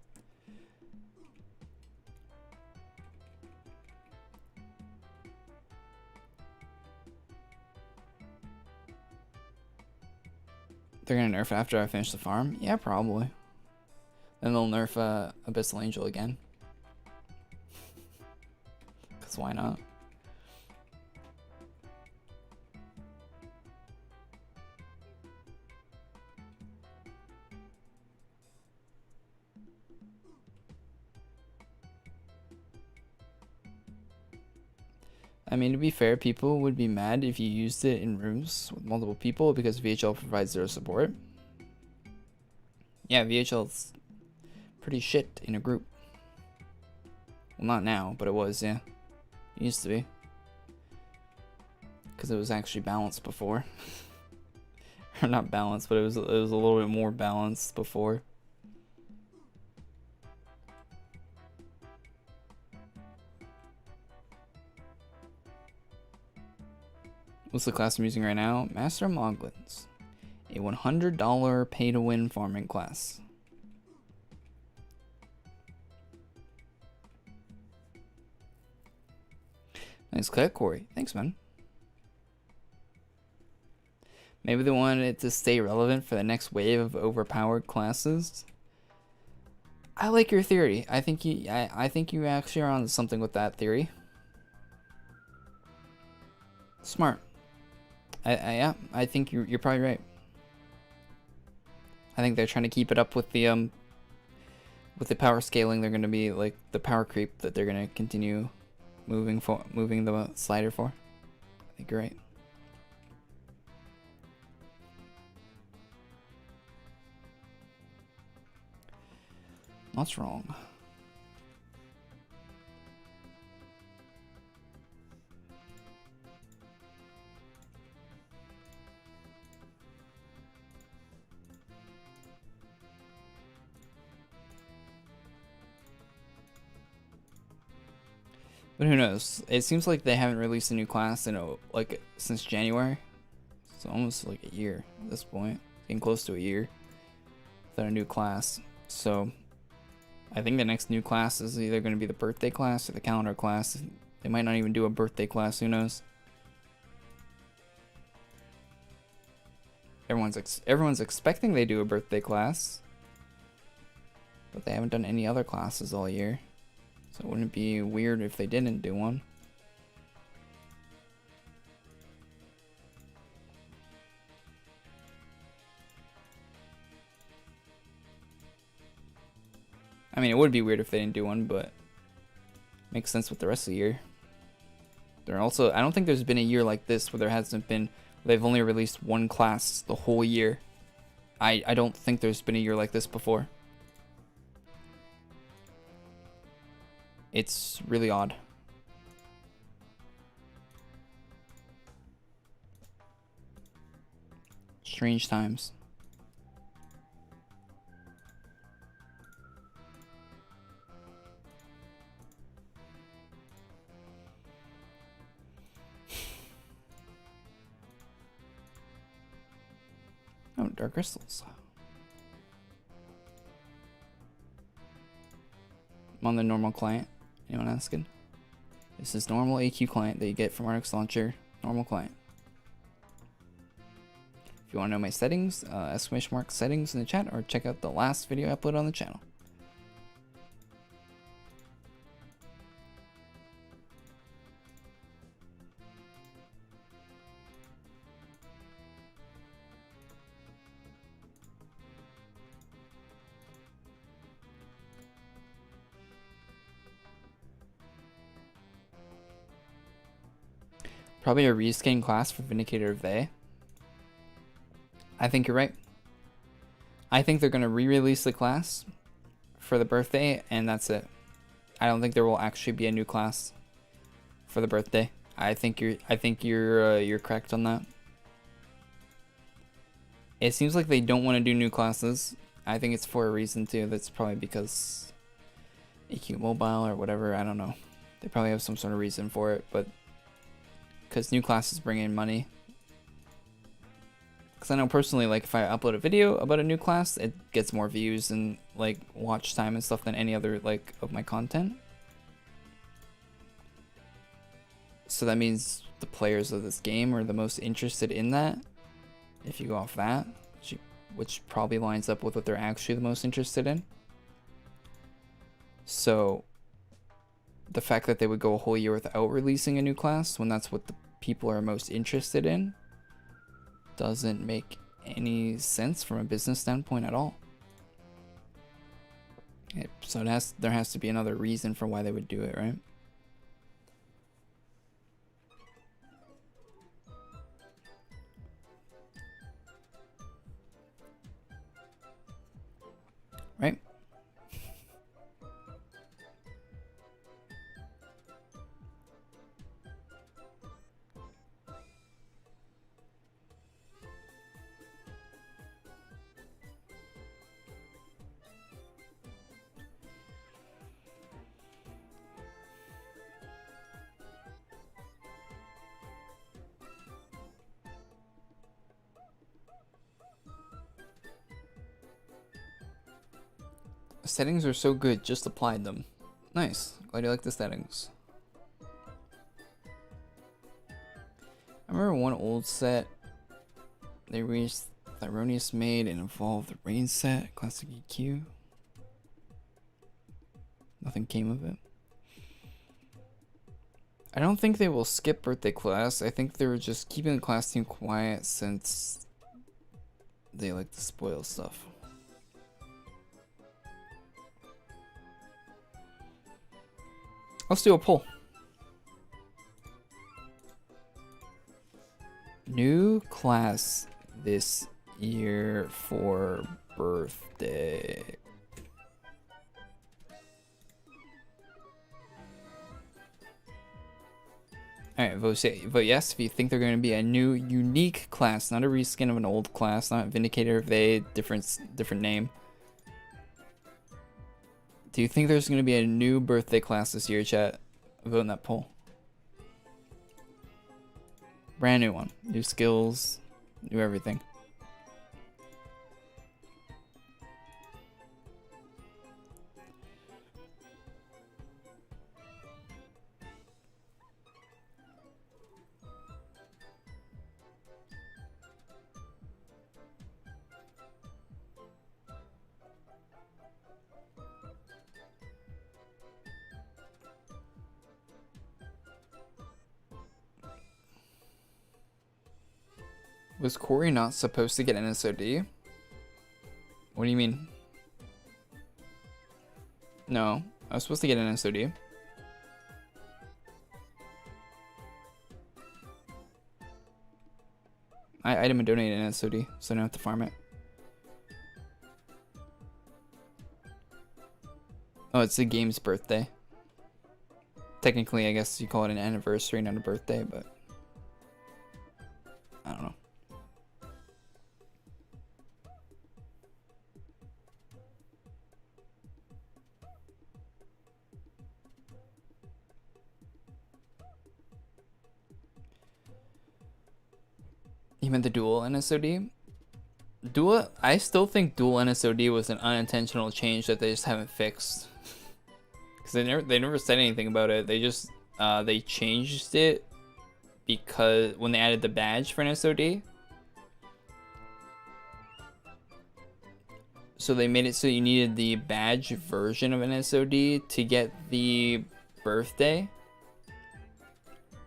They're gonna nerf after I finish the farm? Yeah, probably. Then they'll nerf Abyssal Angel again. Cause why not? I mean, to be fair, people would be mad if you used it in rooms with multiple people because VHL provides zero support. Yeah, VHL's pretty shit in a group. Well, not now, but it was, yeah. It used to be. Because it was actually balanced before. Or not balanced, but it was a little bit more balanced before. What's the class I'm using right now? Master of Moglins. A $100 pay-to-win farming class. Nice cut, Corey. Thanks, man. Maybe they wanted it to stay relevant for the next wave of overpowered classes. I like your theory. I think you actually are on something with that theory. Smart. Yeah, I think you're probably right. I think they're trying to keep it up with the power scaling. They're going to be like the power creep that they're going to continue moving the slider for. I think you're right. What's wrong? But who knows? It seems like they haven't released a new class in since January. It's almost like a year at this point. Getting close to a year without a new class. So I think the next new class is either going to be the birthday class or the calendar class. They might not even do a birthday class. Who knows? Everyone's expecting they do a birthday class, but they haven't done any other classes all year. So it wouldn't be weird if they didn't do one. I mean, it would be weird if they didn't do one, but makes sense with the rest of the year. I don't think there's been a year like this where they've only released one class the whole year. I don't think there's been a year like this before. It's really odd. Strange times. dark crystals. I'm on the normal client. Anyone asking? This is normal AQ client that you get from Artix Launcher. Normal client. If you want to know my settings, exclamation mark settings in the chat, or check out the last video I uploaded on the channel. Probably a reskin class for Vindicator of They. I think you're right. I think they're going to re-release the class for the birthday, and that's it. I don't think there will actually be a new class for the birthday. I think you're correct on that. It seems like they don't want to do new classes. I think it's for a reason too. That's probably because AQ Mobile or whatever. I don't know. They probably have some sort of reason for it, but because new classes bring in money. Because I know personally, like if I upload a video about a new class, it gets more views and like watch time and stuff than any other like of my content. So that means the players of this game are the most interested in that. If you go off that, which probably lines up with what they're actually the most interested in. So the fact that they would go a whole year without releasing a new class when that's what the people are most interested in doesn't make any sense from a business standpoint at all. So there has to be another reason for why they would do it, right? Right? Settings are so good, just applied them. Nice. Glad you like the settings. I remember one old set they released Thyroneus made and evolved the rain set, classic EQ. Nothing came of it. I don't think they will skip birthday class. I think they were just keeping the class team quiet since they like to spoil stuff. Let's do a poll. New class this year for birthday. Alright, vote yes if you think they're going to be a new unique class, not a reskin of an old class, not Vindicator of They, different name. Do you think there's going to be a new birthday class this year, chat? Vote in that poll. Brand new one. New skills, new everything. Was Corey not supposed to get an Nsod? What do you mean? No, I was supposed to get an Nsod. I item and donate an Nsod, so I don't have to farm it. Oh, it's the game's birthday. Technically, I guess you call it an anniversary, not a birthday, but I don't know. You meant the dual Nsod? Dual. I still think dual NSOD was an unintentional change that they just haven't fixed. Because they never said anything about it. They just they changed it because when they added the badge for NSOD. So they made it so you needed the badge version of NSOD to get the birthday.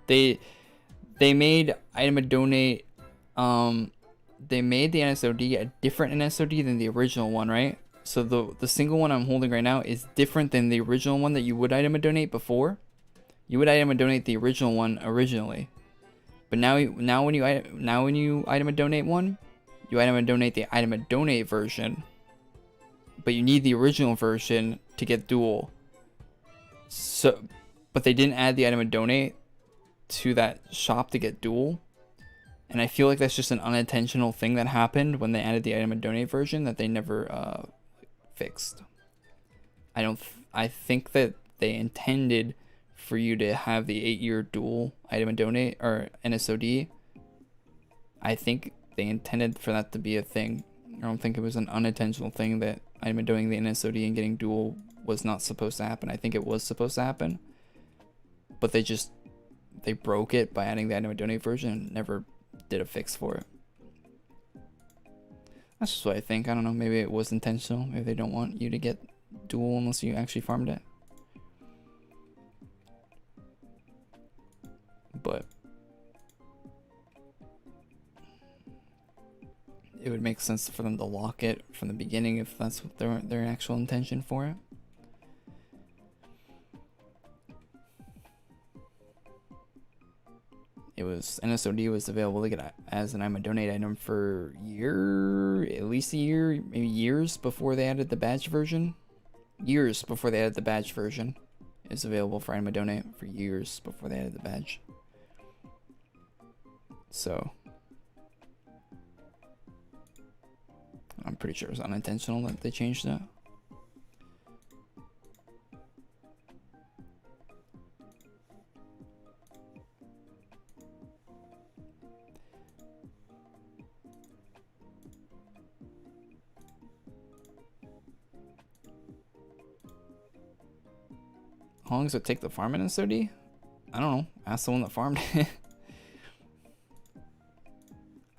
They made item a donate. They made the NSOD a different NSOD than the original one, right? So the single one I'm holding right now is different than the original one that you would item a donate before. You would item a donate the original one originally, but now when you item a donate one, you item a donate the item a donate version. But you need the original version to get dual. So, but they didn't add the item a donate to that shop to get dual. And I feel like that's just an unintentional thing that happened when they added the item a donate version that they never fixed. I think that they intended for you to have the 8-year dual item a donate or NSOD. I think they intended for that to be a thing. I don't think it was an unintentional thing that item doing the NSOD and getting dual was not supposed to happen. I think it was supposed to happen, but they broke it by adding the item donate version and never did a fix for it. That's just what I think. I don't know. Maybe it was intentional. Maybe they don't want you to get dual unless you actually farmed it. But it would make sense for them to lock it from the beginning if that's what their actual intention for it. It was NSOD was available to get as an I'm a donate item for at least a year, maybe years before they added the badge version. Years before they added the badge version, it's available for I'm a donate for years before they added the badge. So I'm pretty sure it was unintentional that they changed that. How long does it take to farm in Nsod? I don't know. Ask the one that farmed it.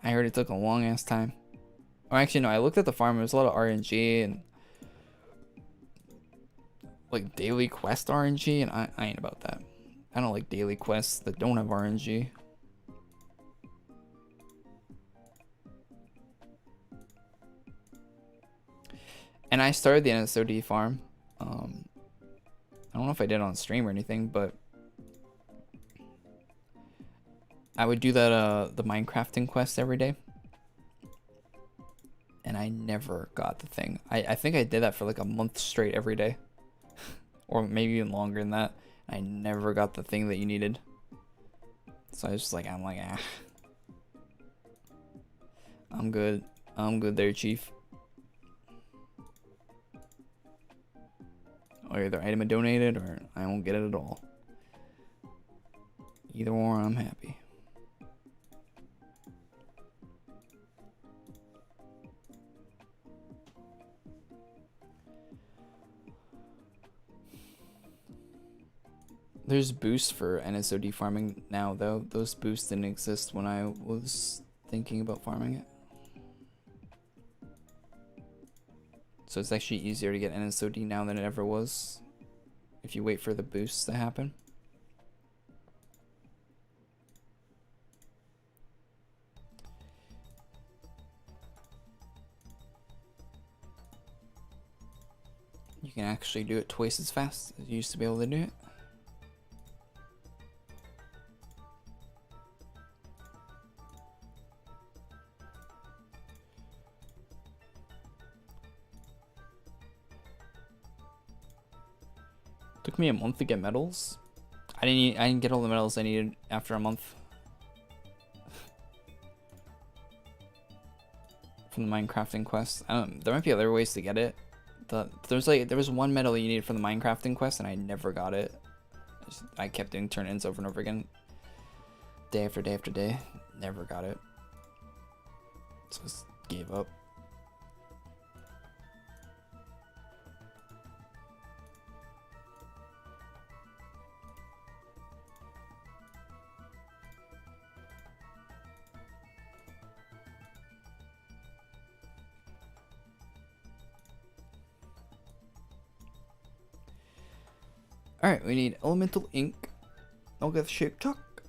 I heard it took a long ass time. Or actually, no, I looked at the farm. There's a lot of RNG and like daily quest RNG, and I ain't about that. I don't like daily quests that don't have RNG. And I started the Nsod farm. I don't know if I did it on stream or anything, but I would do that the Minecrafting quest every day. And I never got the thing. I think I did that for like a month straight every day. Or maybe even longer than that. I never got the thing that you needed. So I was just like, I'm good. I'm good there, chief. Or either item donated or I won't get it at all. Either or, I'm happy. There's boosts for Nsod farming now, though. Those boosts didn't exist when I was thinking about farming it. So it's actually easier to get Nsod now than it ever was if you wait for the boosts to happen. You can actually do it twice as fast as you used to be able to do it. Took me a month to get medals. I didn't get all the medals I needed after a month. From the Minecrafting quest. There might be other ways to get it. There was one medal you needed for the Minecrafting quest and I never got it. I kept doing turn-ins over and over again. Day after day after day. Never got it. So I just gave up. Alright, we need elemental ink. I'll get the shape tuck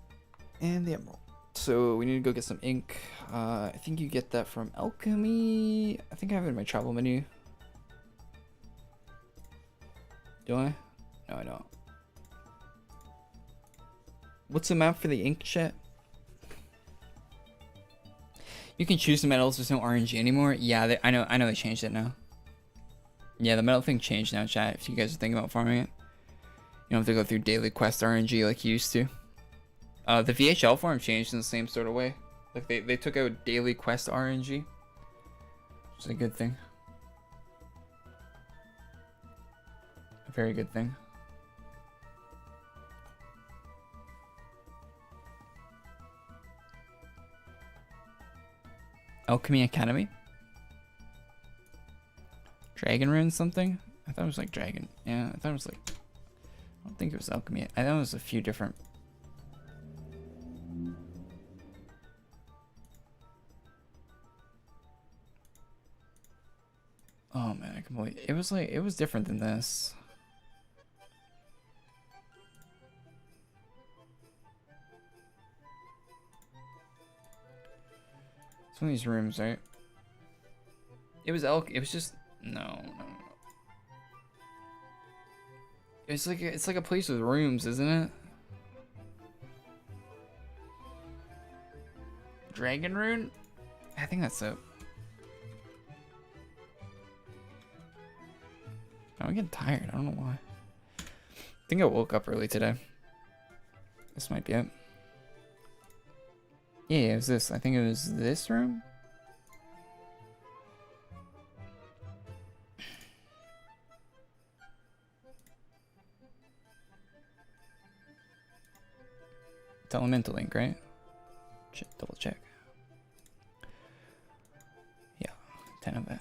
and the emerald. So we need to go get some ink. I think you get that from alchemy. I think I have it in my travel menu. Do I? No, I don't. What's the map for the ink, chat? You can choose the metals. There's no RNG anymore. Yeah, I know they changed it now. Yeah, the metal thing changed now, chat. If you guys are thinking about farming it, you don't have to go through daily quest RNG like you used to. The VHL farm changed in the same sort of way. Like they took out daily quest RNG, which is a good thing. A very good thing. Alchemy Academy? Dragon Rune something? I thought it was like dragon. Yeah, I thought it was like... I don't think it was alchemy. I thought it was a few different... Oh man, I completely... It was like... It was different than this. Some of these rooms, right? It was it was just... No. It's like a place with rooms, isn't it? Dragon Rune? I think that's it. I'm getting tired. I don't know why. I think I woke up early today. This might be it. Yeah, it was this. I think it was this room. It's elemental ink, right? Double check. Yeah, 10 of it.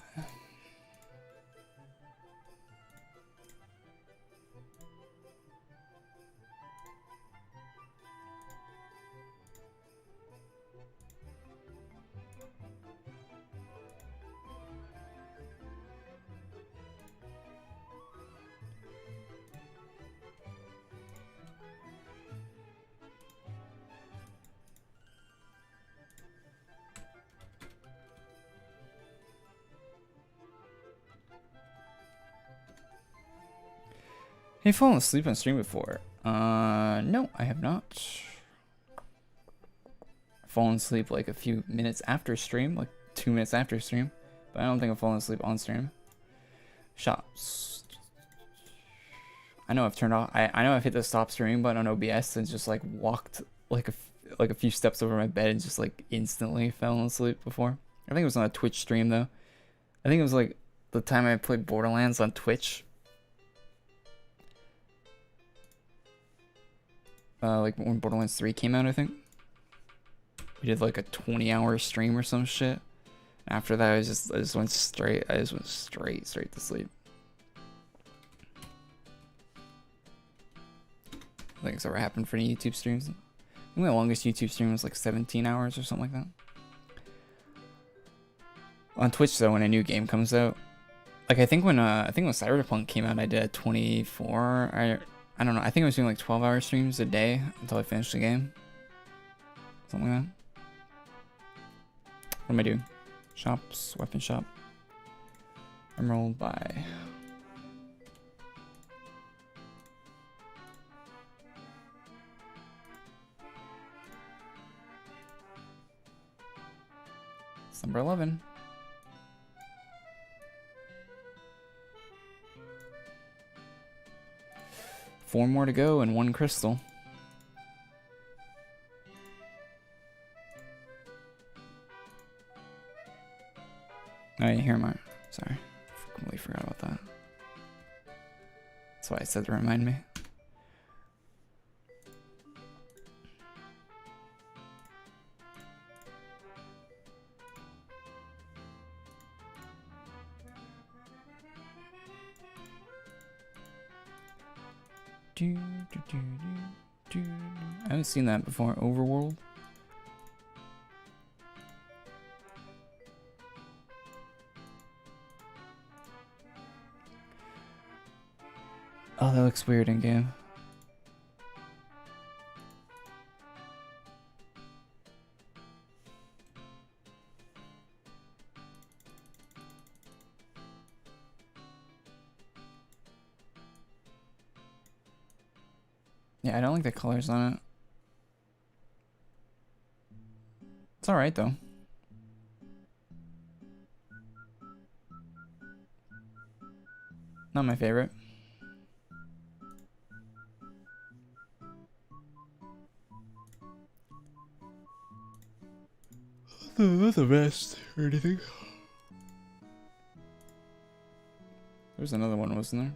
Have you fallen asleep on stream before? No, I have not. I've fallen asleep like a few minutes after stream, like 2 minutes after stream, but I don't think I've fallen asleep on stream. Shops. I know I've turned off. I know I've hit the stop streaming button on OBS and just like walked like a few steps over my bed and just like instantly fell asleep before. I think it was on a Twitch stream though. I think it was like the time I played Borderlands on Twitch. Like when Borderlands 3 came out, I think. We did like a 20-hour stream or some shit. After that, I just went straight. I just went straight to sleep. I think it's ever happened for any YouTube streams. I think my longest YouTube stream was like 17 hours or something like that. On Twitch though, when a new game comes out, like I think when Cyberpunk came out, I did a 24. I don't know. I think I was doing like 12-hour streams a day until I finished the game. Something like that. What am I doing? Shops, weapon shop. Emerald buy. It's number 11. Four more to go and 1 crystal. Oh, yeah, here am I. Sorry. Completely forgot about that. That's why I said to remind me. I haven't seen that before. Overworld. Oh, that looks weird in game. Yeah, I don't like the colors on it. It's alright though. Not my favorite. Not the best or anything. There's another one, wasn't there?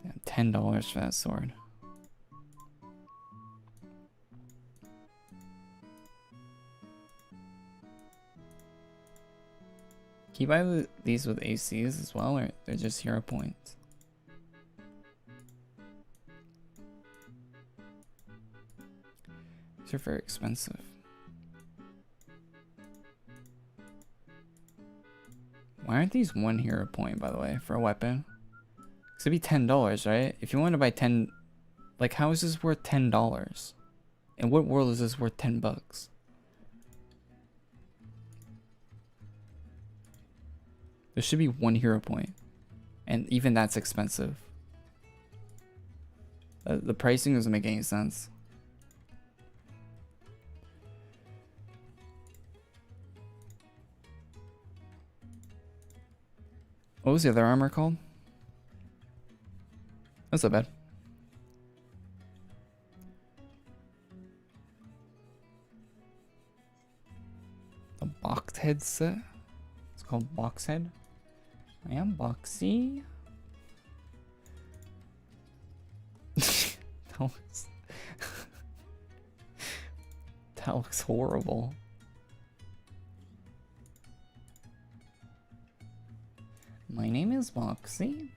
Damn, $10 for that sword. Can you buy these with ACs as well, or they're just hero points? These are very expensive. Why aren't these 1 hero point, by the way, for a weapon? Because it'd be $10, right? If you want to buy 10... Like, how is this worth $10? In what world is this worth $10? There should be 1 hero point. And even that's expensive. The pricing doesn't make any sense. What was the other armor called? That's not bad. A box head set? It's called box head. I am boxy. That looks horrible. My name is Boxy.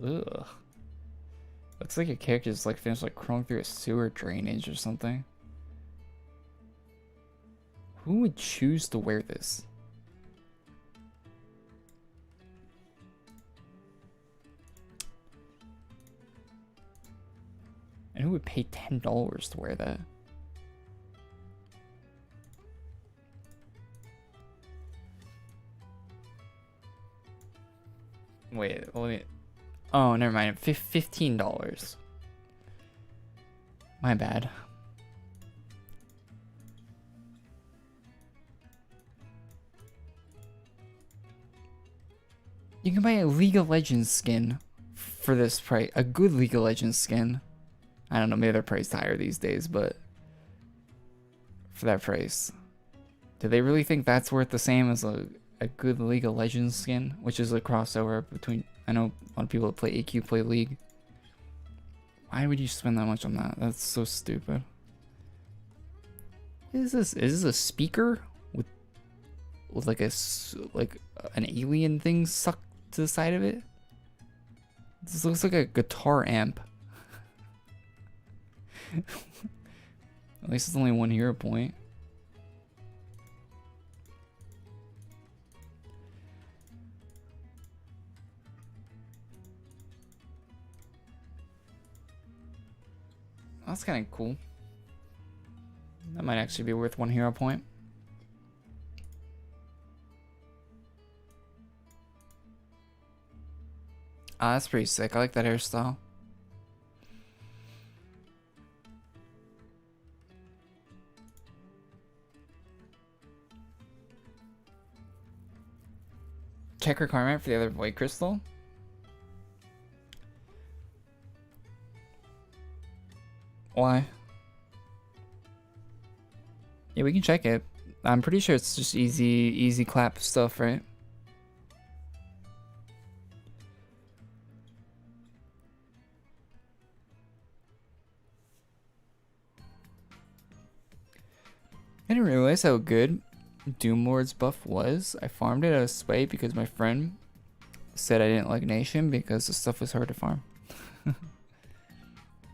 Ugh. Looks like your character just like finished like crawling through a sewer drainage or something. Who would choose to wear this? And who would pay $10 to wear that? Wait, let me... Oh, never mind. $15. My bad. You can buy a League of Legends skin for this price. A good League of Legends skin. I don't know, maybe they're priced higher these days, but for that price. Do they really think that's worth the same as a good League of Legends skin? Which is a crossover between... I know a lot of people that play AQ play League. Why would you spend that much on that? That's so stupid. What is this? Is this a speaker with like an alien thing stuck to the side of it? This looks like a guitar amp. At least it's only 1 hero point. That's kind of cool. That might actually be worth 1 hero point. Ah, that's pretty sick. I like that hairstyle. Check requirement for the other void crystal. Why? Yeah, we can check it. I'm pretty sure it's just easy clap stuff, right? I didn't realize how good Doom Lord's buff was. I farmed it out of spite because my friend said I didn't like Nation because the stuff was hard to farm.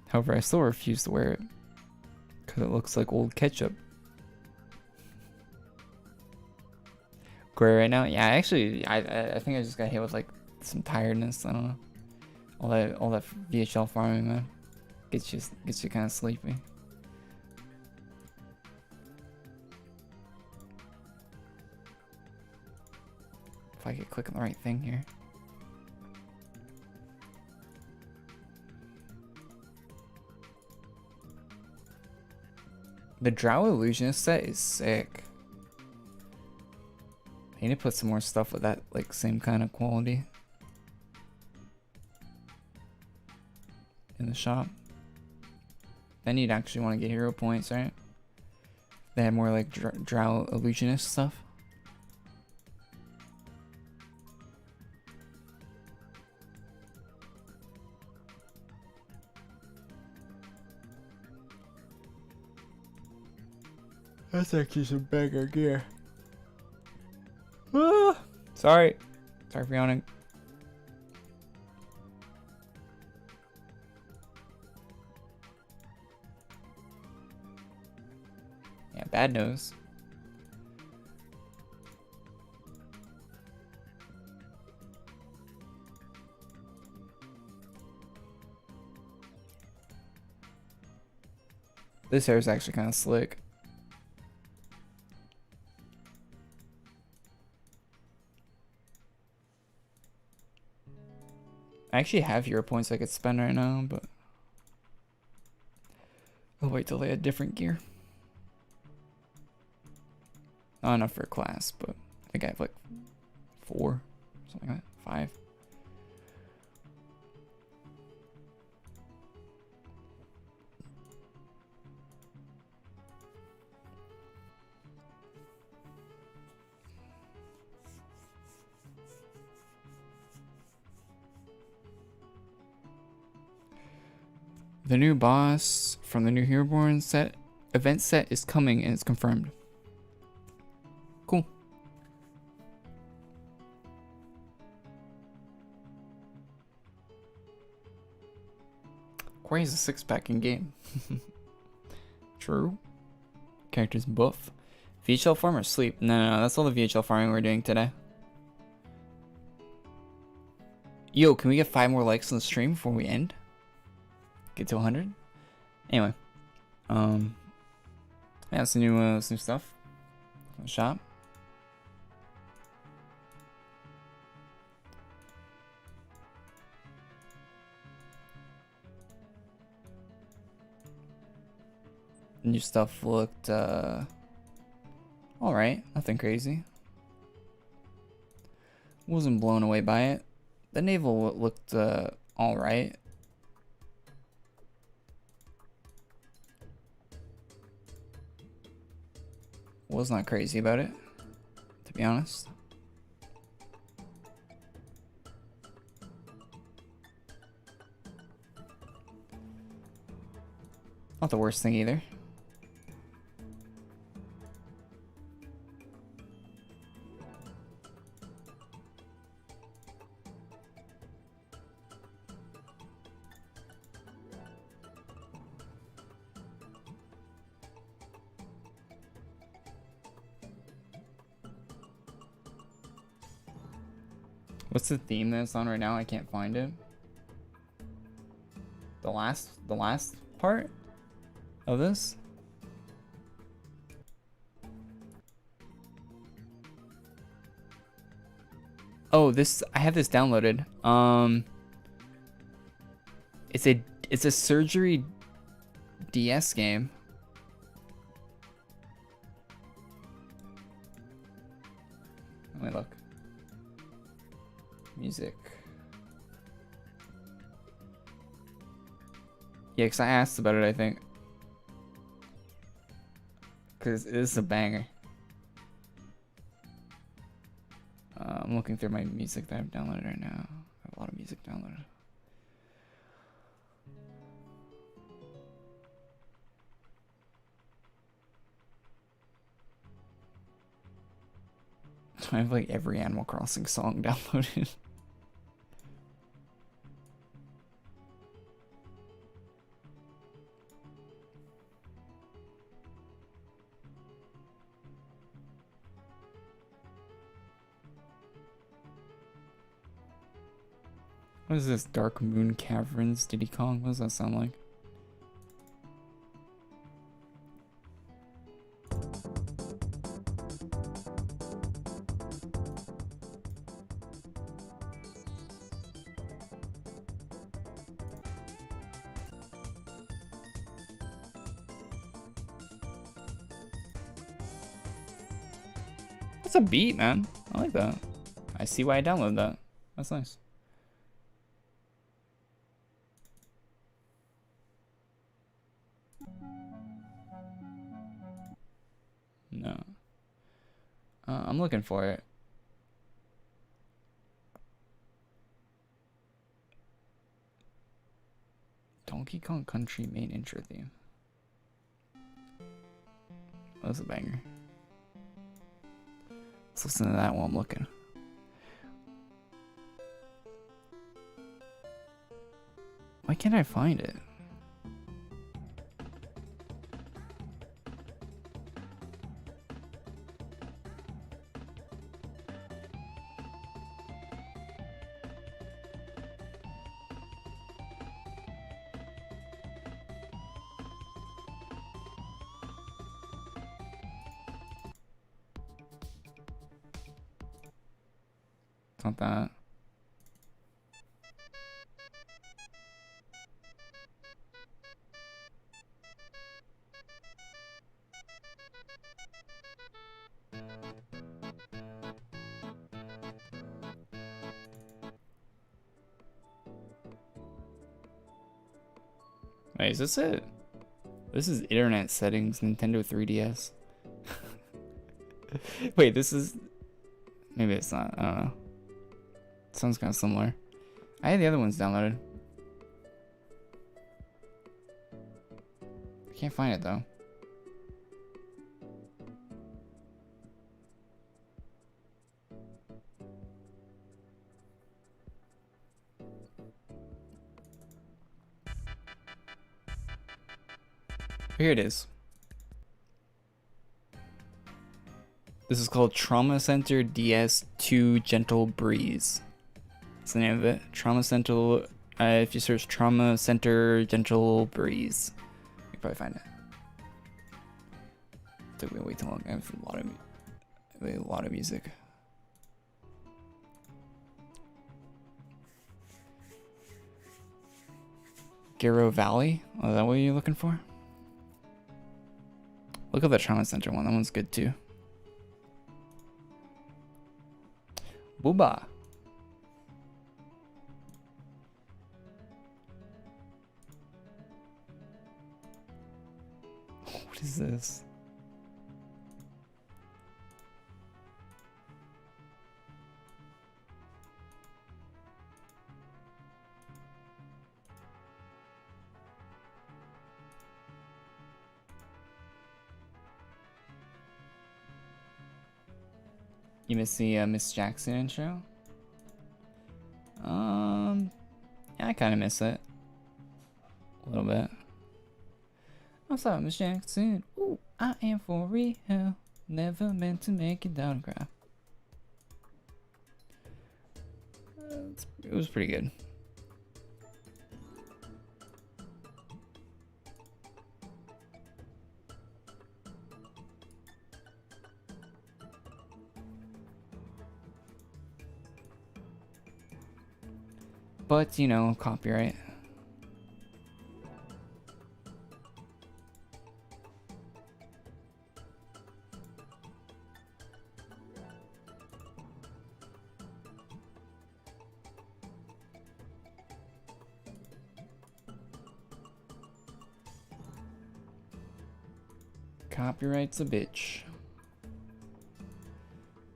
However, I still refuse to wear it because it looks like old ketchup. Gray right now? Yeah, actually, I think I just got hit with like some tiredness. I don't know. All that VHL farming, man, gets you kind of sleepy. If I could click on the right thing here. The Drow Illusionist set is sick. I need to put some more stuff with that like same kind of quality in the shop. Then you'd actually want to get hero points, right? They have more like Drow Illusionist stuff. That's actually some banger gear. Ah! Sorry for yawning. Yeah, bad nose. This hair is actually kind of slick. I actually have hero points I could spend right now, but I'll wait till they had different gear. Not enough for a class, but I think I have like 4, something like that, 5. The new boss from the new Hollowborn set event set is coming and it's confirmed. Cool. Corey's a 6-pack in game. True. Characters buff. VHL farm or sleep? No, that's all the VHL farming we're doing today. Yo, can we get 5 more likes on the stream before we end? Get to 100? Anyway. Yeah, some new stuff. From the shop. New stuff looked alright, nothing crazy. Wasn't blown away by it. The naval looked alright. Was not crazy about it, to be honest. Not the worst thing either. What's the theme that's on right now? I can't find it. The last part of this? Oh, this, I have this downloaded. It's a surgery DS game. Let me look. Music. Yeah, because I asked about it, I think. Because it is a banger. I'm looking through my music that I've downloaded right now. I have a lot of music downloaded. I have like every Animal Crossing song downloaded. What is this? Dark Moon Caverns Diddy Kong? What does that sound like? That's a beat, man. I like that. I see why I downloaded that. That's nice. No. I'm looking for it. Donkey Kong Country main intro theme. That's a banger. Let's listen to that while I'm looking. Why can't I find it? It's not that. Wait, is this it? This is internet settings, Nintendo 3DS. Wait, this is... Maybe it's not, I don't know. Sounds kind of similar. I had the other ones downloaded. I can't find it though. Here it is. This is called Trauma Center DS2 Gentle Breeze. That's the name of it. Trauma Center. If you search Trauma Center Gentle Breeze, you can probably find it. Took me way too long. I have a lot of music. Garo Valley? Oh, is that what you're looking for? Look at the Trauma Center one. That one's good too. Booba. What is this? You miss the Miss Jackson intro? Yeah, I kind of miss it. A little bit. I'm sorry, Miss Jackson. Ooh, I am for real. Never meant to make you down and cry. It was pretty good. But, you know, copyright. Copyright's a bitch.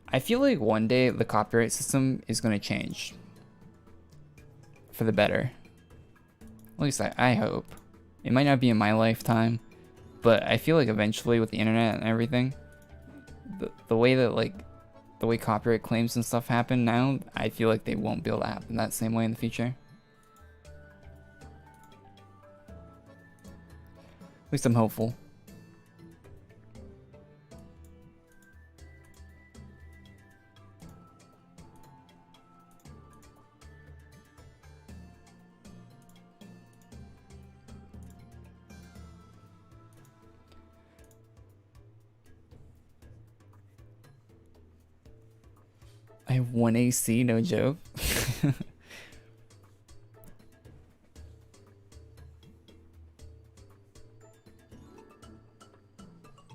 I feel like one day the copyright system is going to change. For the better. At least I hope. It might not be in my lifetime, but I feel like eventually with the internet and everything, the way that like the way copyright claims and stuff happen now, I feel like they won't be able to happen that same way in the future. At least I'm hopeful. I have 1 AC, no joke.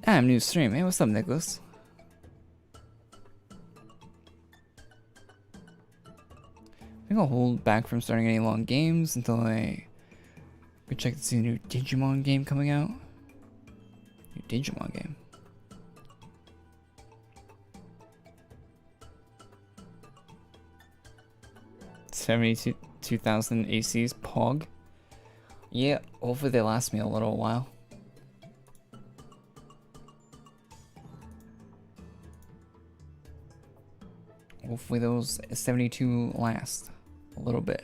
I'm new stream. Hey, what's up, Nicholas? I think I'll hold back from starting any long games until I check to see a new Digimon game coming out. New Digimon game. $72,000 ACs, Pog. Yeah, hopefully they last me a little while. Hopefully those 72 last a little bit.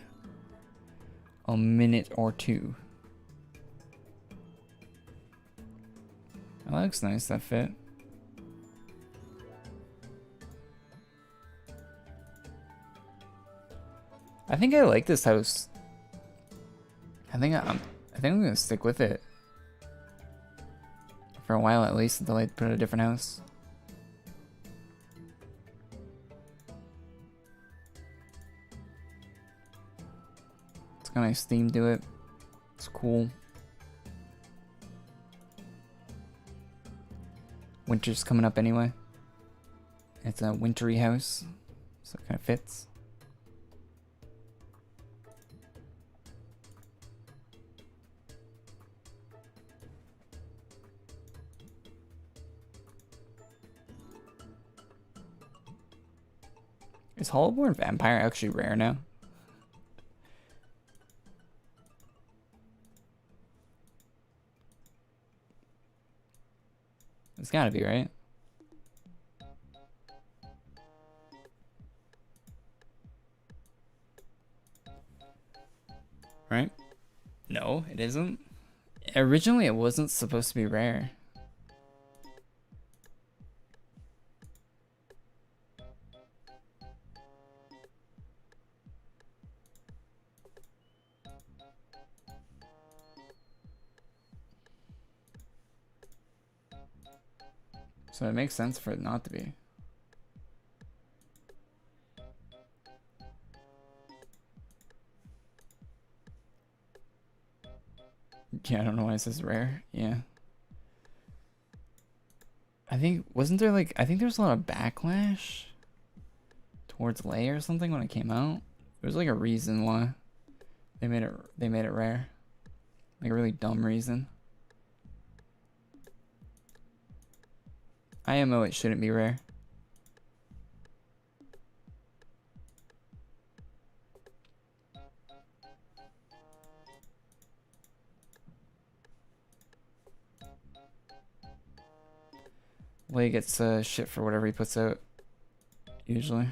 A minute or two. That looks nice, that fit. I think I like this house. I think I'm gonna stick with it for a while at least until I put a different house. It's got a nice theme to it. It's cool. Winter's coming up anyway. It's a wintry house, so it kind of fits. Is Hollowborn Vampire actually rare now? It's gotta be, right? Right? No, it isn't. Originally, it wasn't supposed to be rare. So it makes sense for it not to be. Yeah, I don't know why it says rare. Yeah. I think, wasn't there like, I think there was a lot of backlash towards Lay or something when it came out. There was like a reason why they made it rare. Like a really dumb reason. IMO, it shouldn't be rare. Lay gets shit for whatever he puts out, usually.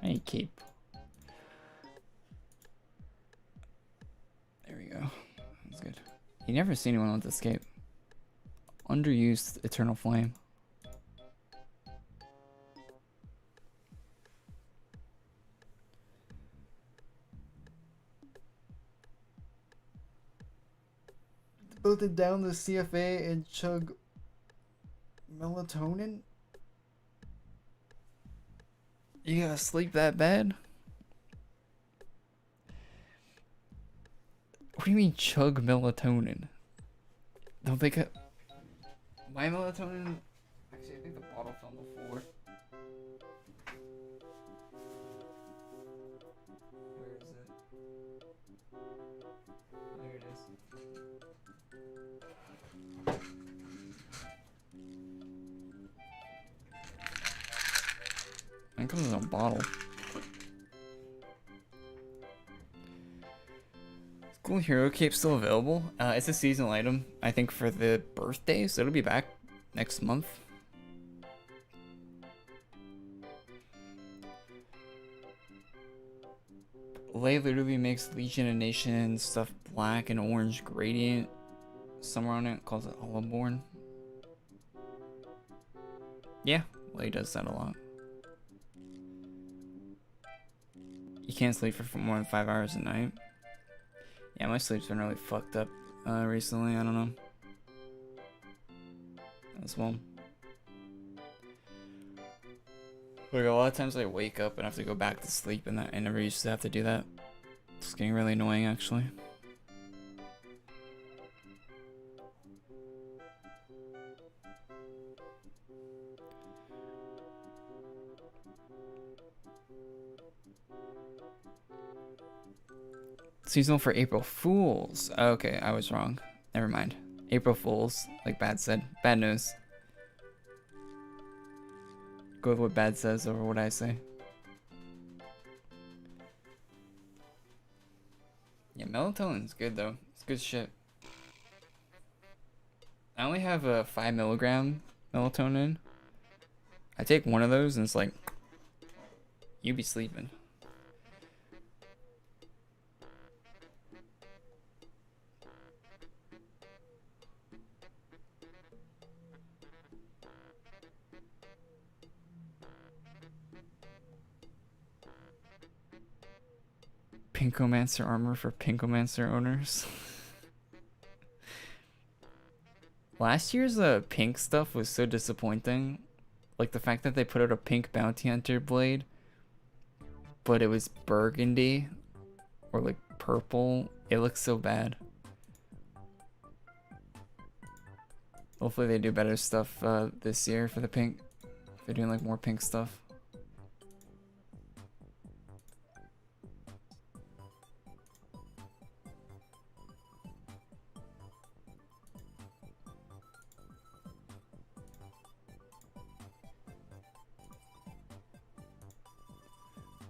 Hey, cape. There we go. That's good. You never see anyone with this cape. Underused Eternal Flame. Built it down the CFA and chug melatonin? You gotta sleep that bad? What do you mean chug melatonin? Don't think my melatonin. Actually, I think the bottle fell on the floor. Where is it? There it is. It comes in a bottle. School Hero Cape still available. It's a seasonal item, I think, for the birthday, so it'll be back next month. Lay literally makes Legion and Nation stuff black and orange gradient. Somewhere on it calls it Hollowborn. Yeah, Lay does that a lot. You can't sleep for more than 5 hours a night. Yeah, my sleep's been really fucked up recently. I don't know. As well. Like, a lot of times I wake up and have to go back to sleep, and I never used to have to do that. It's getting really annoying, actually. Seasonal for April Fools. Okay, I was wrong. Never mind. April Fools, like Bad said. Bad news. Go with what Bad says over what I say. Yeah, melatonin's good though. It's good shit. I only have a 5 milligram melatonin. I take one of those and it's like, you be sleeping. Pinkomancer armor for Pinkomancer owners. Last year's pink stuff was so disappointing. Like the fact that they put out a pink bounty hunter blade, but it was burgundy or like purple. It looks so bad. Hopefully they do better stuff this year for the pink. If they're doing like more pink stuff.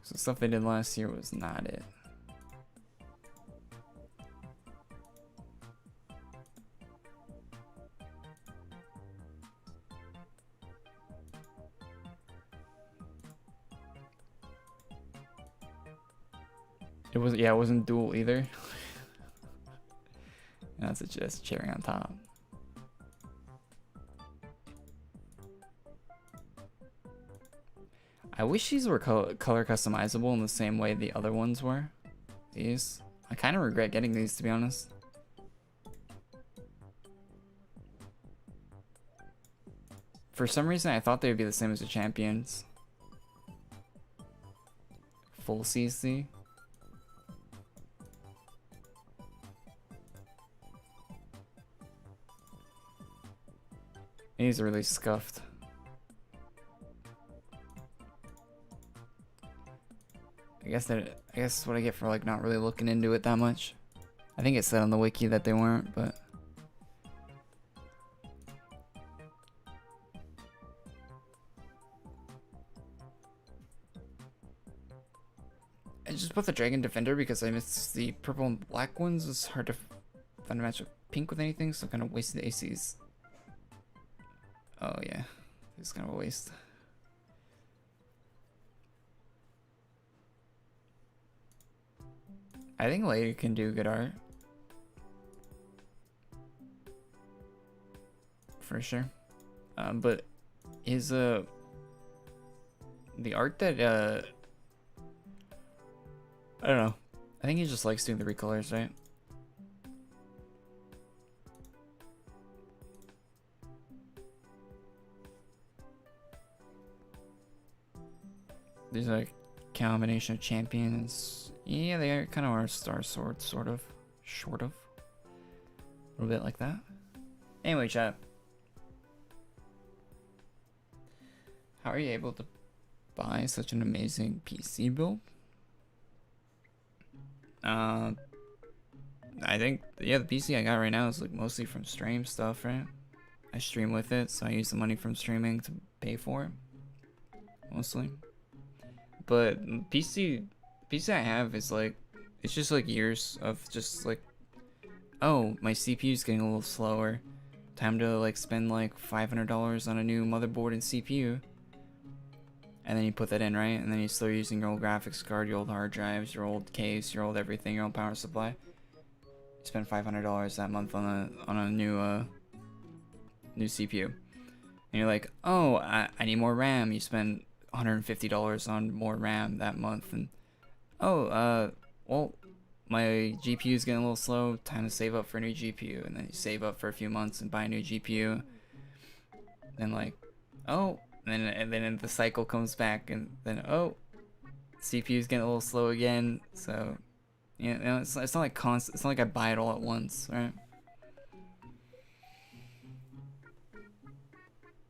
So stuff they did last year was not it. It was, yeah, it wasn't dual either. And that's just cherry on top. I wish these were color customizable in the same way the other ones were. These. I kind of regret getting these, to be honest. For some reason, I thought they would be the same as the champions. Full CC. These are really scuffed. I guess that's what I get for like not really looking into it that much. I think it said on the wiki that they weren't, but I just bought the Dragon Defender because I missed the purple and black ones. It's hard to find a match with pink with anything, so I kind of wasted the ACs. Oh yeah, it's kind of a waste. I think Lady can do good art. For sure. But his the art that I don't know. I think he just likes doing the recolors, right? There's a combination of champions. Yeah, they are kind of our Star Sword, sort of. Short of. A little bit like that. Anyway, chat. How are you able to buy such an amazing PC build? I think, yeah, the PC I got right now is like mostly from stream stuff, right? I stream with it, so I use the money from streaming to pay for it. Mostly. but PC I have is like, it's just like years of just like, oh, my CPU's getting a little slower. Time to like spend like $500 on a new motherboard and CPU. And then you put that in, right? And then you start using your old graphics card, your old hard drives, your old case, your old everything, your old power supply. You spend $500 that month on a new CPU. And you're like, oh, I need more RAM. You spend $150 on more RAM that month. And oh, well, my GPU is getting a little slow. Time to save up for a new GPU. And then you save up for a few months and buy a new GPU. Then like, oh, and then the cycle comes back, and then oh, CPU's getting a little slow again. So, you know, it's not like constant. It's not like I buy it all at once, right?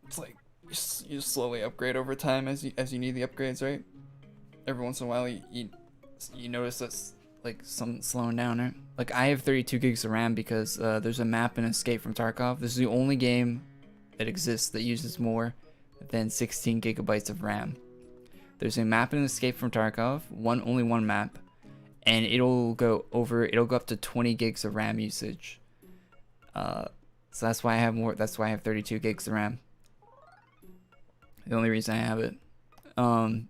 It's like you just slowly upgrade over time as you need the upgrades, right? Every once in a while, you notice that's like something slowing down, right? Like I have 32 gigs of RAM because there's a map in Escape from Tarkov. This is the only game that exists that uses more than 16 gigabytes of RAM. There's a map in Escape from Tarkov, only one map, and it'll go up to 20 gigs of RAM usage. So that's why I have more. That's why I have 32 gigs of RAM. The only reason I have it. My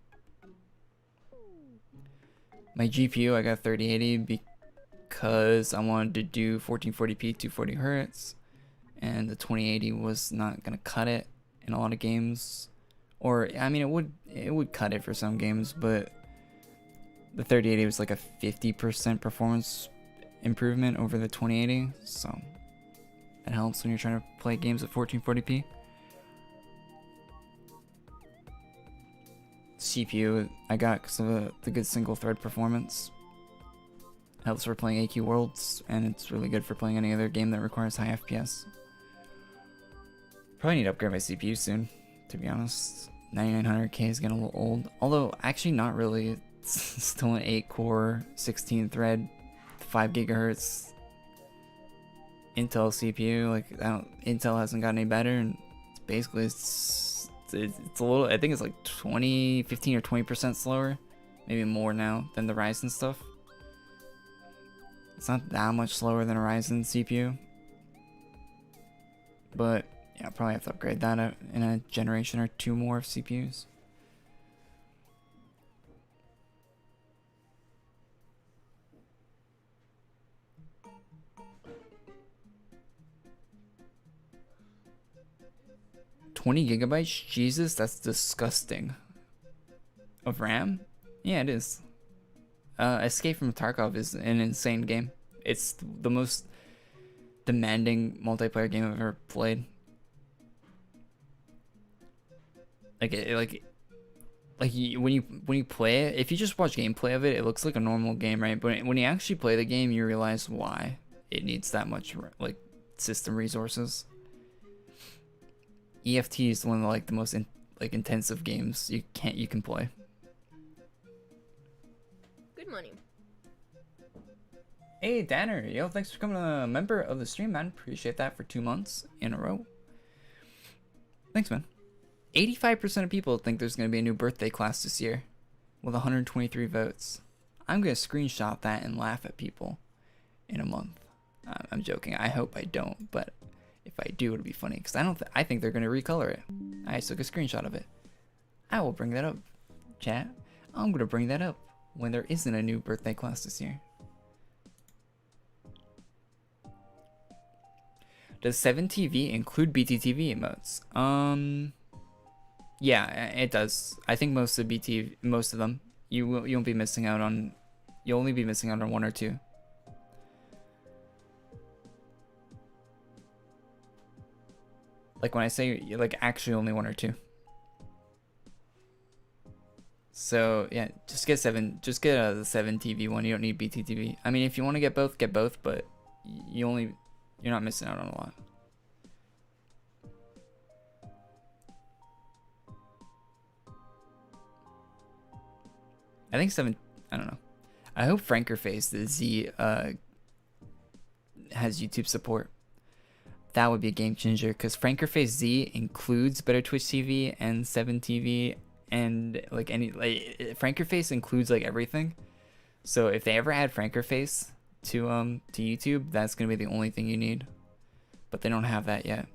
GPU I got 3080 because I wanted to do 1440p 240 hertz, and the 2080 was not gonna cut it in a lot of games. Or I mean, it would cut it for some games, but the 3080 was like a 50% performance improvement over the 2080, so that helps when you're trying to play games at 1440p. CPU I got because of the good single thread performance. Helps for playing AQ Worlds, and it's really good for playing any other game that requires high FPS. Probably need to upgrade my CPU soon, to be honest. 9900K is getting a little old. Although, actually not really. It's still an 8-core, 16-thread, 5 gigahertz Intel CPU. Like, Intel hasn't gotten any better, and it's a little, I think it's like 15 or 20% slower. Maybe more now than the Ryzen stuff. It's not that much slower than a Ryzen CPU. But yeah, I'll probably have to upgrade that in a generation or two more of CPUs. $20 gigabytes? Jesus, that's disgusting. Of RAM? Yeah, it is. Escape from Tarkov is an insane game. It's the most demanding multiplayer game I've ever played. When you play it, if you just watch gameplay of it, it looks like a normal game, right? But when you actually play the game, you realize why it needs that much like system resources. EFT is one of the most intensive games you can play.
Good morning.
Hey Danner, yo, thanks for becoming a member of the stream, man. Appreciate that for 2 months in a row. Thanks, man. 85% of people think there's going to be a new birthday class this year, with 123 votes. I'm going to screenshot that and laugh at people in a month. I'm joking. I hope I don't, but if I do, it'll be funny because I think they're going to recolor it. I just took a screenshot of it. I will bring that up, chat. I'm going to bring that up when there isn't a new birthday class this year. Does 7TV include BTTV emotes? Yeah, it does. I think most of them. You won't be missing out on. You'll only be missing out on one or two. Like when I say like actually only one or two. So yeah, just get the 7TV one. You don't need BTTV. I mean, if you want to get both, but you're not missing out on a lot. I think I don't know. I hope Frankerface, the Z, has YouTube support. That would be a game changer because Frankerface Z includes Better Twitch TV and 7TV and like Frank Your Face includes like everything. So if they ever add Frank Your Face to YouTube, that's gonna be the only thing you need. But they don't have that yet.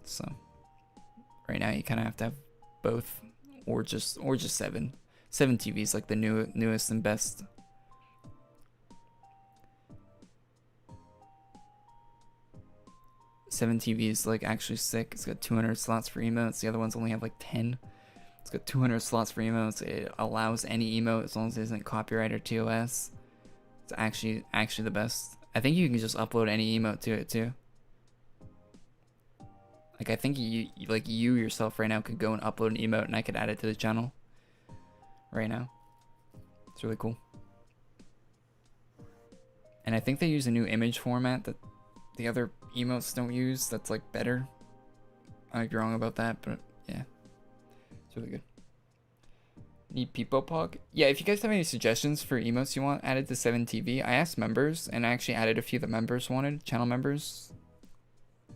So right now you kind of have to have both, or just 7 TVs, like the newest and best. Seven TVs, like actually sick. It's got 200 slots for emotes. The other ones only have like 10. It's got 200 slots for emotes. It allows any emote as long as it isn't copyright or TOS. It's actually the best. I think you can just upload any emote to it too. Like I think you yourself right now could go and upload an emote and I could add it to the channel right now. It's really cool. And I think they use a new image format that the other emotes don't use. That's like better. I might be wrong about that, but yeah, it's really good. Need Peepo Pog? Yeah, if you guys have any suggestions for emotes you want added to 7TV, I asked members, and I actually added a few that members wanted, channel members.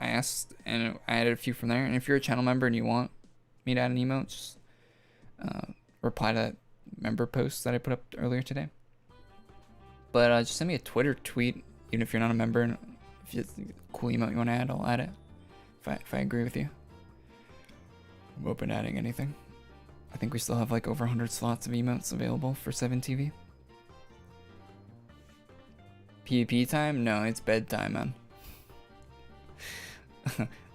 I asked, and I added a few from there. And if you're a channel member and you want me to add an emote, just reply to that member post that I put up earlier today. But just send me a Twitter tweet, even if you're not a member. And if it's a cool emote you want to add, I'll add it. If I agree with you. I'm open to adding anything. I think we still have like over 100 slots of emotes available for 7TV. PvP time? No, it's bedtime, man.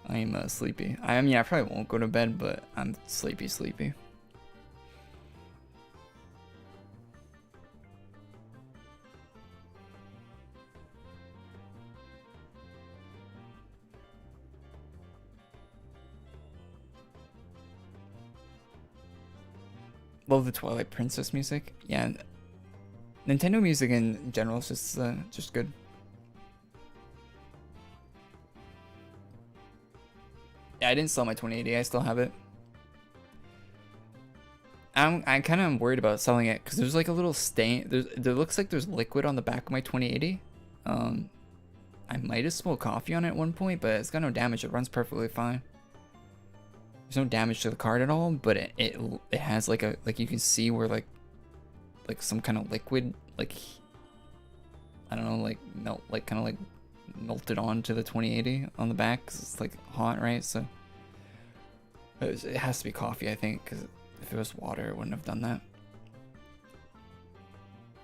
I'm sleepy. I mean, I probably won't go to bed, but I'm sleepy. Love the Twilight Princess music. Yeah, Nintendo music in general is just good. Yeah, I didn't sell my 2080. I still have it. I kind of am worried about selling it because there's like a little stain. There looks like there's liquid on the back of my 2080. I might have spilled coffee on it at one point, but it's got no damage. It runs perfectly fine. There's no damage to the card at all, but it has like you can see where like some kind of liquid, like I don't know, like kind of melted onto the 2080 on the back because it's like hot, right? So it has to be coffee, I think, because if it was water, it wouldn't have done that.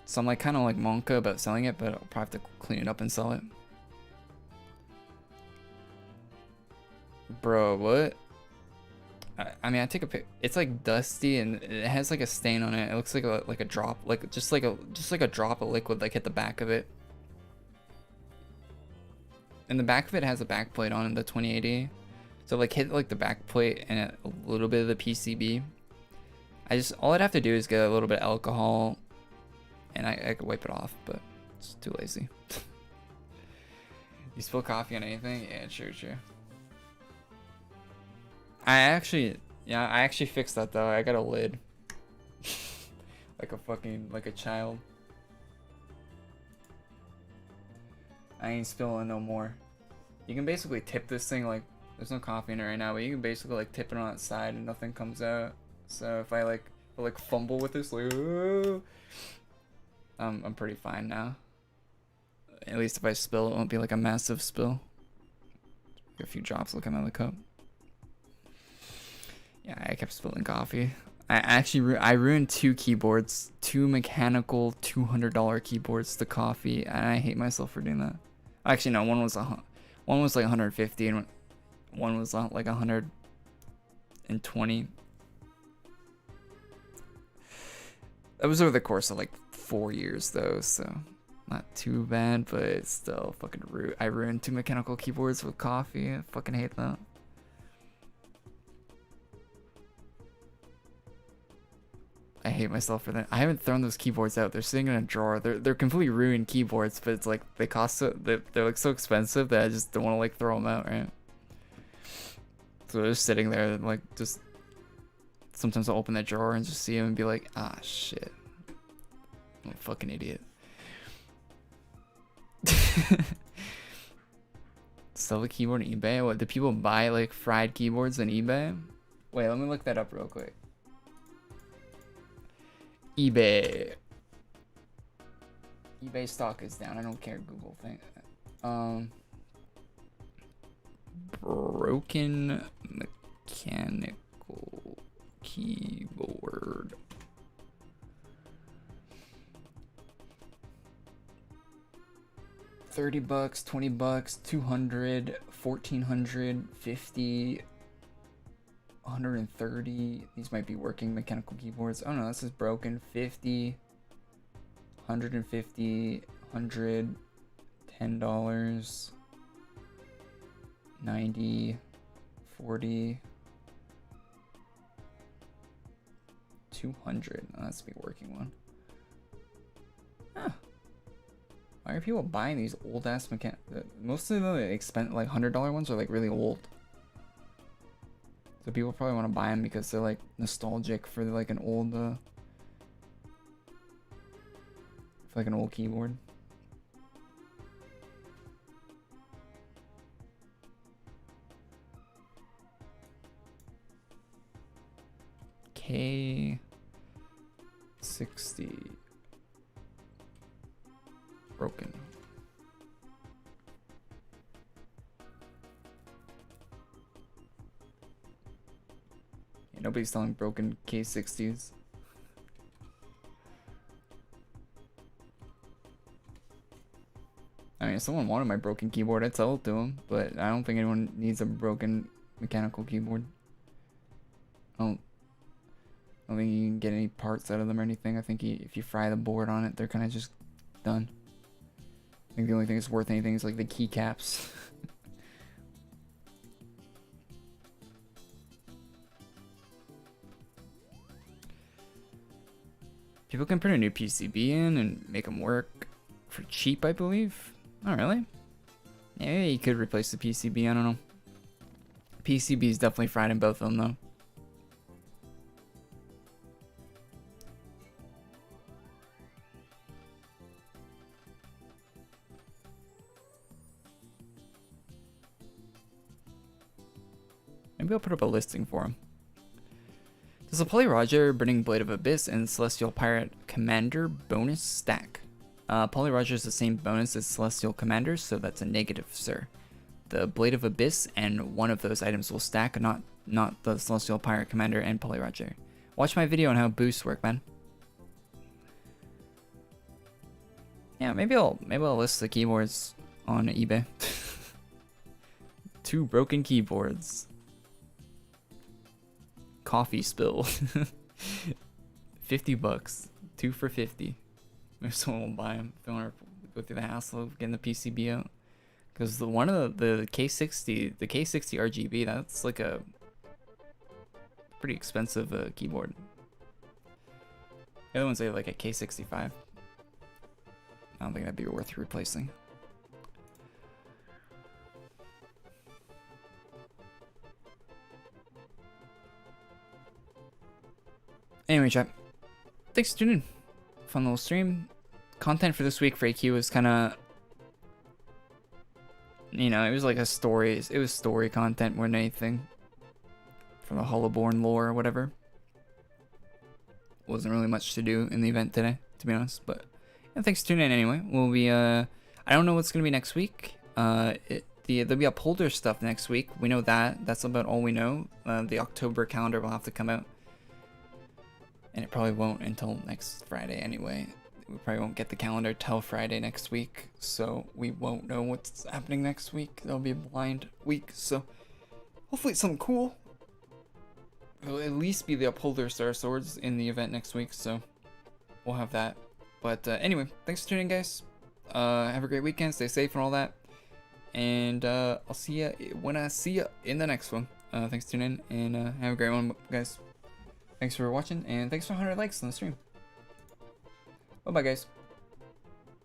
So I'm like kind of like Monka about selling it, but I'll probably have to clean it up and sell it. Bro, what? I mean, I take a pic. It's like dusty and it has like a stain on it. It looks like a drop, just like a drop of liquid like hit the back of it. And the back of it has a back plate on it, the 2080. So like hit like the back plate and a little bit of the PCB. All I'd have to do is get a little bit of alcohol and I could wipe it off, but it's too lazy. You spill coffee on anything? Yeah, sure. I actually fixed that though. I got a lid. like a child. I ain't spilling no more. You can basically tip this thing, like there's no coffee in it right now, but you can basically like tip it on its side and nothing comes out. So if I fumble with this, like, I'm pretty fine now. At least if I spill, it won't be like a massive spill. A few drops will come out of the cup. Yeah, I kept spilling coffee. I ruined 2 keyboards, 2 mechanical $200 keyboards to coffee, and I hate myself for doing that. Actually, no, one was like 150, and one was like 120. That was over the course of like 4 years though, so not too bad, but it's still fucking I ruined 2 mechanical keyboards with coffee. I fucking hate that. I hate myself for that. I haven't thrown those keyboards out. They're sitting in a drawer. They're completely ruined keyboards, but it's like they cost they're like so expensive that I just don't want to like throw them out, right? So they're just sitting there, like just sometimes I'll open that drawer and just see them and be like, ah shit, I'm a fucking idiot. Sell a keyboard on eBay? What, do people buy like fried keyboards on eBay? Wait, let me look that up real quick. eBay. eBay stock is down. I don't care. Google thing. Broken mechanical keyboard. $30, $20, 200, 1400, 50, 130. These might be working mechanical keyboards. Oh no, this is broken. 50, 150, 100, $10, 90, 40, 200. Oh, that's the working one. Huh. Why are people buying these old ass most of the like $100 ones are like really old. So people probably want to buy them because they're like nostalgic for like an old keyboard. K60 broken. Yeah, nobody's selling broken K60s. I mean, if someone wanted my broken keyboard, I'd sell it to them, but I don't think anyone needs a broken mechanical keyboard. I don't think you can get any parts out of them or anything. I think if you fry the board on it, they're kind of just done. I think the only thing that's worth anything is like the keycaps. People can put a new PCB in and make them work for cheap, I believe. Oh, really? Yeah, you could replace the PCB, I don't know. PCB is definitely fried in both of them, though. Maybe I'll put up a listing for him. Does a Poly Roger bring Blade of Abyss and Celestial Pirate Commander bonus stack? Poly Roger is the same bonus as Celestial Commander, so that's a negative, sir. The Blade of Abyss and one of those items will stack, not the Celestial Pirate Commander and Poly Roger. Watch my video on how boosts work, man. Yeah, maybe I'll list the keyboards on eBay. 2 broken keyboards. Coffee spill. $50. 2 for 50. Maybe someone will buy them if they want to go through the hassle of getting the PCB out. Because the K60 RGB, that's like a pretty expensive keyboard. The other ones they have like a K65. I don't think that'd be worth replacing. Anyway, chat. Thanks for tuning in. Fun little stream. Content for this week for AQ was kind of, you know, it was like a story. It was story content more than anything. From the Hollowborn lore or whatever. Wasn't really much to do in the event today, to be honest. But yeah, thanks for tuning in anyway. We'll be, I don't know what's going to be next week. There'll be upholder stuff next week. We know that. That's about all we know. The October calendar will have to come out. And it probably won't until next Friday anyway. We probably won't get the calendar till Friday next week. So we won't know what's happening next week. That'll be a blind week. So hopefully it's something cool. It'll at least be the Upholder Star Swords in the event next week. So we'll have that. But anyway, thanks for tuning in, guys. Have a great weekend. Stay safe and all that. And I'll see ya when I see ya in the next one. Thanks for tuning in. And have a great one, guys. Thanks for watching, and thanks for 100 likes on the stream. Bye-bye, guys.